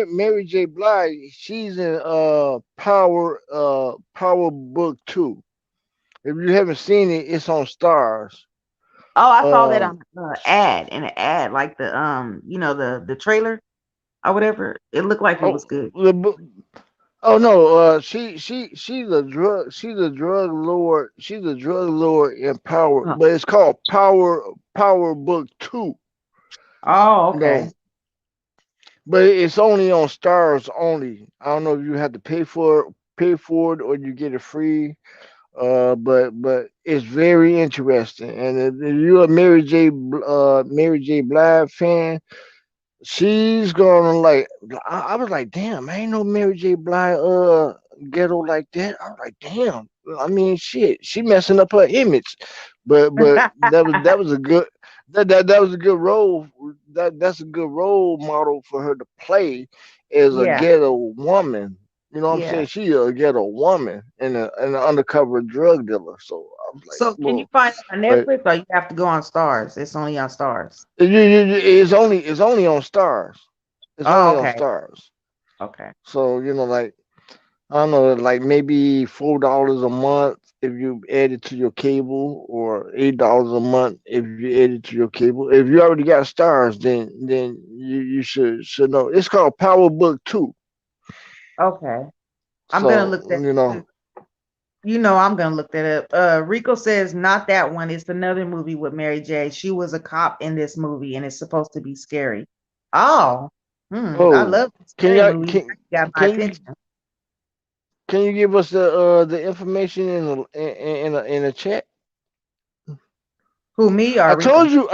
Mary J. Blige. She's in Power Book 2. If you haven't seen it, it's on Stars. Oh, I saw that Um, on ad in an ad, like the the trailer. or whatever. It looked like it was Oh, good. oh no, she's a drug lord. She's a drug lord in Power, Huh. but it's called Power Book Two. Oh, You okay. know, but it's only on Stars only. I don't know if you have to pay for it or you get it free. But it's very interesting. And if you're a Mary J. Blige fan, she's gonna like. I was like, damn, I ain't no Mary J. Blige ghetto like that. I was like, damn. I mean, shit, she messing up her image, but that was a good that was a good role. That's a good role model for her to play as a Yeah, ghetto woman. You know what I'm saying? yeah. She a ghetto woman and an undercover drug dealer. So I was like, So can you well, find it on like Netflix or you have to go on Stars? It's only on Stars. it's only on Stars. It's Oh, only on okay. Stars. Okay. So like I don't know, like maybe $4 a month if you add it to your cable, or $8 a month if you add it to your cable. If you already got Stars, then you should know. It's called Power Book Two. Okay. I'm gonna So look that too. know. I'm gonna look that up. Rico says not that one. It's another movie with Mary J. She was a cop in this movie, and it's supposed to be scary. Oh, I Oh, love can scary y'all movies. can That got my can you attention. can you give us the information in a chat? Who, me I or told Rico? you,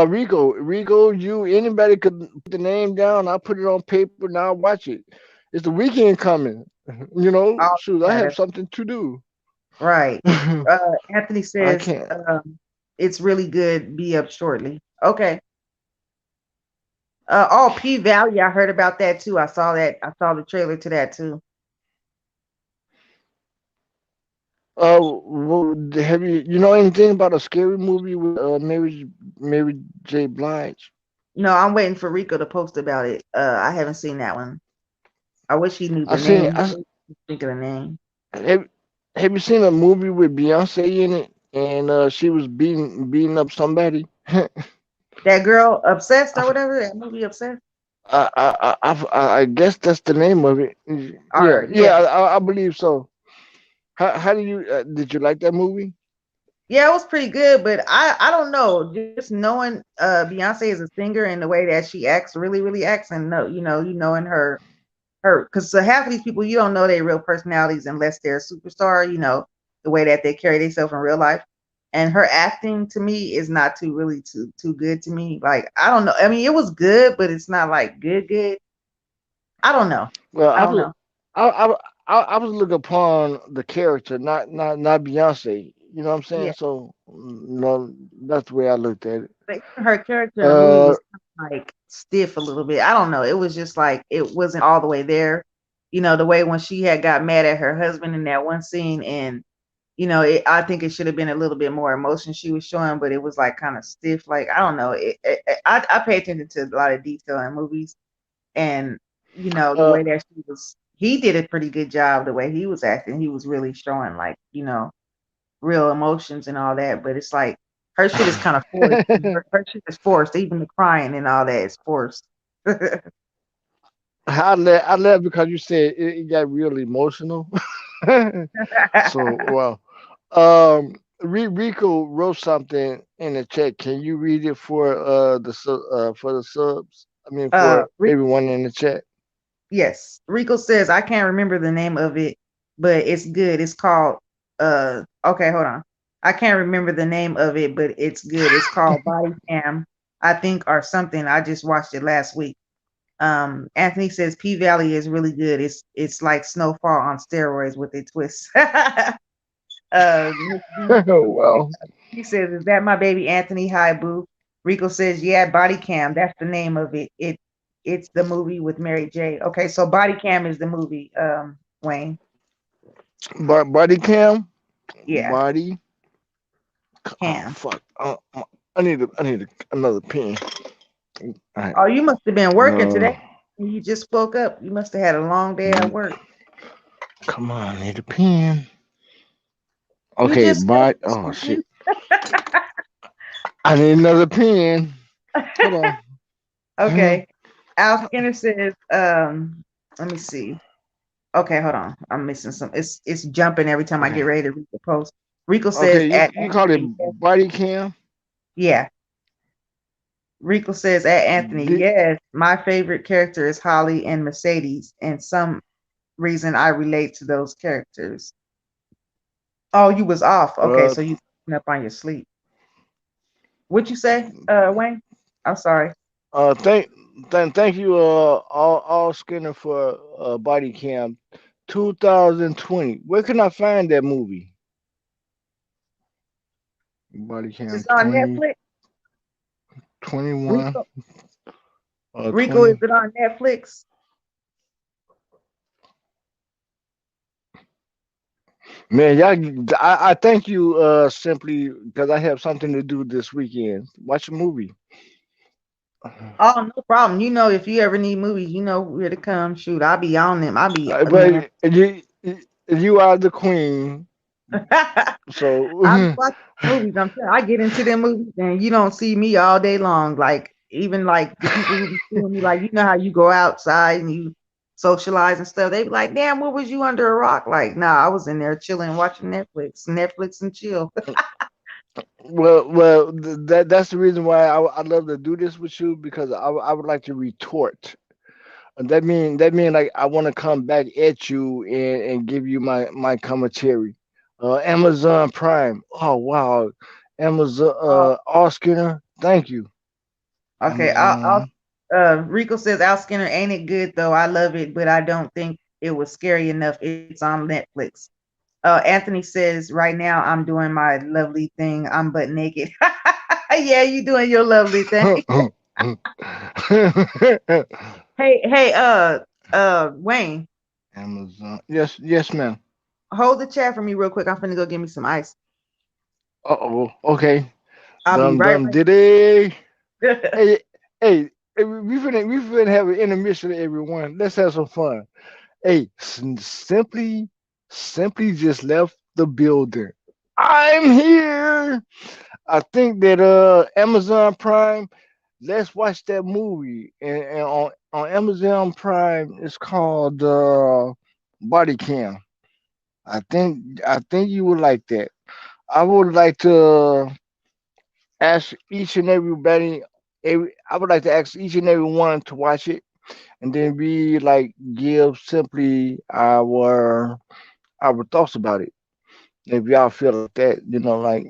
Rico, you anybody could put the name down. I'll put it on paper. Now watch it. It's the weekend coming. Oh, Shoot, I yeah, have that's something to do. right. Anthony I says can't. it's really good. Be up shortly. Okay. P Valley. I heard about that too. I saw that. I saw the trailer to that too. Have you know anything about a scary movie with Mary J. Blige? No, I'm waiting for Rico to post about it. I haven't seen that one. I wish he knew I the seen. name. Think of the name. Have, have you seen a movie with Beyonce in it, and she was beating up somebody? That girl Obsessed I, or f- whatever. That movie Obsessed. I guess that's the name of it. Yeah, Or yeah, yeah, I believe so. How do you did you like that movie? yeah, it was pretty good. But I don't know. Just knowing Beyonce is a singer and the way that she acts, really acts, and no, you knowing her because so half of these people you don't know their real personalities unless they're a superstar. The way that they carry themselves in real life. And her acting to me is not too good to me. Like I don't know. I mean, it was good, but it's not like good. I don't know. Well, I don't know. I, I, I was looking upon the character, not Beyonce. You know what I'm saying? Yeah, So, no, that's the way I looked at it. but even her character in the movie Uh, was kind of like stiff a little bit. I don't know. It was just like it wasn't all the way there. The way when she had got mad at her husband in that one scene, and I think it should have been a little bit more emotion she was showing, but it was like kind of stiff. Like I don't know. I pay attention to a lot of detail in movies, and the uh, way that he did a pretty good job. The way he was acting, he was really showing like real emotions and all that. But it's like her shit is kind of forced. Her shit is forced. Even the crying and all that is forced. I left because you said it got real emotional. So, well, Rico wrote something in the chat. Can you read it for the subs? I mean, for Rick, everyone in the chat. yes, Rico says I can't remember the name of it, but it's good. It's called Okay, hold on. I can't remember the name of it, but it's good. It's called Body Cam, I think, or something. I just watched it last week. Anthony says P Valley is really good. It's like Snowfall on steroids with a twist. Miss B, Well, he says, "Is that my baby Anthony? Hi, boo." Rico says, "Yeah, Body Cam. That's the name of it. It's the movie with Mary J. Okay, so Body Cam is the movie. Wayne. body cam, Yeah, body. Oh Cam. fuck! I need another pen. All right. Oh, you must have been working Uh, today. You just woke up. You must have had a long day at mm, work. come on, I need a pen. You Okay, just said but oh shit, I need another pen. Hold on. okay. Al Skinner says, let me see. Okay, hold on. I'm missing some. It's jumping every time I get Okay. ready to read the post. Rico says Okay, at you call it Anthony, yes. body cam? Yeah. Rico says at Anthony, Did, yes, my favorite character is Holly and Mercedes, and some reason I relate to those characters. Oh, you was off. Okay, well, so you up on your sleep. What you say, Wayne? I'm sorry. thank thank you, all Skinner for body cam 2020. Where can I find that movie? Body cam It's on Netflix. 2021 Rico, 20. Rico, is it on Netflix? Man, y'all, I thank you simply because I have something to do this weekend. Watch a movie. Oh, no problem. You know, if you ever need movies, you know where to come. Shoot, I'll be on them. I'll be, man. But you are the queen, I be so watching movies. I'm telling I get into them movies and you don't see me all day long. Like even like the people who be seeing me, like you know how you go outside and you socialize and stuff. They be like, "Damn, what was you under a rock?" Like, nah, I was in there chilling, watching Netflix and chill. that's the reason why I love to do this with you because I would like to retort. And that mean like I want to come back at you and give you my commentary. Amazon Prime. Oh wow, Amazon. Oh, All Skinner. Thank you, okay. I'll Amazon. Rico says Al Skinner ain't it good though? I love it, but I don't think it was scary enough. It's on Netflix. Anthony says, right now I'm doing my lovely thing. I'm butt naked. Yeah, you doing your lovely thing. Hey, Wayne, Amazon. Yes, yes, ma'am. hold the chat for me real quick. I'm finna go get me some ice. Uh-oh. Okay. I'll be Dum right dum back. diddy. Hey, hey, we finna have an intermission, everyone. Let's have some fun. Hey, simply just left the building. I'm here. I think that Amazon Prime. Let's watch that movie, and on Amazon Prime, it's called Body Cam. I think you would like that. I would like to ask each and everybody. I would like to ask each and every one to watch it, and then we like give simply our thoughts about it. If y'all feel like that, like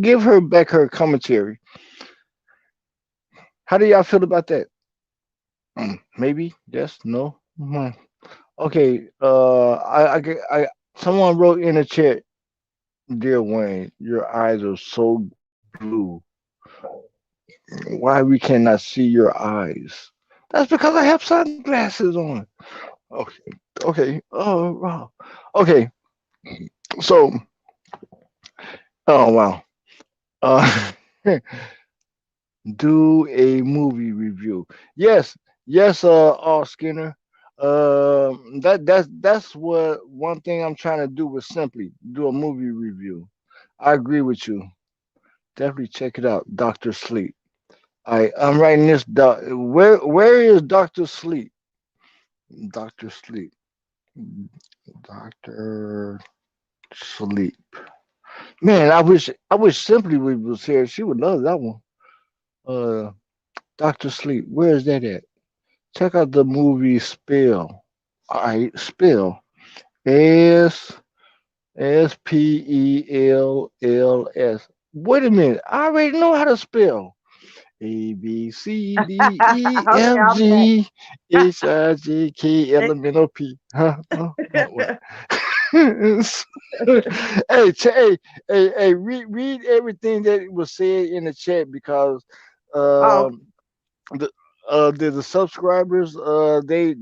give her back her commentary. How do y'all feel about that? Maybe yes, no. Okay. Someone wrote in the chat, dear Wayne, your eyes are so blue. Why we cannot see your eyes? That's because I have sunglasses on. Okay. Okay. Oh wow. Okay. So. Oh wow. Uh, do a movie review. Yes, yes, all Skinner. That's what one thing I'm trying to do with simply do a movie review. I agree with you. Definitely check it out, Doctor Sleep. I'm writing this. Where is Doctor Sleep? Doctor Sleep. Doctor Sleep. Man, I wish Simply was here. She would love that one. Uh, Doctor Sleep. Where is that at? Check out the movie Spill. All right, Spill. S Spells. Wait a minute. I already know how to spell. A B C D E Okay, F I'm back. G H I J K L M N O P. Huh? What? Hey, read everything that was said in the chat because Oh, um, the the subscribers they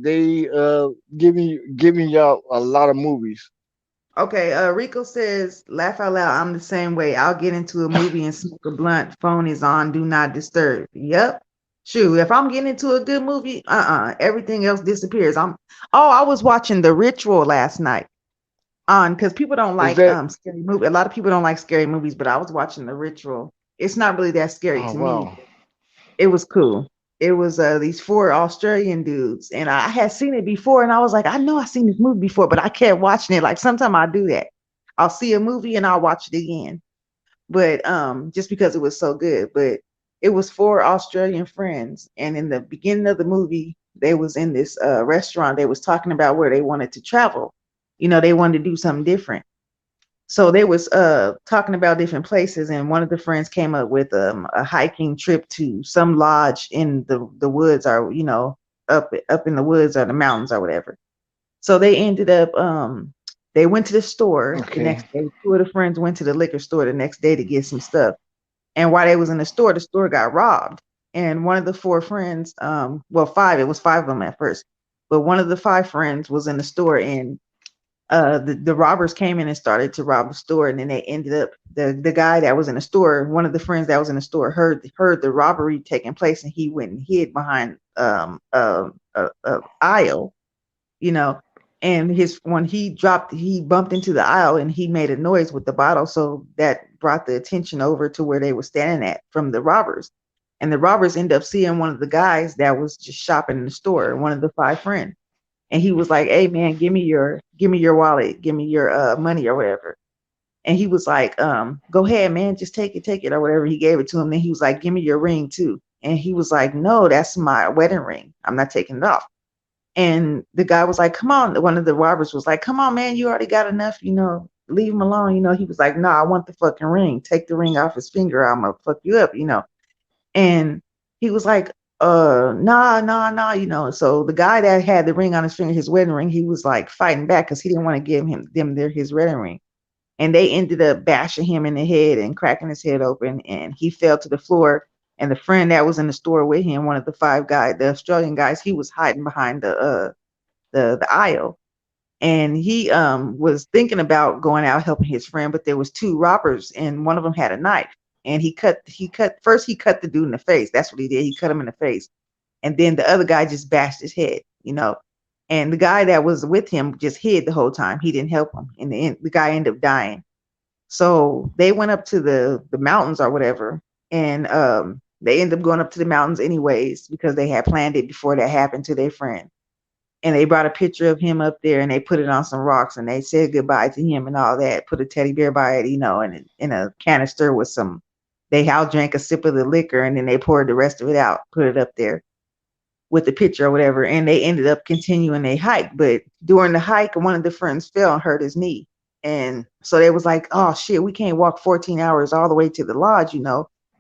giving y'all a lot of movies. okay. Rico says, laugh out loud. I'm the same way. I'll get into a movie and smoke a blunt. Phone is on. Do not disturb. Yep. Shoot, if I'm getting into a good movie, everything else disappears. Oh, I was watching The Ritual last night on because people don't Is like that? scary movie. A lot of people don't like scary movies, but I was watching The Ritual. It's not really that scary Oh to me. wow. It was cool. It was these four Australian dudes, and I had seen it before, and I was like, I know I seen this movie before, but I kept watching it. Like sometimes I do that. I'll see a movie and I'll watch it again, but just because it was so good. But it was four Australian friends, and in the beginning of the movie, they was in this restaurant. They was talking about where they wanted to travel. You know, they wanted to do something different. So they was talking about different places, and one of the friends came up with a hiking trip to some lodge in the woods, or up in the woods or the mountains or whatever. So they ended up they went to the store the Okay. next day. Two of the friends went to the liquor store the next day to get some stuff. And while they was in the store got robbed. And one of the four friends, well, five, it was five of them at first, but one of the five friends was in the store, and the robbers came in and started to rob the store, and then they ended up the guy that was in the store, one of the friends that was in the store heard the robbery taking place, and he went and hid behind a aisle, you know. And his when he bumped into the aisle and he made a noise with the bottle, so that brought the attention over to where they were standing at from the robbers. And the robbers ended up seeing one of the guys that was just shopping in the store, one of the five friends, and he was like, "Hey man, give me your wallet, give me your money or whatever." And he was like, "Go ahead, man, just take it or whatever." He gave it to him. Then he was like, "Give me your ring too." And he was like, "No, that's my wedding ring. I'm not taking it off." And the guy was like, "Come on." One of the robbers was like, "Come on, man, you already got enough, leave him alone." He was like, "No, I want the fucking ring. Take the ring off his finger. I'm gonna fuck you up." And he was like, nah, nah, nah, So the guy that had the ring on his finger, his wedding ring, he was like fighting back because he didn't want to give them his wedding ring. And they ended up bashing him in the head and cracking his head open, and he fell to the floor. And the friend that was in the store with him, one of the five guys, the Australian guys, he was hiding behind the aisle, and he was thinking about going out helping his friend, but there was two robbers and one of them had a knife, and he cut the dude in the face. That's what he did. He cut him in the face, and then the other guy just bashed his head. And the guy that was with him just hid the whole time. He didn't help him. In the end, the guy ended up dying. So they went up to the mountains or whatever, and they ended up going up to the mountains anyways because they had planned it before that happened to their friend. And they brought a picture of him up there and they put it on some rocks and they said goodbye to him and all that. Put a teddy bear by it, and in a canister with some. They all drank a sip of the liquor and then they poured the rest of it out, put it up there with the picture or whatever. And they ended up continuing their hike. But during the hike, one of the friends fell and hurt his knee. And so they was like, "Oh shit, we can't walk 14 hours all the way to the lodge,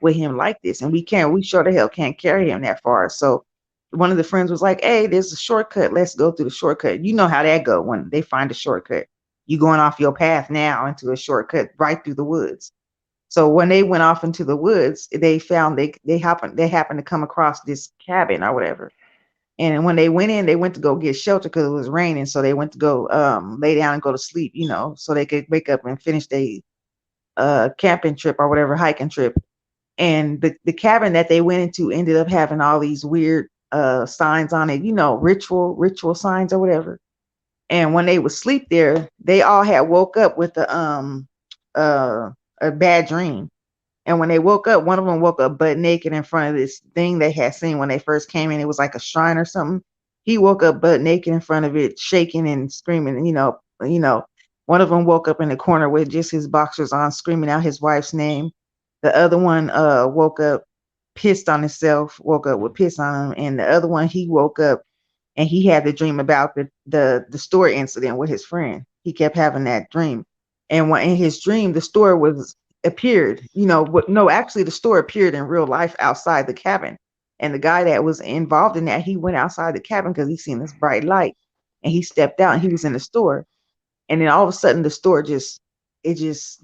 with him like this. And we sure the hell can't carry him that far." So one of the friends was like, "Hey, there's a shortcut. Let's go through the shortcut." You know how that go when they find a shortcut. You going off your path now into a shortcut right through the woods. So when they went off into the woods, they found they happened to come across this cabin or whatever. And when they went in, they went to go get shelter because it was raining. So they went to go lay down and go to sleep, so they could wake up and finish their camping trip or whatever, hiking trip. And the cabin that they went into ended up having all these weird signs on it, ritual signs or whatever. And when they would sleep there, they all had woke up with uh, a bad dream. And when they woke up, one of them woke up butt naked in front of this thing they had seen when they first came in. It was like a shrine or something. He woke up butt naked in front of it, shaking and screaming. One of them woke up in the corner with just his boxers on, screaming out his wife's name. The other one woke up pissed on himself, woke up with piss on him, and the other one he woke up and he had the dream about the store incident with his friend. He kept having that dream, and when in his dream the store was appeared. No, actually the store appeared in real life outside the cabin, and the guy that was involved in that, he went outside the cabin because he seen this bright light, and he stepped out and he was in the store, and then all of a sudden the store just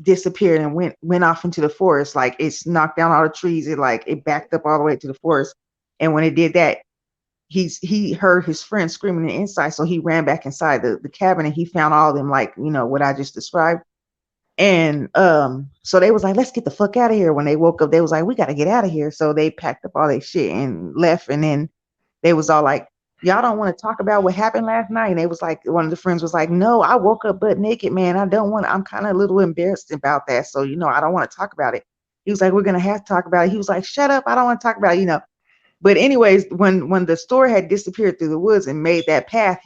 disappeared and went off into the forest. Like it's knocked down all the trees. It backed up all the way to the forest, and when it did that, he heard his friend screaming on the inside, so he ran back inside the cabin and he found all of them, like what I just described. And so they was like, "Let's get the fuck out of here." When they woke up, they was like, "We got to get out of here." So they packed up all their shit and left. And then they was all like, "Y'all don't want to talk about what happened last night?" And they was like, one of the friends was like, "No, I woke up butt naked, man. I don't want I'm kind of a little embarrassed about that. So, I don't want to talk about it." He was like, "We're gonna have to talk about it." He was like, "Shut up, I don't want to talk about it." But anyways, when the store had disappeared through the woods and made that path,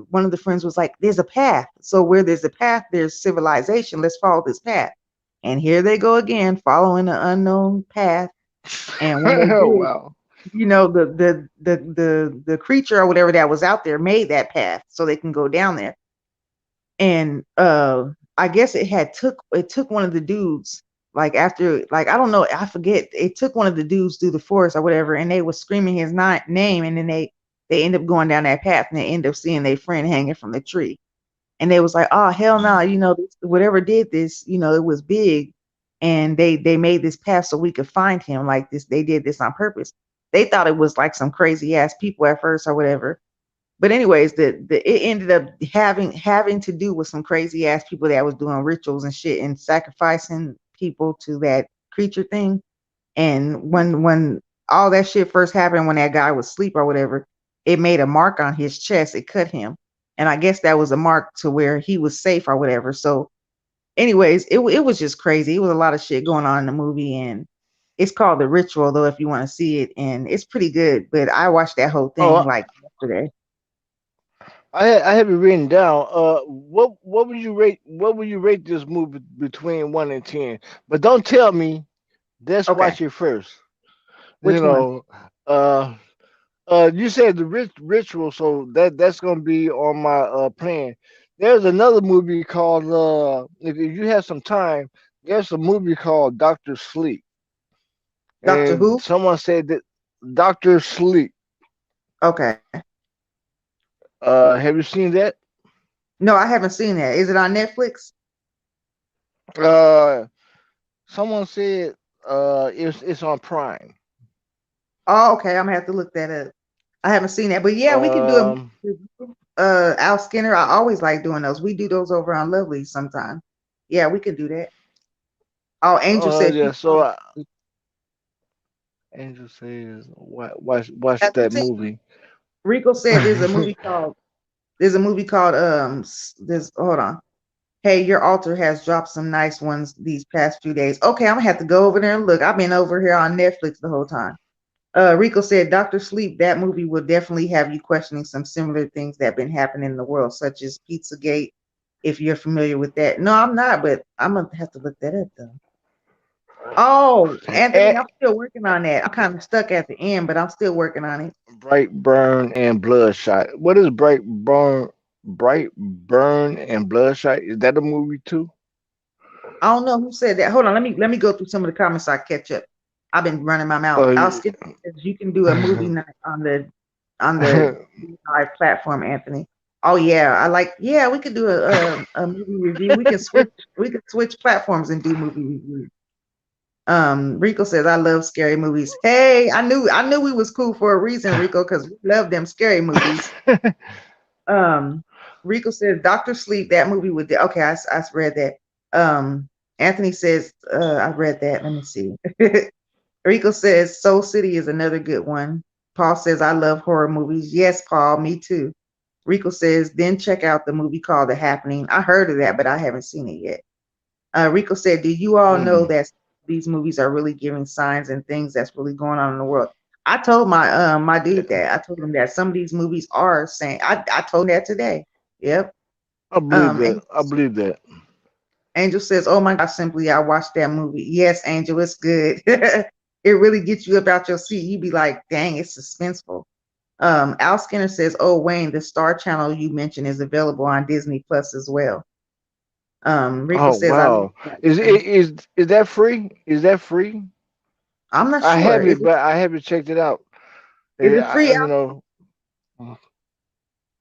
one of the friends was like, "There's a path. So where there's a path, there's civilization. Let's follow this path." And here they go again, following the unknown path. And when they did, Wow. the creature or whatever that was out there made that path so they can go down there. And I guess it took one of the dudes, like, after, like, I don't know, I forget, it took one of the dudes through the forest or whatever, and they was screaming his name, and then they end up going down that path, and they end up seeing their friend hanging from the tree. And they was like, "Oh, hell no, whatever did this, it was big, and they made this path so we could find him. Like, this, they did this on purpose." They thought it was like some crazy ass people at first or whatever. But anyways, it ended up having to do with some crazy ass people that was doing rituals and shit and sacrificing people to that creature thing. And when all that shit first happened, when that guy was asleep or whatever, it made a mark on his chest. It cut him, and I guess that was a mark to where he was safe or whatever. So, anyways, it was just crazy. It was a lot of shit going on in the movie, and it's called The Ritual, though, if you want to see it, and it's pretty good. But I watched that whole thing Oh, like yesterday. I have it written down. What would you rate? What would you rate this movie between 1 and 10? But don't tell me. Let's Okay, watch it first. You which one? know, uh, you said the ritual, so that's gonna be on my plan. There's another movie called if you have some time, there's a movie called Doctor Sleep, Doctor and Who? someone said that Doctor Sleep. Okay. Have you seen that? No, I haven't seen that. Is it on Netflix? Uh, someone said it's on Prime. Oh, okay. I'm gonna have to look that up. I haven't seen that, but yeah, we can do a movie Um, review. Al Skinner. I always like doing those. We do those over on Lovely sometime. Yeah, we can do that. Oh, Angel said she yeah. So saw Angel says watch it. that movie. Rico said there's, hold on. Hey, your altar has dropped some nice ones these past few days. Okay, I'm gonna have to go over there and look. I've been over here on Netflix the whole time. Rico said, Dr. Sleep, that movie will definitely have you questioning some similar things that have been happening in the world, such as Pizzagate, if you're familiar with that. No, I'm not, but I'm going to have to look that up, though. Oh, Anthony, And I'm still working on that. I'm kind of stuck at the end, but I'm still working on it. Bright Burn and Bloodshot. What is Bright Burn and Bloodshot? Is that a movie too? I don't know who said that. Hold on, let me go through some of the comments so I catch up. I've been running my mouth. Uh, I'll skip. You can do a movie night on the live platform, Anthony. Oh yeah, yeah, we could do a movie review. We could switch platforms and do movie reviews. Rico says I love scary movies. Hey, I knew we was cool for a reason, Rico, because we love them scary movies. Um, Rico says Doctor Sleep. That movie would. Okay, I read that. Anthony says I read that. Let me see. Rico says Soul City is another good one. Paul says I love horror movies. Yes, Paul, me too. Rico says then check out the movie called The Happening. I heard of that, but I haven't seen it yet. Rico said, "Do you all know mm, that these movies are really giving signs and things that's really going on in the world?" I told my dude that. I told him that some of these movies are saying. I told him that today. Yep. I believe Um, that. Angel, I believe that. Angel says, "Oh my gosh, simply I watched that movie." Yes, Angel, it's good. It really gets you about your seat. You be like, "Dang, it's suspenseful." Al Skinner says, "Oh Wayne, the Star Channel you mentioned is available on Disney Plus as well." Rico Oh says, "I love wow. that Is one." is that free? Is that free? I'm not I sure. have Is it, it but I haven't checked it out. is it free? You know.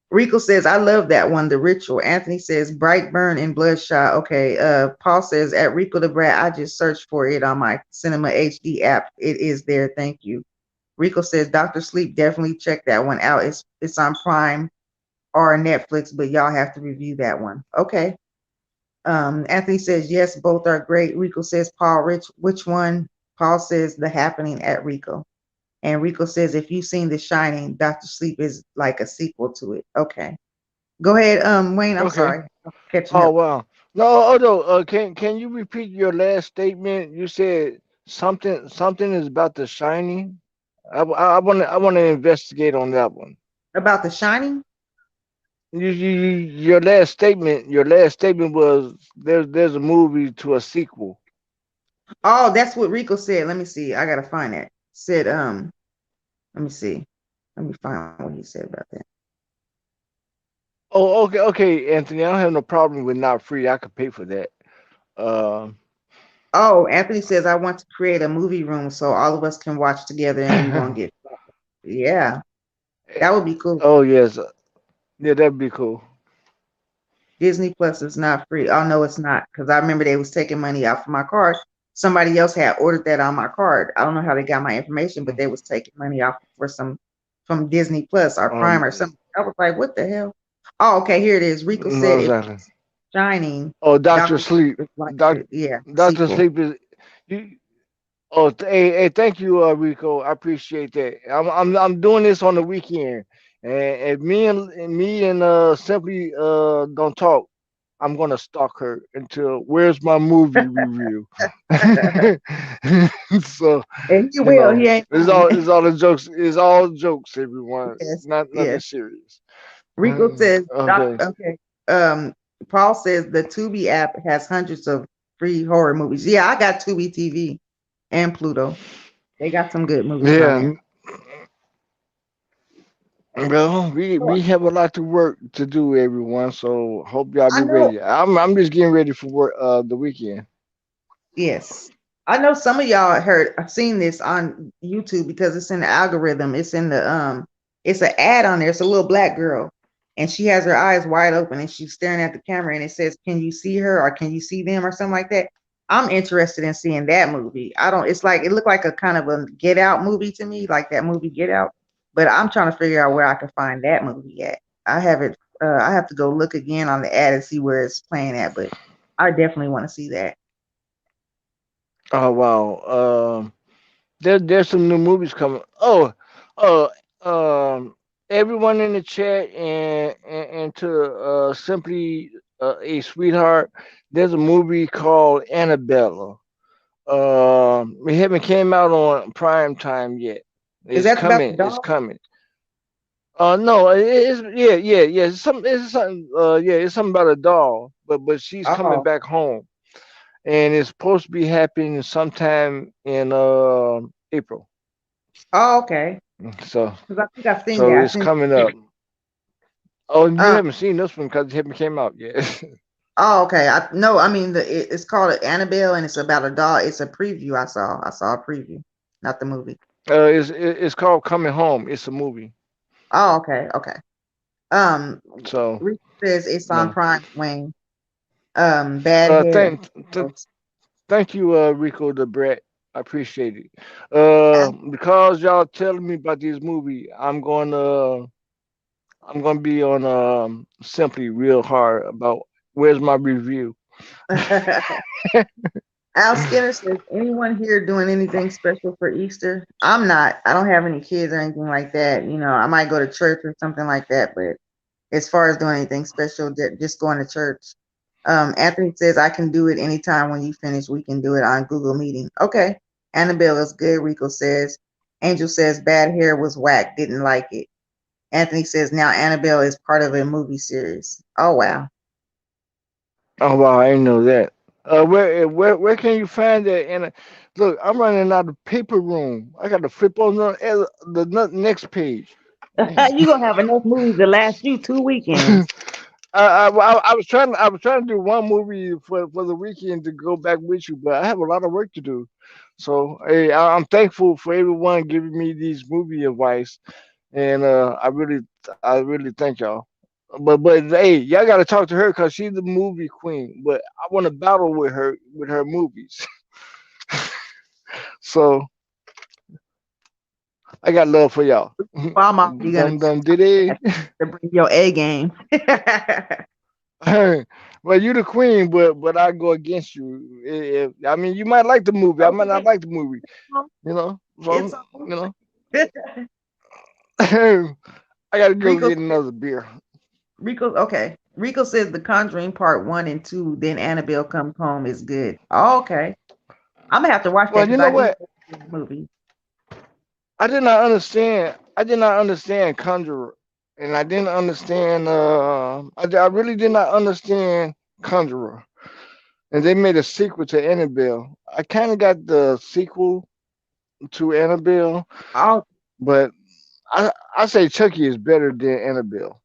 Rico says, I love that one, The Ritual. Anthony says, Bright Burn and Bloodshot. Okay. Paul says, at Rico the Brat, I just searched for it on my Cinema HD app. It is there. Thank you. Rico says, Dr. Sleep, definitely check that one out. It's on Prime or Netflix, but y'all have to review that one. Okay. Anthony says, yes, both are great. Rico says, Paul Rich, which one? Paul says, The Happening at Rico. And Rico says, if you've seen The Shining, Dr. Sleep is like a sequel to it. Okay. Go ahead, Wayne. I'm Okay. sorry. I'm catching Oh up. wow. No, oh no. Can you repeat your last statement? You said something is about the shining. I want to investigate on that one. About The Shining. Your last statement was there's a movie to a sequel. Oh, that's what Rico said. Let me see. I gotta find that. Said let me see. Let me find what he said about that. Oh, okay, Anthony. I don't have no problem with not free. I could pay for that. Uh, Oh, Anthony says I want to create a movie room so all of us can watch together and we won't get. Yeah, that would be cool. oh yes, yeah, that'd be cool. Disney Plus is not free. Oh no, it's not because I remember they was taking money out from my card. Somebody else had ordered that on my card. I don't know how they got my information, but they was taking money off for some from Disney Plus or Prime or Um, something. I was like, what the hell? Oh, okay, here it is. Rico no, said if exactly. Shining, Oh, Doctor Doctor Sleep. is like Doc, the yeah Doctor sequel. Sleep is you. Oh, hey, thank you, Rico. I appreciate that. I'm doing this on the weekend, and me and simply don't talk. I'm gonna stalk her until where's my movie review. So And he you will. know, He ain't lying. it's all the jokes. It's all jokes, everyone. Yes, Not nothing yes. serious. Rico says, Doc, Okay. okay. Um, Paul says the Tubi app has hundreds of free horror movies. Yeah, I got Tubi TV and Pluto. They got some good movies on Yeah. there. Well, we Sure. have a lot to work to do, everyone. So hope y'all I be know. ready. I'm just getting ready for work. The weekend. Yes. I know some of y'all heard I've seen this on YouTube because it's in the algorithm. It's in the it's an ad on there. It's a little black girl and she has her eyes wide open and she's staring at the camera and it says, "Can you see her or can you see them?" or something like that. I'm interested in seeing that movie. I don't it's like it looked like a kind of a Get Out movie to me, like that movie Get Out. But I'm trying to figure out where I can find that movie at. I haven't I have to go look again on the ad and see where it's playing at, but I definitely want to see that. Oh wow. There's some new movies coming. Oh, uh, everyone in the chat and to simply a sweetheart. There's a movie called Annabella. It haven't came out on prime time yet. Is It's that about the coming. It's dog? coming. No, it's yeah. It's something. Yeah, it's something about a doll, but she's coming Oh, back home, and it's supposed to be happening sometime in April. oh, okay. So Because I think I've seen so that. I it's think. coming up. Oh, you Um. haven't seen this one because it haven't came out yet. Oh, okay. I no. I mean, it's called Annabelle, and it's about a dog. It's a preview. I saw. I saw a preview, not the movie. It's called Coming Home. It's a movie. Oh, okay. Okay. Um. So Rick says it's on no. Prime. Wayne. Bad hair. Th- thank you, Rico the Brat. I appreciate it. Uh, Because y'all telling me about this movie, I'm gonna be on simply real hard about where's my review. Al Skinner says, anyone here doing anything special for Easter? I'm not. I don't have any kids or anything like that. You know, I might go to church or something like that, but as far as doing anything special, just going to church. Anthony says, I can do it anytime when you finish. We can do it on Google Meeting. Okay. Annabelle is good. Rico says, Angel says, bad hair was whack. Didn't like it. Anthony says, now Annabelle is part of a movie series. Oh, wow. Oh wow, I didn't know that. Where can you find that? And look, I'm running out of paper room. I got to flip on the next page. Man. You're going to have enough movies to last you 2 weekends. I was trying to do one movie for the weekend to go back with you, but I have a lot of work to do. So hey, I'm thankful for everyone giving me these movie advice, and I really thank y'all. But hey, y'all got to talk to her because she's the movie queen. But I want to battle with her movies. So I got love for y'all. Walmart, you're going Dum dum diddy. to bring your A game. Well, you the queen, but I go against you. I mean, you might like the movie. I might not Okay. like the movie. You know, It's so on. you know, I got to go Rico get another beer. Rico, okay. Rico says The Conjuring Part 1 and 2, then Annabelle Comes Home is good. Oh, okay. I'm gonna have to watch that Well, you because know I do what? like this movie. I did not understand. I did not understand Conjurer, and I didn't understand. I really did not understand Conjurer, and they made a sequel to Annabelle. I kind of got the sequel to Annabelle, Oh, but I say Chucky is better than Annabelle.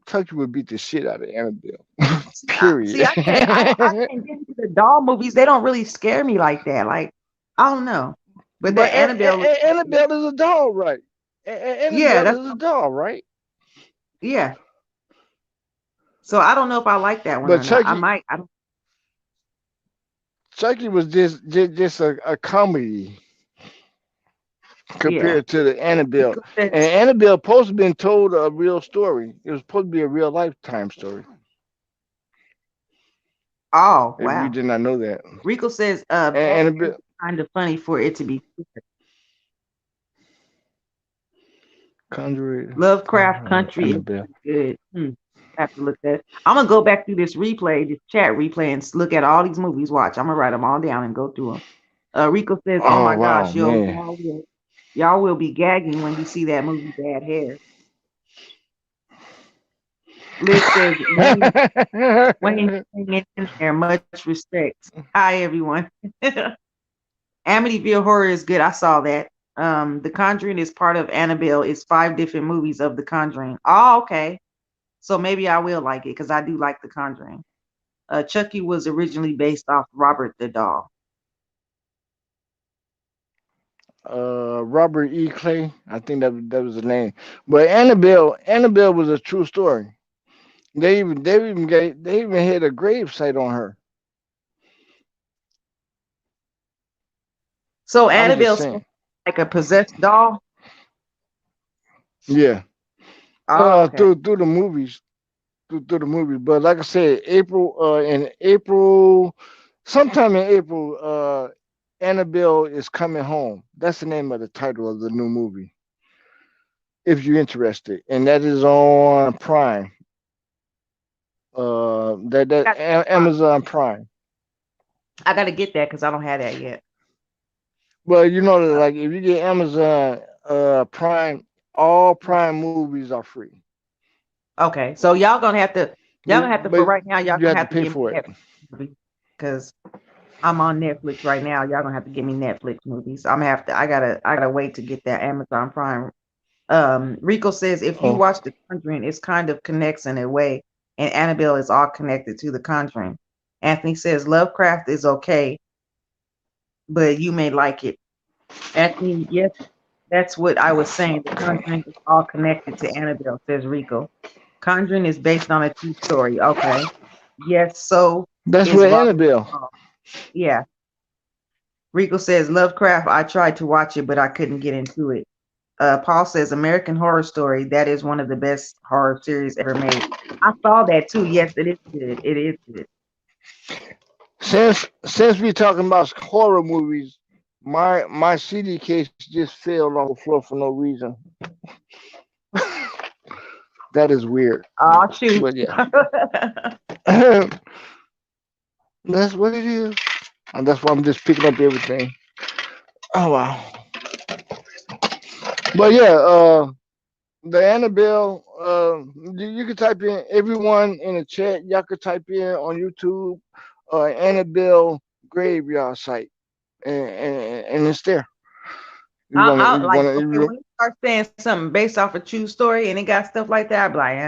Chucky would beat the shit out of Annabelle. see, Period. I can't get into the doll movies. They don't really scare me like that. Like, I don't know. But But that Annabelle, Annabelle is a doll, right? yeah, Annabelle that's is a doll, right? yeah. So I don't know if I like that one But or not. I might. I don't. Chucky was just a comedy Yeah. compared to the Annabelle. Rico And says, Annabelle supposed to been told a real story. It was supposed to be a real lifetime story. oh If you wow. did not know that. Rico says, And Batman is Annabelle, kind of funny for it to be Lovecraft Conjurer, Country is Annabelle. good. I have to look that. I'm gonna go back through this replay, this chat replay, and look at all these movies. Watch. I'm gonna write them all down and go through them. Rico says, "Oh Oh my wow, gosh, yo, man. y'all will be gagging when you see that movie, Bad Hair." Liz says, Wayne hanging in there. Much respect. Hi everyone. Amityville Horror is good. I saw that. The Conjuring is part of Annabelle. It's 5 different movies of The Conjuring. Oh, okay. So maybe I will like it because I do like The Conjuring. Chucky was originally based off Robert the Doll. Robert E. Clay, I think that was the name. But Annabelle was a true story. They even had a grave site on her. So I'm just Annabelle's saying. like a possessed doll. Yeah. Oh, okay. Through the movies, through the movies. But like I said, in April, sometime in April, Annabelle is coming home. That's the name of the title of the new movie. If you're interested, and that is on Prime. I Amazon Prime. gotta get that because I don't have that yet. Well, you know that like if you get Amazon Prime, all Prime movies are free. Okay, so y'all gonna have to for right now. Y'all You gonna have to have to pay give me for it. Netflix because I'm on Netflix right now. Y'all gonna have to give me Netflix movies. I'm gonna have to. I gotta wait to get that Amazon Prime. Rico says if you Oh, watch The Conjuring, it's kind of connects in a way, and Annabelle is all connected to The Conjuring. Anthony says Lovecraft is okay, but you may like it. Anthony, yes, that's what I was saying. The Conjuring is all connected to Annabelle, says Rico. Conjuring is based on a true story. Okay. Yes, so that's is with Robert. Annabelle. Yeah. Rico says Lovecraft, I tried to watch it, but I couldn't get into it. Paul says American Horror Story, that is one of the best horror series ever made. I saw that too. Yes, it is good. It is good. Since we talking about horror movies, my CD case just fell on the floor for no reason. That is weird, Oh shoot. but yeah, that's what it is, and that's why I'm just picking up everything. Oh wow, but yeah, the Annabelle. You can type in everyone in the chat. Y'all could type in on YouTube, Annabelle graveyard site, and it's there. You wanna I you like wanna okay you, when you start saying something based off a true story and it got stuff like that, I'd be like,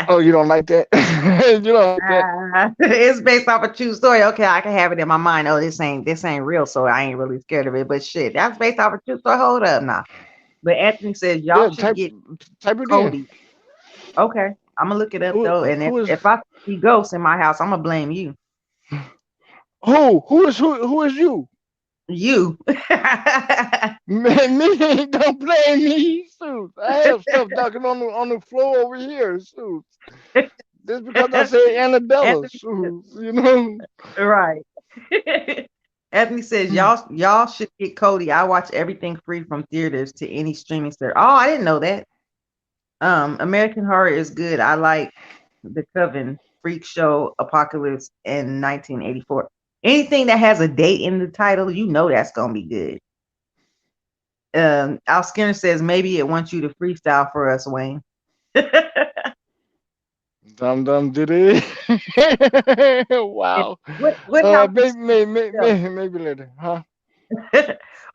oh, you don't like that? You don't like that? it's based off a true story. Okay, I can have it in my mind. Oh, this ain't real, so I ain't really scared of it. But shit, that's based off a true story. Hold up now. But Anthony says y'all Yeah, should get type it in. Cody. Okay, I'm gonna look it up though. And if, Who is if I see ghosts in my house, I'm gonna blame you. who is you? You. Man, me don't blame me, Suits. I have stuff ducking on the floor over here, Suits. Just because I say Annabella, Anthony, Suits, you know. right. Anthony says y'all should get Cody. I watch everything free from theaters to any streaming service. Oh, I didn't know that. American Horror is good. I like The Coven, Freak Show, Apocalypse, and 1984. Anything that has a date in the title, you know that's gonna be good. Al Skinner says maybe it wants you to freestyle for us, Wayne. Dum dum diddy. And Wow. what house is still Maybe later, huh?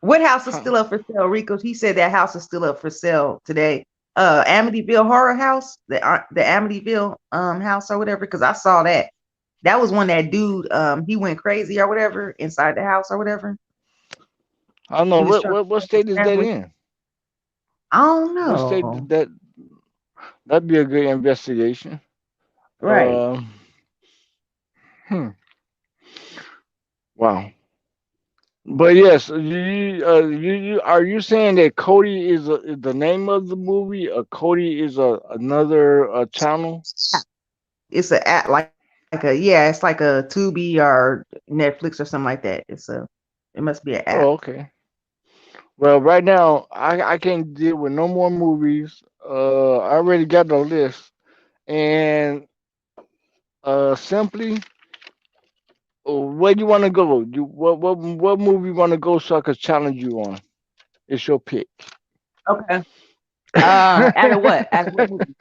what house is Huh. still up for sale, Rico? He said that house is still up for sale today. Amityville Horror House, the Amityville house or whatever, because I saw that. That was when that dude he went crazy or whatever inside the house or whatever. I don't know He was trying to what kill his state is that family. in? I don't What state know. that'd be a good investigation. Right. Um, hmm. Wow. But yes, are you saying that Cody is the name of the movie? Cody is another channel? It's a app like a yeah, it's like a Tubi or Netflix or something like that. It must be an app. Oh, okay. Well, right now I can't deal with no more movies. I already got the list, and simply, where you want to go? What movie you want to go so I could challenge you on? It's your pick. Okay. Out of what? Out of what movie?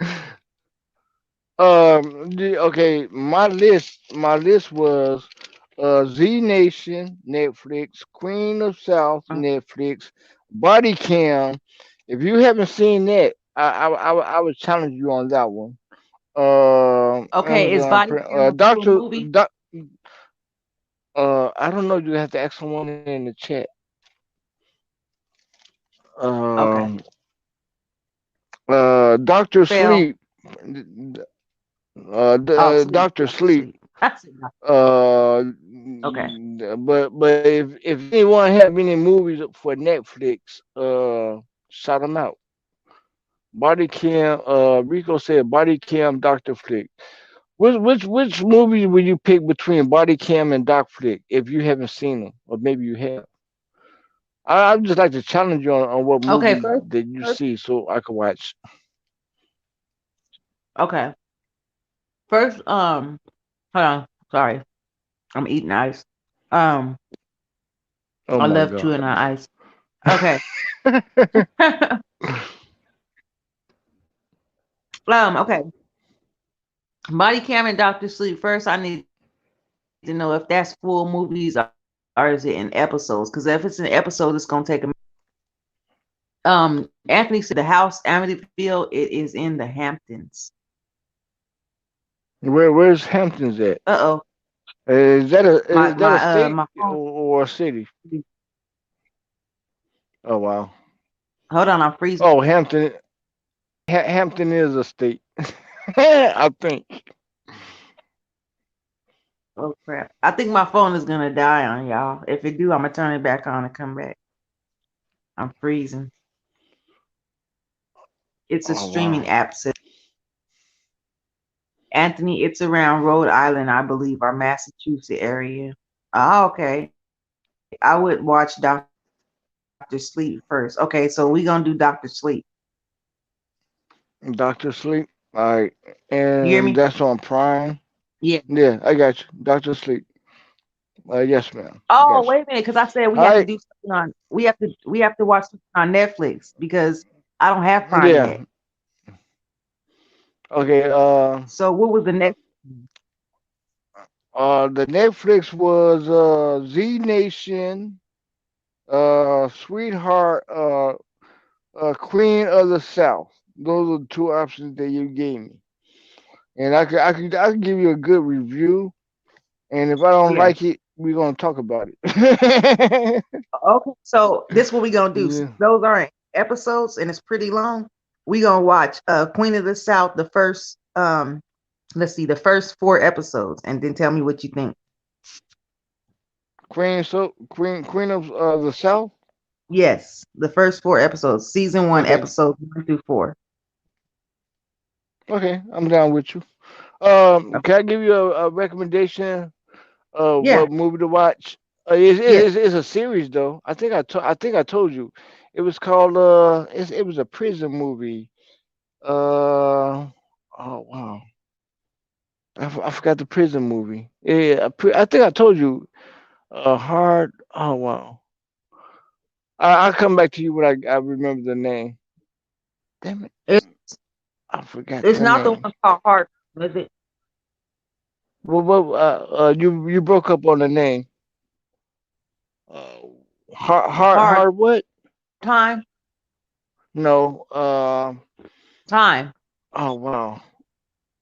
Okay, my list was Z Nation Netflix, Queen of South Netflix, Body Cam. If you haven't seen that, I would challenge you on that one. Okay, is Amazon Body Prime, Cam a full movie? I don't know. You have to ask someone in the chat. Okay. Um, Doctor Fail. Sleep, Oh, sleep. Doctor Doctor Sleep. Sleep. I said no. Okay. But if anyone have any movies for Netflix, shout them out. Body Cam. Rico said Body Cam, Doctor Flick. Which movie would you pick between Body Cam and Doc Flick if you haven't seen them, or maybe you have? I'd just like to challenge you on what Okay, movies first that you first see so I can watch. okay. First hold on. Sorry. I'm eating ice. Um Oh I my love God. chewing on ice. Okay. Okay. Body Cam and Doctor Sleep. First I need to know if that's full movies or is it in episodes? Because if it's in episodes, it's gonna take a minute. Anthony said the house Amityville, it is in the Hamptons. Where's Hamptons at? Uh-oh. Is that a My state phone. or a city? Oh wow. Hold on, I'm freezing. Oh, Hampton is a state. I think. Oh crap. I think my phone is gonna die on y'all. If it do, I'm gonna turn it back on and come back. I'm freezing. It's a Oh streaming wow. app. Says Anthony, it's around Rhode Island, I believe, or Massachusetts area. Oh, okay. I would watch Doctor Sleep first. Okay, so we gonna do Doctor Sleep. Doctor Sleep. All right, You hear me? and that's on Prime. Yeah. Yeah, I got you. Doctor Sleep. Yes, ma'am. Oh, Got you. wait a minute, because I said we All have to right. do something on we have to watch something on Netflix because I don't have Prime Yeah. yet. Okay. So what was the next? The Netflix was Z Nation, Sweetheart, Queen of the South. Those are the two options that you gave me, and I could give you a good review. And if I don't Yeah. like it, we're gonna talk about it. Okay. So this what we gonna do. Since Yeah. those aren't episodes and it's pretty long, we gonna watch Queen of the South, the first let's see, the first 4 episodes, and then tell me what you think. Queen of the South. Yes, the first 4 episodes, season one, Okay, episodes 1 through 4. okay, I'm down with you. Okay. Can I give you a recommendation of Yeah, what movie to watch? yeah. It's a series though. I think I told you. It was called it was a prison movie. Oh wow, I forgot the prison movie. Yeah, I think I told you. Hard. Oh wow. I'll come back to you when I remember the name. Damn it, It, I forgot it's the not the name. one called Heart, is it? Well, you broke up on the name. Uh, Hard what? time, No. time. Oh wow.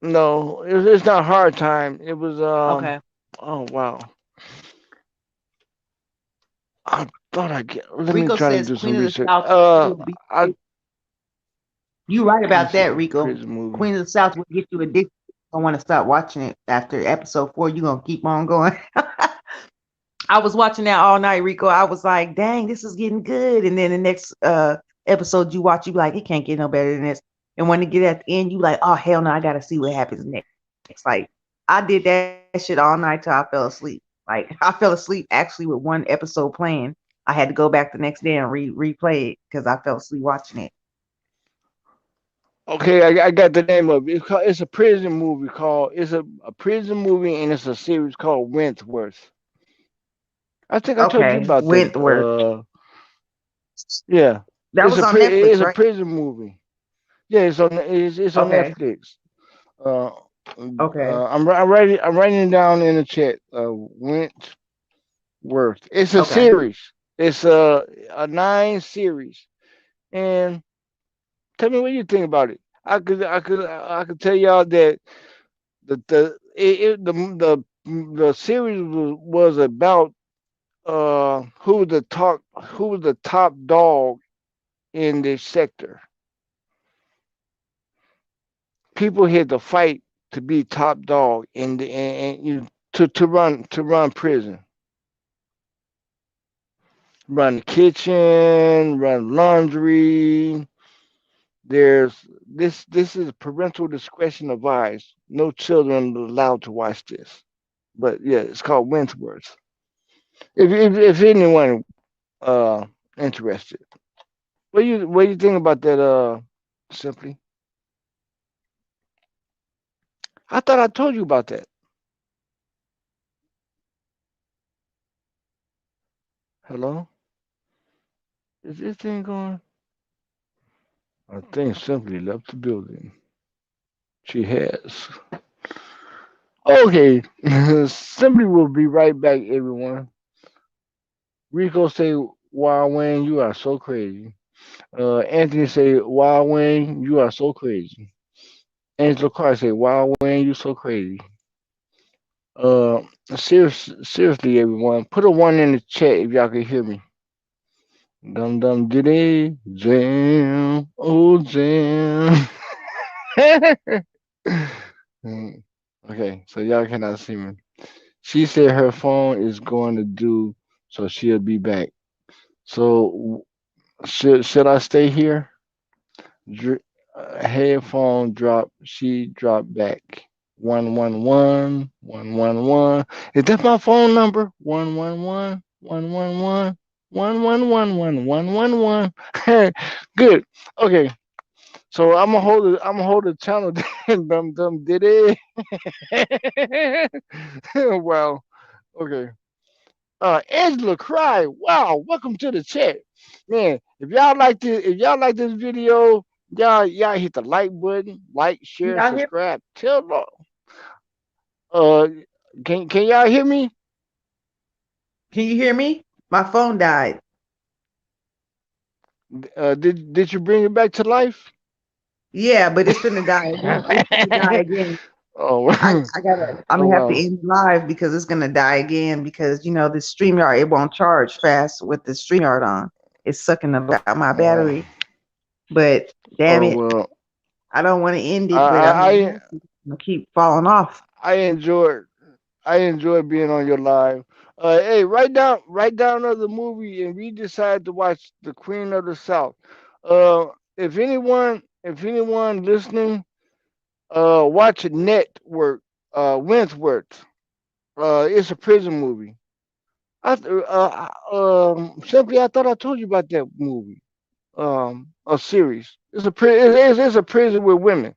No, it's not hard time. It was Okay. Oh wow. I thought I get. Let me Rico try to says do Queen some of the research. South will be. I You right let me about see. that, Rico. Prison movie. Queen of the South will get you addicted. I want to stop watching it after episode 4. You're gonna keep on going. I was watching that all night, Rico. I was like, dang, this is getting good. And then the next episode you watch, you be like, it can't get no better than this. And when you get at the end, you like, oh hell no, I gotta see what happens next. Like I did that shit all night till I fell asleep. Like I fell asleep actually with one episode playing. I had to go back the next day and replay it because I fell asleep watching it. Okay, I got the name of it. It's a prison movie called. It's a prison movie and it's a series called Wentworth. I think I told you Okay, about that. Wentworth. Yeah, That was on Netflix, it's a right? prison movie. Yeah, it's on Okay. Netflix. Uh, Okay. I'm writing it down in the chat. Wentworth. It's a Okay. series. It's a 9 series. And tell me what you think about it. I could tell y'all that the series was about who was the top dog in this sector. People had to fight to be top dog in the and you to run prison, run the kitchen, run laundry. There's this is parental discretion advised. No children allowed to watch this. But yeah, it's called Wentworth. If anyone uh interested. What do you think about that simply? I thought I told you about that. Hello? Is this thing going? I think simply left the building. She has. Okay. Simply will be right back, everyone. Rico say, wow Wayne, you are so crazy. Anthony say, wow Wayne, you are so crazy. Angela Carr say, wow Wayne, you so crazy. Uh, seriously, everyone, put a one in the chat if y'all can hear me. Dum dum diddy, jam, oh jam. Mm, okay, so y'all cannot see me. She said her phone is going to do, so she'll be back. So should I stay here? Dr- Headphone drop. She dropped back. 111 111. Is that my phone number? 111 111 111 Good. Okay. So I'm gonna hold the channel. Dum dum did it. Wow. Okay. Angela Cry. Wow. Welcome to the chat, man. If y'all like this video, y'all hit the like button, like, Can share, y'all hear? subscribe. Uh, can y'all hear me? Can you hear me? My phone died. Did you bring it back to life? Yeah, but it's finna die again. It's finna die again. Oh, I gotta. I'm oh gonna have to wow. end live because it's gonna die again because the StreamYard it won't charge fast with the StreamYard on. It's sucking about my Oh, battery. But damn oh it, well. I don't want to end I it, but I'm I I gonna keep falling off. I enjoyed I enjoyed being on your live. Hey, write down another movie, and we decided to watch The Queen of the South. Uh, if anyone listening, watch Network, Wentworth. It's a prison movie. Simply, I thought I told you about that movie. A series. It's a prison with women.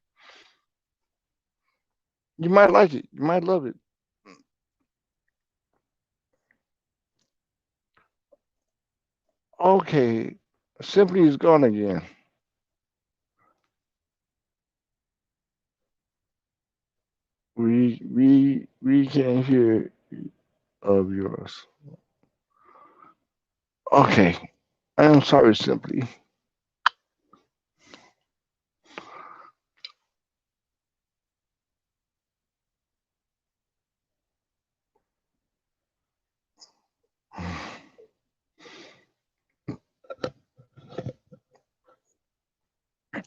You might like it. You might love it. Okay, Simply is gone again. We can't hear of yours. Okay, I am sorry, Simply.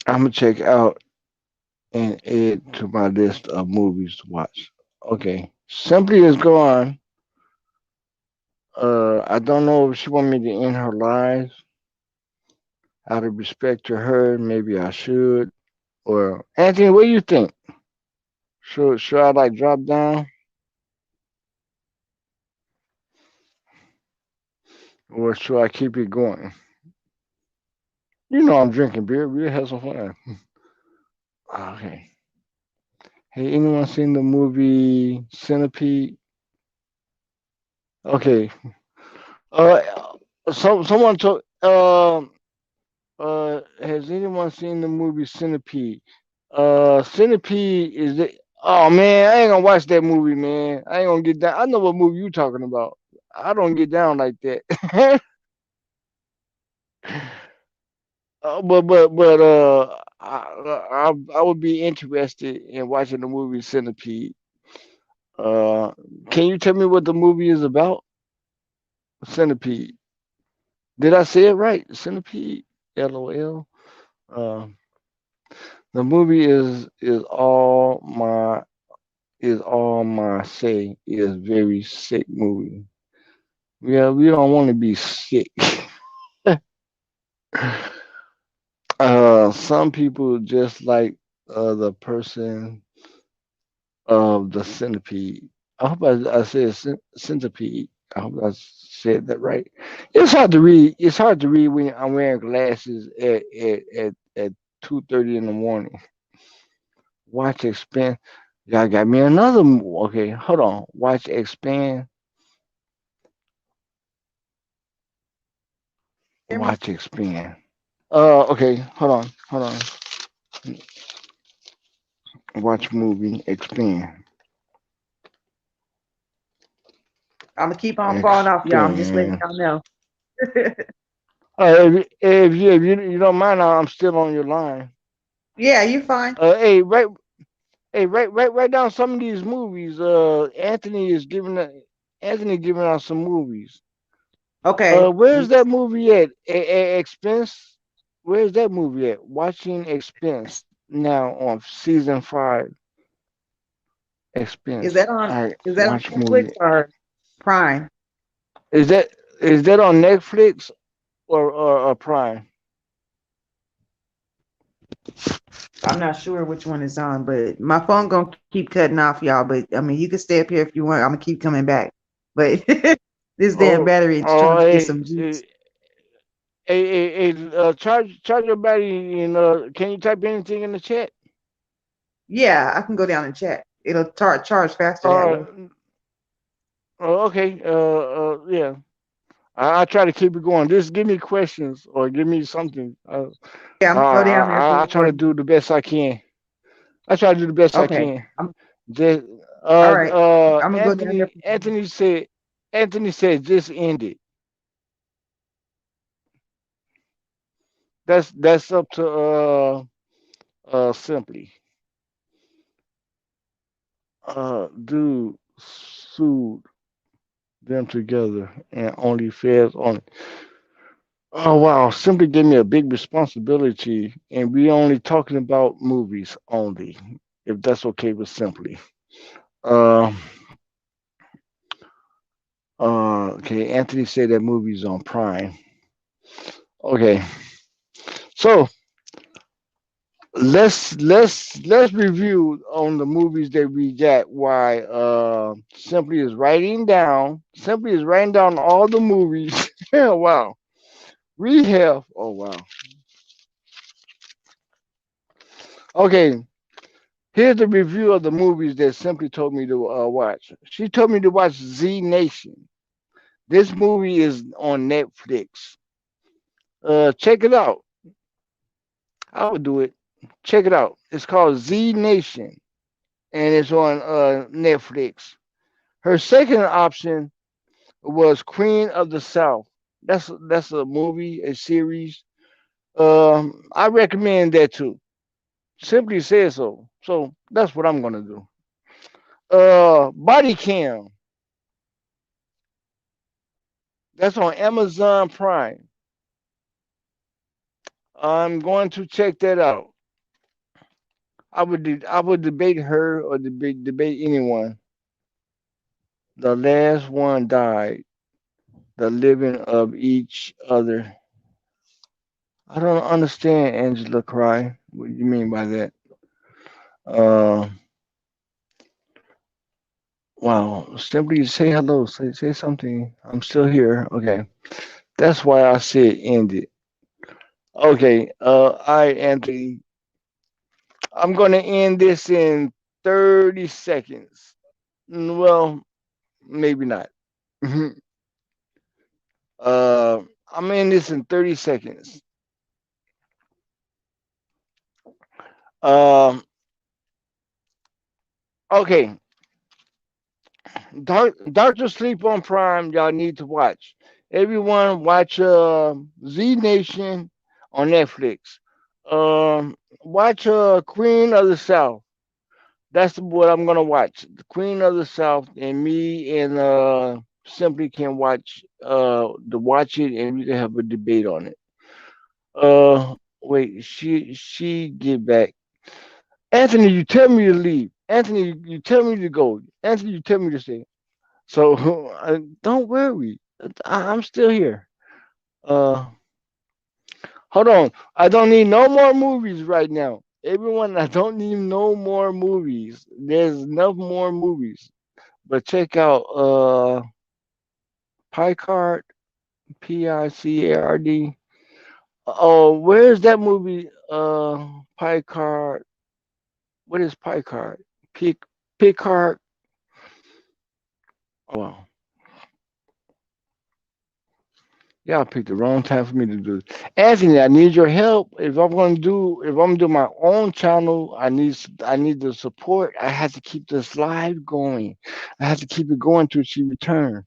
I'm gonna check out and add to my list of movies to watch. Okay, Simply is gone. I don't know if she want me to end her live out of respect to her. Maybe I should. Or Anthony, what do you think? Should I like drop down or should I keep it going? You know I'm drinking beer. We'll have some fun. Okay. Hey, anyone seen the movie Centipede? Okay. Uh, someone told. Has anyone seen the movie Centipede? Centipede is the. Oh man, I ain't gonna watch that movie, man. I ain't gonna get down. I know what movie you talking about. I don't get down like that. I would be interested in watching the movie Centipede. Uh, can you tell me what the movie is about? Centipede. Did I say it right? Centipede. LOL. Uh, the movie is all my say is very sick movie. Yeah, we don't want to be sick. Some people just like the person of the centipede. I hope I said centipede. I hope I said that right. It's hard to read. It's hard to read when I'm wearing glasses at 2:30 in the morning. Watch expand. Y'all got me another. Okay, hold on. Watch expand. Hear me? Watch expand. Okay. Hold on. Watch movie expand. I'm gonna keep on falling off, y'all. I'm just letting Expand. y'all know. If you don't mind, I'm still on your line. Yeah, you fine. Hey, write down some of these movies. Anthony giving out some movies. Okay. Where's that movie at? Expense. Where's that movie at? Watching Expense now on season 5. Is Expense. that on? All right, Is that on watch Netflix movie. or Prime? Is that on Netflix or Prime? I'm not sure which one is on, but my phone gonna keep cutting off, y'all. But I mean, you can stay up here if you want. I'm gonna keep coming back. But this damn Oh, battery is trying oh, to get hey, some juice. charge your battery and can you type anything in the chat? Yeah, I can go down and check. It'll charge faster that Uh, way. okay. Yeah. I try to keep it going. Just give me questions or give me something. Yeah, I'm gonna go down there I try for to you. do the best I can. I try to do the best I Okay. can. Just, All right. I'm gonna go down there. Anthony said just end it. That's up to simply. Dude sued them together and only fails on. Oh wow, simply gave me a big responsibility, and we only talking about movies only, if that's okay with simply. Uh, okay, Anthony said that movie's on Prime. Okay, so let's review on the movies that we got. Why Simply is writing down all the movies. Yeah, wow. We have. Oh wow. Okay, here's the review of the movies that Simply told me to watch. She told me to watch Z Nation. This movie is on Netflix. Check it out. I would do it. Check it out. It's called Z Nation, and it's on Netflix. Her second option was Queen of the South. That's a movie, a series. I recommend that too. Simply says so. So that's what I'm gonna do. Body Cam. That's on Amazon Prime. I'm going to check that out. I would debate her or debate anyone. The last one died. The living of each other. I don't understand, Angela Cry. What do you mean by that? Uh, wow. Simply say hello. Say something. I'm still here. Okay. That's why I said end it. Okay. Anthony. I'm gonna end this in 30 seconds. Well, maybe not. uh, I'm in this in 30 seconds. Um, okay. Doctor Sleep on Prime, y'all need to watch. Everyone watch Z Nation on Netflix. Watch Queen of the South. That's what I'm gonna watch. The Queen of the South, and me and Simply can watch it, and we can have a debate on it. Wait, she get back. Anthony, you tell me to leave. Anthony, you tell me to go. Anthony, you tell me to stay. So don't worry, I'm still here. Uh, Hold on. I don't need no more movies right now. Everyone, I don't need no more movies. There's enough more movies. But check out Picard, Picard. Oh, where's that movie? Picard. What is Picard? Pic Picard. Oh, wow. Y'all picked the wrong time for me to do this. Anthony, I need your help. If I'm doing my own channel, I need the support. I have to keep this live going. I have to keep it going till she return.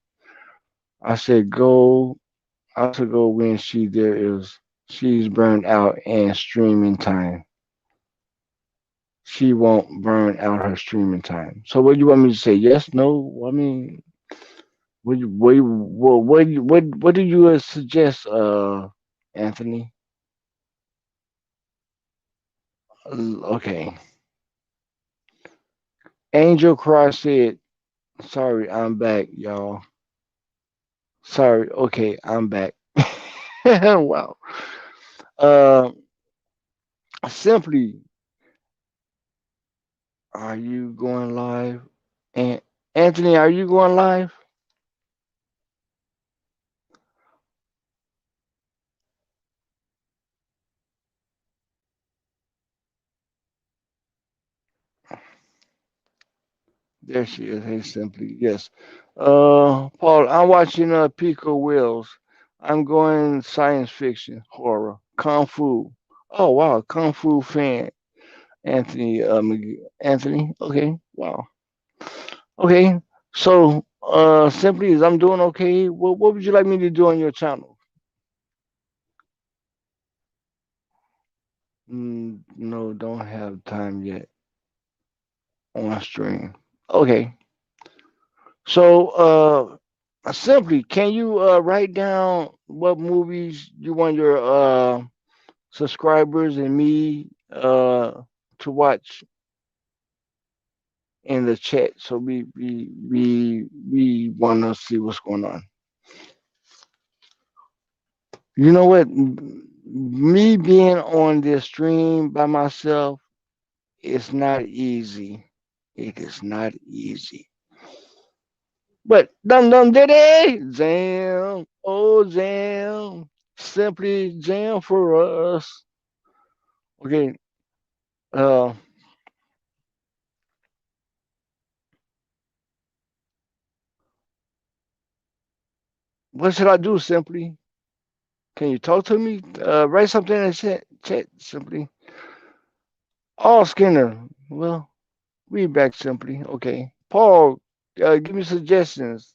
I said go. I said go when she's burned out and streaming time. She won't burn out her streaming time. So what do you want me to say? Yes, no? I mean, what do you suggest, Anthony? Okay. Angel Cross said, sorry, I'm back, y'all. Sorry, okay, I'm back. Wow. Uh, Simply, are you going live? And Anthony, are you going live? There she is. Hey, Simply, yes. Paul, I'm watching Pico Wills. I'm going science fiction, horror, kung fu. Oh wow, kung fu fan. Anthony, Anthony. Okay, wow. Okay, so simply as I'm doing okay. What would you like me to do on your channel? No, don't have time yet on stream. Okay, so simply, can you write down what movies you want your subscribers and me to watch in the chat? So we want to see what's going on. You know what? Me being on this stream by myself, it's not easy. It is not easy. But dum dum diddy, jam, oh jam, simply jam for us. Okay, uh, what should I do? Simply, Can you talk to me? Write something in the chat simply. Oh, Skinner. Well, read back simply. Okay. Paul, give me suggestions.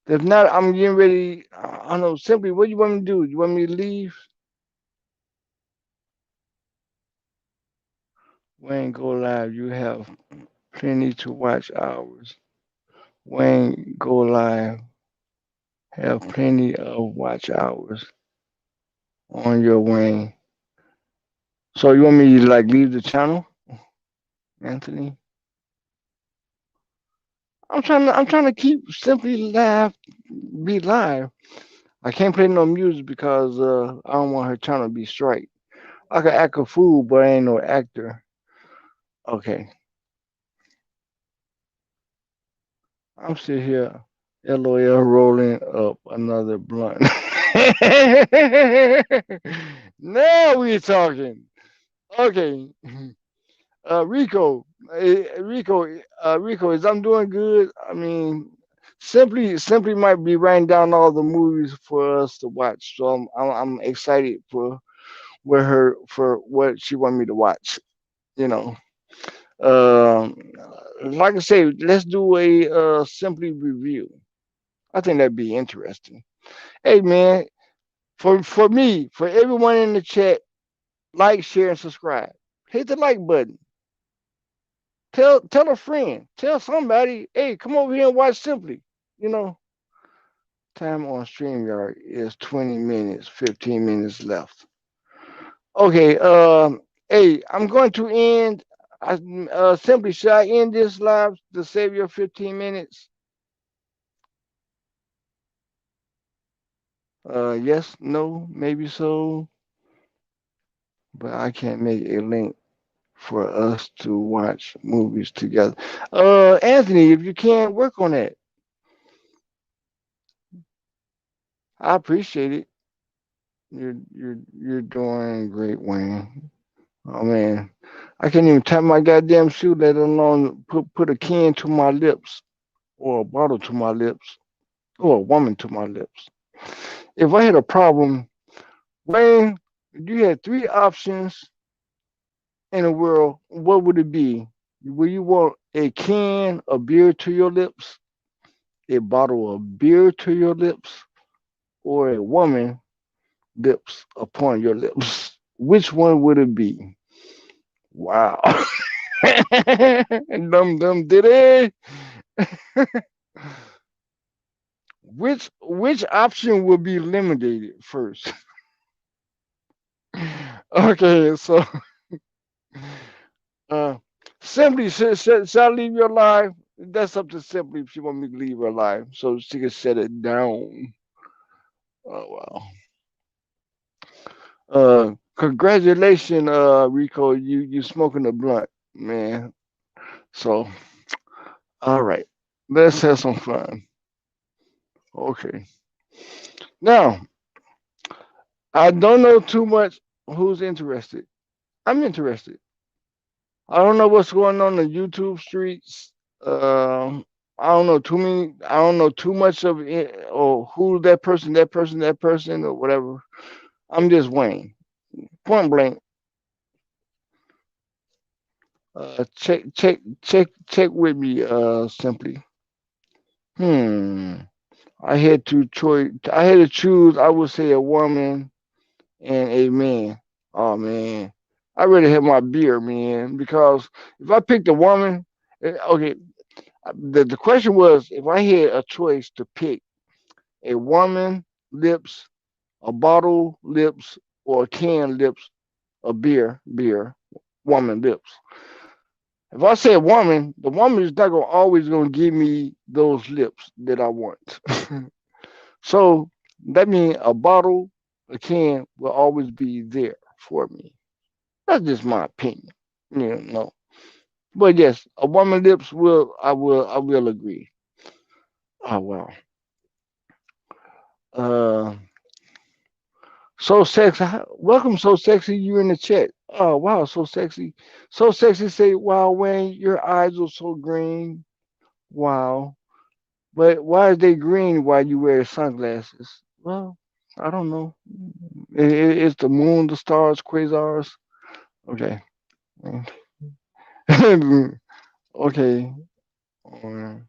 If not, I'm getting ready. I don't know. Simply, what do you want me to do? You want me to leave? Wayne, go live. You have plenty to watch hours. Wayne, go live. Have plenty of watch hours on your Wayne. So you want me to like leave the channel, Anthony? I'm trying to keep simply live, be live. I can't play no music because I don't want her channel to be straight. I can act a fool, but I ain't no actor. Okay, I'm still here. LOL rolling up another blunt. Now we're talking. Okay. Rico, Rico, is I'm doing good. I mean, simply might be writing down all the movies for us to watch. So I'm excited for what she want me to watch. You know, um, like I say, let's do a simply review. I think that'd be interesting. Hey man, for me, for everyone in the chat, like, share, and subscribe. Hit the like button. Tell a friend. Tell somebody, hey, come over here and watch Simply. You know, time on StreamYard is 20 minutes, 15 minutes left. Okay, hey, I'm going to end. Simply, should I end this live to save your 15 minutes? Yes, no, maybe so, but I can't make a link for us to watch movies together. Anthony, if you can work on that, I appreciate it. You're doing great, Wayne. Oh man, I can't even tie my goddamn shoe, let alone put a can to my lips or a bottle to my lips or a woman to my lips. If I had a problem, Wayne, if you had three options in the world, what would it be? Would you want a can of beer to your lips, a bottle of beer to your lips, or a woman lips upon your lips? Which one would it be? Wow. Dum did it. Which option will be eliminated first? Okay, so uh Simply shall I leave your life? That's up to Simply if she want me to leave her life so she can set it down. Oh wow. Congratulations, Rico. You smoking a blunt, man. So all right. Let's have some fun. Okay. Now, I don't know too much who's interested. I'm interested. I don't know what's going on in YouTube streets. I don't know too many. I don't know too much of it, or who that person, or whatever. I'm just Wayne. Point blank. Check with me. Simply. Hmm. I had to choice. I had to choose. I would say a woman and a man. Oh man, I really have my beer, man. Because if I picked a woman, okay, the question was if I had a choice to pick a woman lips, a bottle lips, or a can lips of beer, woman lips. If I say a woman, the woman is not gonna always gonna give me those lips that I want. So that means a bottle, a can will always be there for me. That's just my opinion. You know. But yes, a woman lips will agree. Oh wow. Uh So sexy. Welcome, so sexy. You in the chat. Oh wow, so sexy. So sexy. Say, wow, Wayne, your eyes are so green. Wow. But why is they green while you wear sunglasses? Well, I don't know. It's the moon, the stars, quasars. Okay. Okay. Um,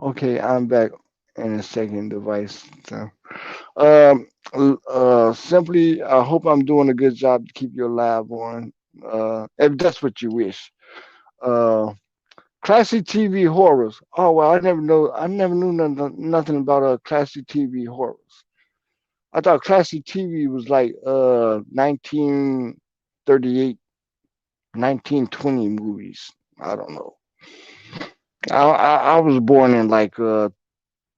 Okay, I'm back in a second device. So, simply, I hope I'm doing a good job to keep your live on. If that's what you wish. Uh, classic TV horrors. Oh well, I never knew nothing about classic TV horrors. I thought classic TV was like 1938, 1920 movies. I don't know. I was born in like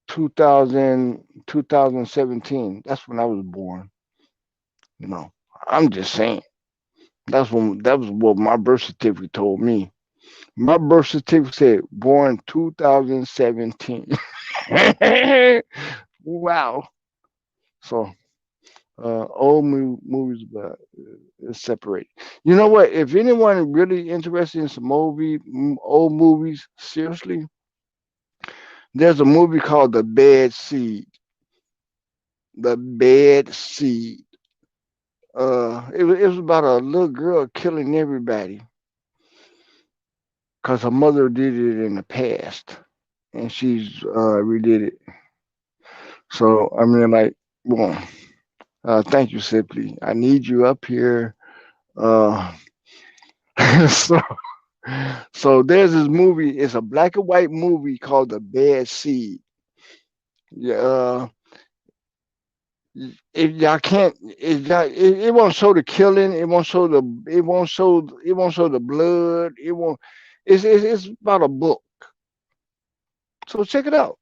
2000, 2017. That's when I was born. You know, I'm just saying. That was what my birth certificate told me. My birth certificate said born 2017. Wow. So movies, but it's separate. You know what? If anyone really interested in some old movies, seriously, there's a movie called The Bad Seed. The Bad Seed. It was about a little girl killing everybody because her mother did it in the past, and she's redid it. So I mean, like, well, thank you, Simply. I need you up here. Uh, so so there's this movie. It's a black and white movie called The Bad Seed. Yeah. If y'all can't, if y'all, it won't show the killing. It won't show the. It won't show. It won't show the blood. It won't. It's about a book. So check it out.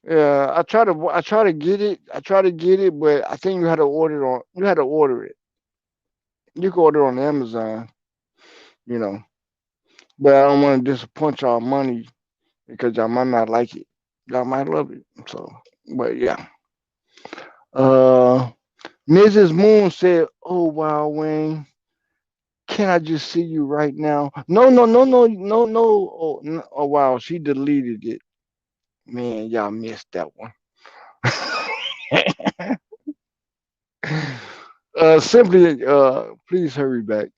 Yeah, I try to get it. I try to get it, but I think you had to order it. You can order it on Amazon, you know. But I don't want to disappoint y'all money because y'all might not like it. Y'all might love it. So, but yeah. Uh, Mrs. Moon said, "Oh wow, Wayne, can I just see you right now?" No, no, no, no, no, no. Oh, no. Oh wow, she deleted it. Man, y'all missed that one. Simply, please hurry back.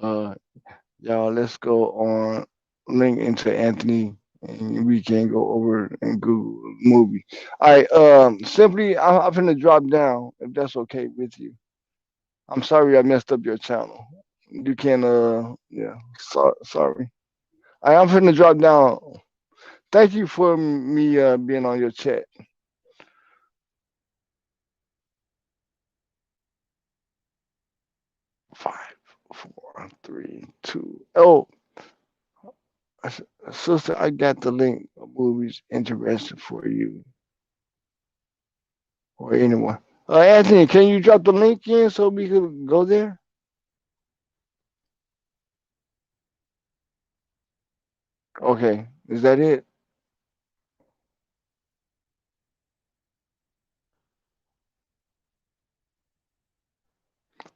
Uh, y'all, let's go on link into Anthony and we can go over and Google movie. All right, simply, I'm finna drop down if that's okay with you. I'm sorry I messed up your channel. You can, yeah, sorry. I'm finna drop down. Thank you for me being on your chat. 5, 4, 3, 2. Oh, sister, I got the link of movies interested for you or anyone. Anthony, can you drop the link in so we could go there? Okay, is that it?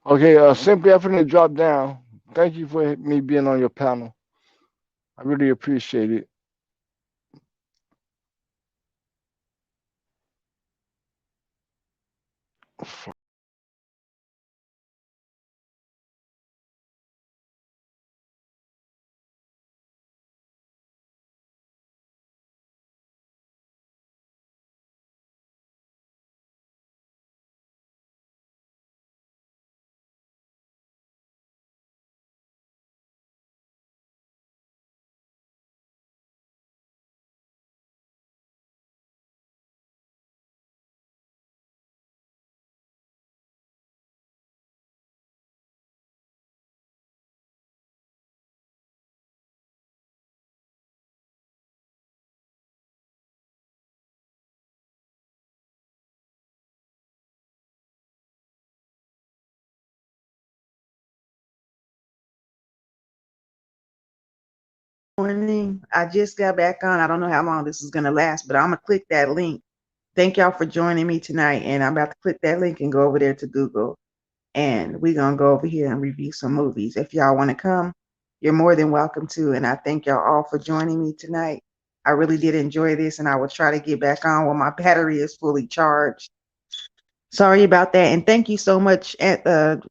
Okay, simply I'm finna drop down. Thank you for me being on your panel. I really appreciate it. Morning. I just got back on. I don't know how long this is going to last, but I'm going to click that link. Thank y'all for joining me tonight. And I'm about to click that link and go over there to Google. And we're going to go over here and review some movies. If y'all want to come, you're more than welcome to. And I thank y'all all for joining me tonight. I really did enjoy this, and I will try to get back on when my battery is fully charged. Sorry about that. And thank you so much,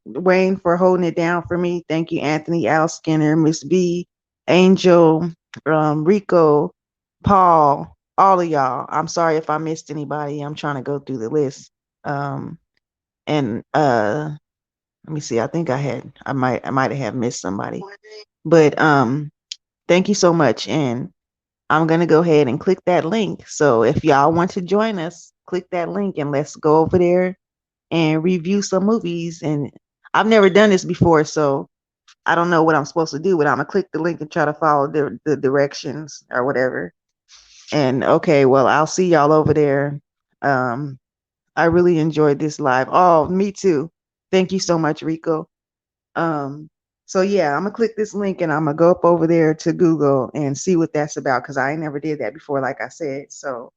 Wayne, for holding it down for me. Thank you, Anthony, Al Skinner, Miss B, Angel, Rico, Paul, all of y'all. I'm sorry if I missed anybody. I'm trying to go through the list. Um, and let me see. I think I might have missed somebody. But thank you so much. And I'm gonna go ahead and click that link. So if y'all want to join us, click that link and let's go over there and review some movies. And I've never done this before, so I don't know what I'm supposed to do, but I'm gonna click the link and try to follow the directions or whatever. And okay, well, I'll see y'all over there. Um, I really enjoyed this live. Oh, me too. Thank you so much, Rico. Um, so yeah, I'm gonna click this link and I'm gonna go up over there to Google and see what that's about because I ain't never did that before, like I said. So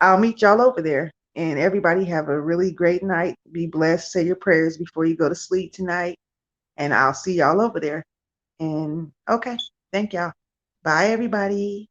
I'll meet y'all over there. And everybody have a really great night. Be blessed. Say your prayers before you go to sleep tonight. And I'll see y'all over there. And okay, thank y'all. Bye, everybody.